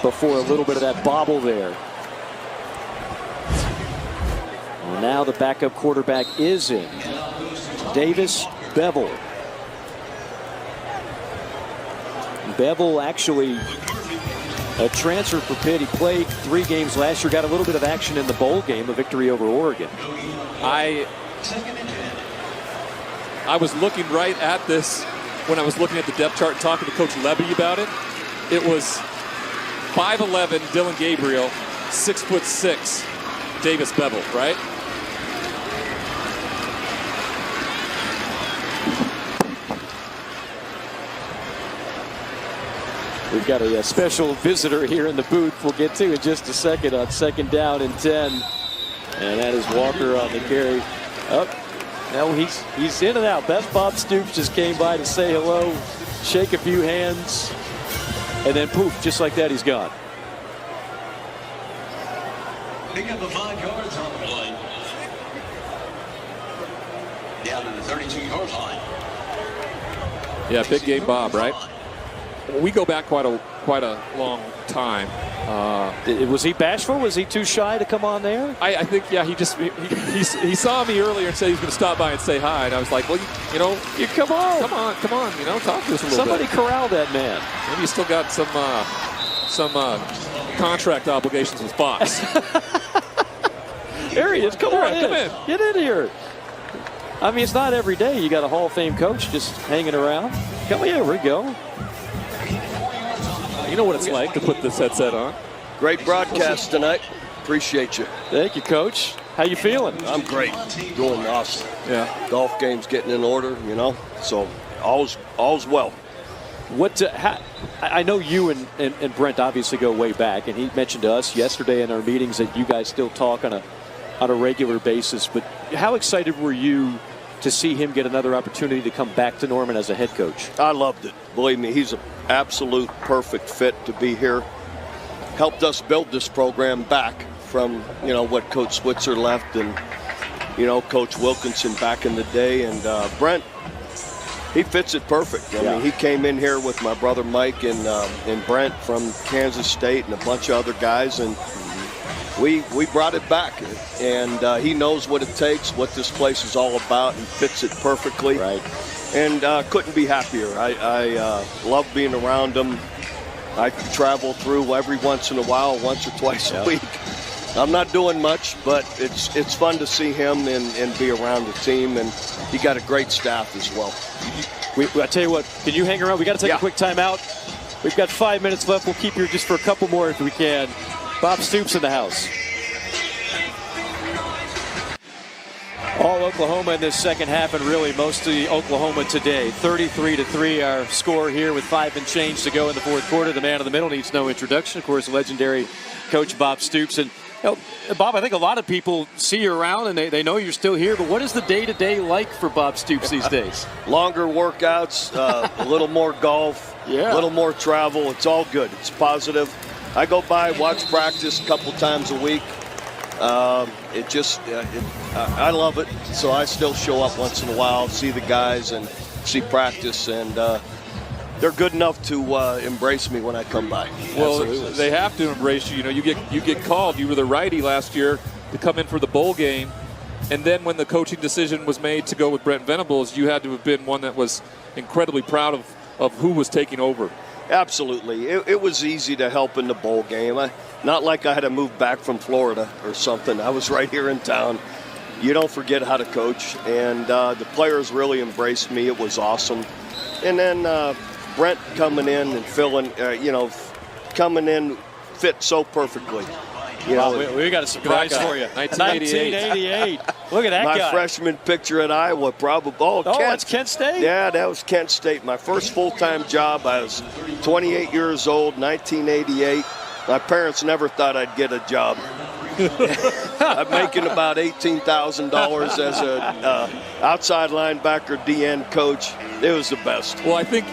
before a little bit of that bobble there. Well, now the backup quarterback is in. Davis Bevel. Bevel actually a transfer for Pitt. He played 3 games last year, got a little bit of action in the bowl game, a victory over Oregon. I was looking right at this when I was looking at the depth chart and talking to Coach Levy about it. It was 5'11", Dylan Gabriel, 6'6", Davis Bevel, right? We've got a special visitor here in the booth we'll get to in just a second on 2nd down and 10. And that is Walker on the carry. Up. Now he's in and out. That's Bob Stoops just came by to say hello, shake a few hands, and then poof, just like that, he's gone. Pick up the 5 yards on the play. Down to the 32-yard line. Yeah, big game Bob, right? We go back quite a long time. Was he bashful? Was he too shy to come on there? I think, yeah, he saw me earlier and said he was going to stop by and say hi, and I was like, well, you know, you come on, you know, talk to us a little Somebody bit. corral that man. Maybe you still got some contract obligations with Fox. There he is. Come on in. Come in. Get in here. I mean, it's not every day you got a Hall of Fame coach just hanging around. Come here, we go. You know what it's like to put this headset on. Great broadcast tonight. Appreciate you. Thank you, Coach. How you feeling? I'm great. Doing awesome. Yeah. Golf game's getting in order, you know. So all's well. I know you and Brent obviously go way back, and he mentioned to us yesterday in our meetings that you guys still talk on a regular basis. But how excited were you to see him get another opportunity to come back to Norman as a head coach? I loved it. Believe me, he's an absolute perfect fit to be here. Helped us build this program back from, you know, what Coach Switzer left and, you know, Coach Wilkinson back in the day. And Brent, he fits it perfect. I mean, he came in here with my brother Mike and Brent from Kansas State and a bunch of other guys, and we brought it back. And he knows what it takes, what this place is all about, and fits it perfectly. Right. And couldn't be happier. I love being around him. I travel through every once in a while, once or twice a week. I'm not doing much, but it's fun to see him and be around the team, and he got a great staff as well. I tell you what, can you hang around? We got to take a quick timeout. We've got 5 minutes left. We'll keep you just for a couple more if we can. Bob Stoops in the house. All Oklahoma in this second half, and really most of the Oklahoma today. 33-3 our score here with 5 and change to go in the fourth quarter. The man in the middle needs no introduction. Of course, legendary Coach Bob Stoops. And Bob, I think a lot of people see you around and they know you're still here, but what is the day-to-day like for Bob Stoops these days? Longer workouts, a little more golf, a little more travel. It's all good. It's positive. I go by, watch practice a couple times a week. I love it. So I still show up once in a while, see the guys and see practice, and they're good enough to embrace me when I come by. Well, Absolutely. they have to embrace you. You know, you get called. You were the righty last year to come in for the bowl game, and then when the coaching decision was made to go with Brent Venables, you had to have been one that was incredibly proud of who was taking over. Absolutely. It was easy to help in the bowl game. Not like I had to move back from Florida or something. I was right here in town. You don't forget how to coach, and the players really embraced me. It was awesome. And then Brent coming in and filling, coming in fit so perfectly. You know, we got a surprise for you. 1988. Look at that guy. My freshman picture at Iowa, probably. Oh, that's Kent State? Yeah, that was Kent State. My first full-time job. I was 28 years old, 1988. My parents never thought I'd get a job. I'm making about $18,000 as a outside linebacker, DN coach. It was the best. Well, I think,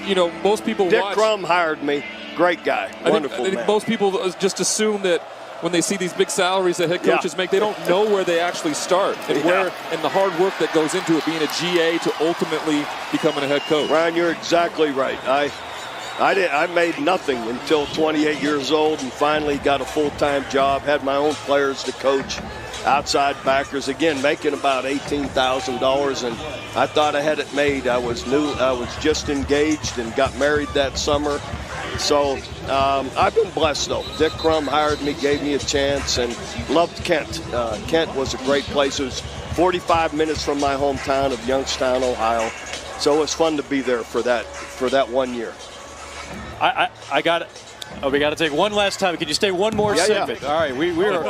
most people Dick Crum hired me. Great guy. Wonderful I think man. most people just assume that when they see these big salaries that head coaches make, they don't know where they actually start and and the hard work that goes into it, being a GA to ultimately becoming a head coach. Ryan, you're exactly right. I made nothing until 28 years old and finally got a full-time job, had my own players to coach, outside backers, again, making about $18,000, and I thought I had it made. I was just engaged and got married that summer. So I've been blessed, though. Dick Crum hired me, gave me a chance, and loved Kent. Kent was a great place. It was 45 minutes from my hometown of Youngstown, Ohio. So it was fun to be there for that 1 year. I got it. Oh, we got to take one last time. Can you stay one more segment? Yeah. All right, we are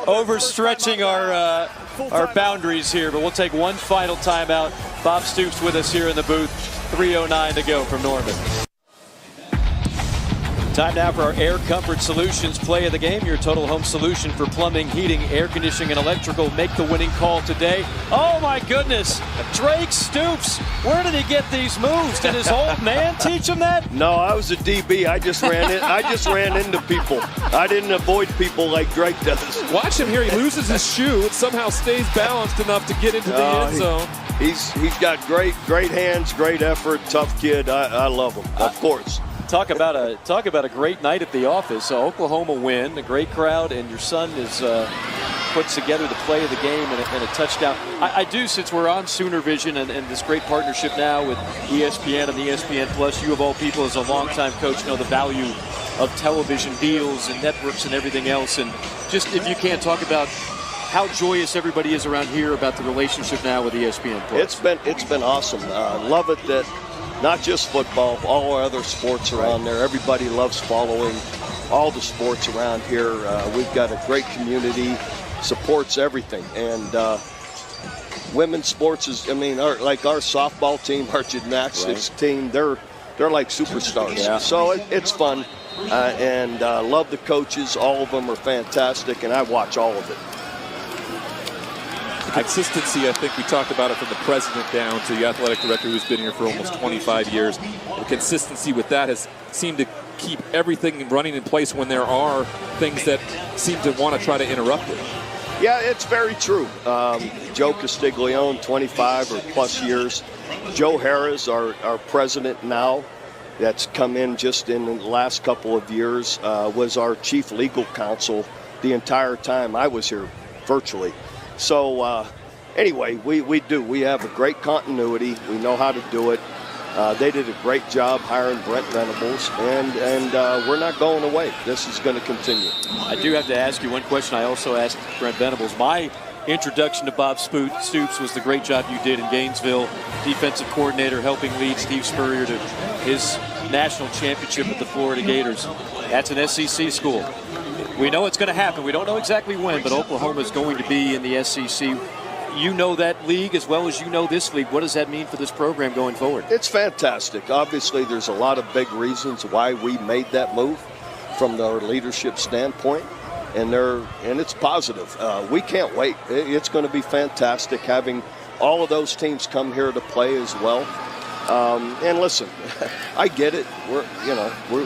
overstretching our boundaries here, but we'll take one final timeout. Bob Stoops with us here in the booth. 3:09 to go from Norman. Time now for our Air Comfort Solutions play of the game. Your total home solution for plumbing, heating, air conditioning, and electrical. Make the winning call today. Oh my goodness, Drake Stoops. Where did he get these moves? Did his old man teach him that? No, I was a DB. I just ran into people. I didn't avoid people like Drake does. Watch him here. He loses his shoe. It somehow stays balanced enough to get into the end zone. He's got great hands, great effort, tough kid. I love him, of course. Talk about a great night at the office. So Oklahoma win, a great crowd, and your son is puts together the play of the game and a touchdown. I do, since we're on Sooner Vision and this great partnership now with ESPN and ESPN Plus, you of all people as a longtime coach know the value of television deals and networks and everything else. And just if you can't talk about how joyous everybody is around here about the relationship now with ESPN Plus. It's been awesome. Love it that not just football, all our other sports are on there. Everybody loves following all the sports around here. We've got a great community, supports everything. And women's sports is, our softball team, our gymnastics team, they're like superstars. Yeah. So it's fun. And love the coaches. All of them are fantastic, and I watch all of it. Consistency, I think we talked about it from the president down to the athletic director who's been here for almost 25 years. The consistency with that has seemed to keep everything running in place when there are things that seem to want to try to interrupt it. Yeah, it's very true. Joe Castiglione, 25 or plus years. Joe Harris, our president now, that's come in just in the last couple of years, was our chief legal counsel the entire time I was here virtually. So anyway, we have a great continuity. We know how to do it. They did a great job hiring Brent Venables, and we're not going away. This is going to continue. I do have to ask you one question I also asked Brent Venables. My introduction to Bob Stoops was the great job you did in Gainesville, defensive coordinator, helping lead Steve Spurrier to his national championship with the Florida Gators. That's an SEC school. We know it's going to happen. We don't know exactly when, but Oklahoma is going to be in the SEC. You know that league as well as you know this league. What does that mean for this program going forward? It's fantastic. Obviously, there's a lot of big reasons why we made that move from our leadership standpoint, and it's positive. We can't wait. It's going to be fantastic having all of those teams come here to play as well. And listen, I get it.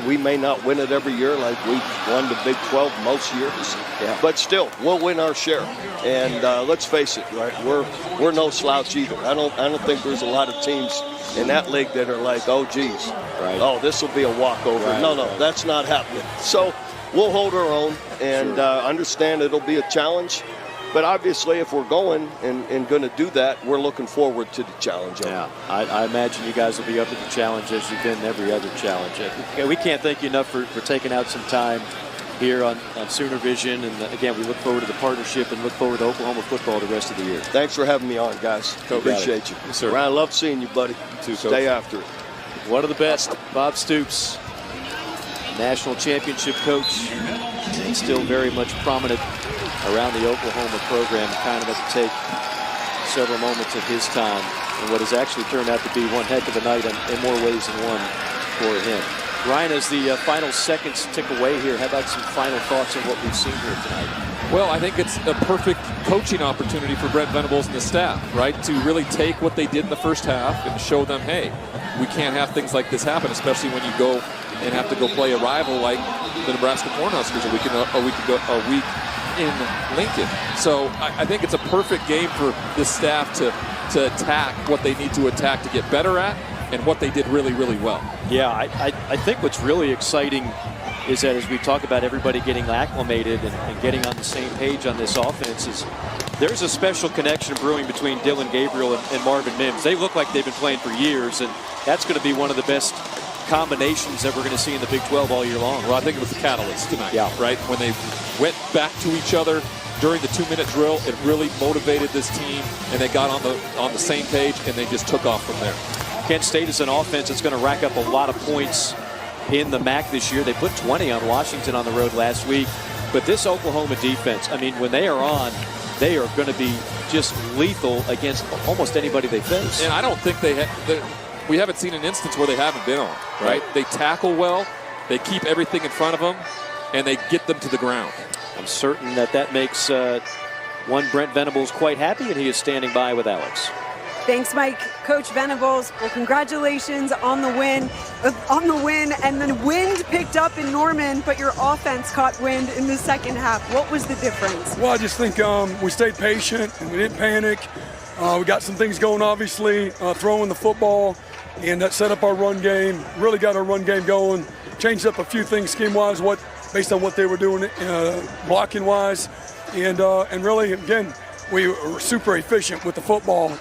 We may not win it every year like we won the Big 12 most years, but still, we'll win our share. And let's face it, right? We're no slouch either. I don't think there's a lot of teams in that league that are like, oh geez, right. Oh, this will be a walkover. Right, no, that's not happening. So we'll hold our own and understand it'll be a challenge. But obviously, if we're going and going to do that, we're looking forward to the challenge. Yeah, I imagine you guys will be up to the challenge as you've been in every other challenge. We can't thank you enough for taking out some time here on Sooner Vision. And again, we look forward to the partnership and look forward to Oklahoma football the rest of the year. Thanks for having me on, guys. Appreciate you. Yes, sir. Ryan, love seeing you, buddy. You too, Stay after it. One of the best, Bob Stoops, national championship coach, and still very much prominent around the Oklahoma program, kind of had to take several moments of his time in what has actually turned out to be one heck of a night in more ways than one for him. Ryan, as the final seconds tick away here, how about some final thoughts on what we've seen here tonight? Well, I think it's a perfect coaching opportunity for Brent Venables and the staff, right, to really take what they did in the first half and show them, hey, we can't have things like this happen, especially when you go and have to go play a rival like the Nebraska Cornhuskers a week in Lincoln. So I think it's a perfect game for this staff to attack what they need to attack to get better at and what they did really, really well. Yeah, I think what's really exciting is that as we talk about everybody getting acclimated and getting on the same page on this offense, is there's a special connection brewing between Dylan Gabriel and Marvin Mims. They look like they've been playing for years, and that's going to be one of the best combinations that we're going to see in the Big 12 all year long. Well, I think it was the catalyst tonight, yeah. Right? When they went back to each other during the 2-minute drill, it really motivated this team, and they got on the same page, and they just took off from there. Kent State is an offense that's going to rack up a lot of points in the MAC this year. They put 20 on Washington on the road last week. But this Oklahoma defense, I mean, when they are on, they are going to be just lethal against almost anybody they face. And I don't think we haven't seen an instance where they haven't been on, right? They tackle well, they keep everything in front of them, and they get them to the ground. I'm certain that makes one Brent Venables quite happy, and he is standing by with Alex. Thanks, Mike. Coach Venables, well, congratulations on the win. And the wind picked up in Norman, but your offense caught wind in the second half. What was the difference? Well, I just think we stayed patient and we didn't panic. We got some things going, obviously, throwing the football, and that set up our run game. Really got our run game going. Changed up a few things scheme-wise, based on what they were doing, blocking-wise, and really, again, we were super efficient with the football.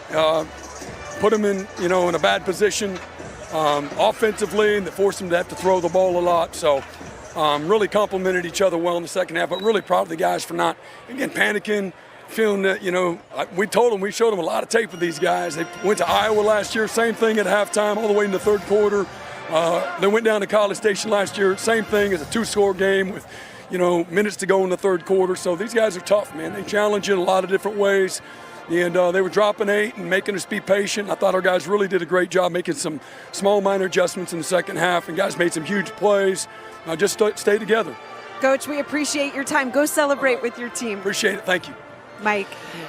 Put them in a bad position offensively, and that forced them to have to throw the ball a lot. So really complimented each other well in the second half, but really proud of the guys for not, again, panicking, feeling that, we showed them a lot of tape with these guys. They went to Iowa last year, same thing at halftime, all the way in the third quarter. They went down to College Station last year, same thing as a 2-score game with, minutes to go in the third quarter. So these guys are tough, man. They challenge you in a lot of different ways. And they were dropping 8 and making us be patient. I thought our guys really did a great job making some small minor adjustments in the second half, and guys made some huge plays. Just stay together. Coach, we appreciate your time. Go celebrate with your team. Appreciate it. Thank you. Mike.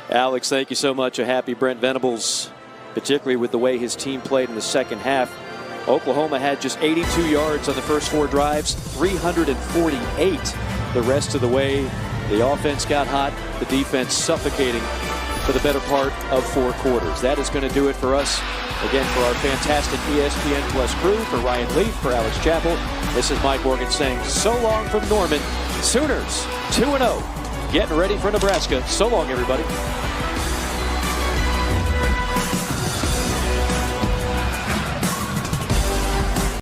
Alex, thank you so much. A happy Brent Venables, particularly with the way his team played in the second half. Oklahoma had just 82 yards on the first 4 drives, 348 the rest of the way. The offense got hot, the defense suffocating for the better part of 4 quarters. That is going to do it for us. Again, for our fantastic ESPN Plus crew, for Ryan Leaf, for Alex Chappell, this is Mike Morgan saying so long from Norman. Sooners 2-0, getting ready for Nebraska. So long, everybody.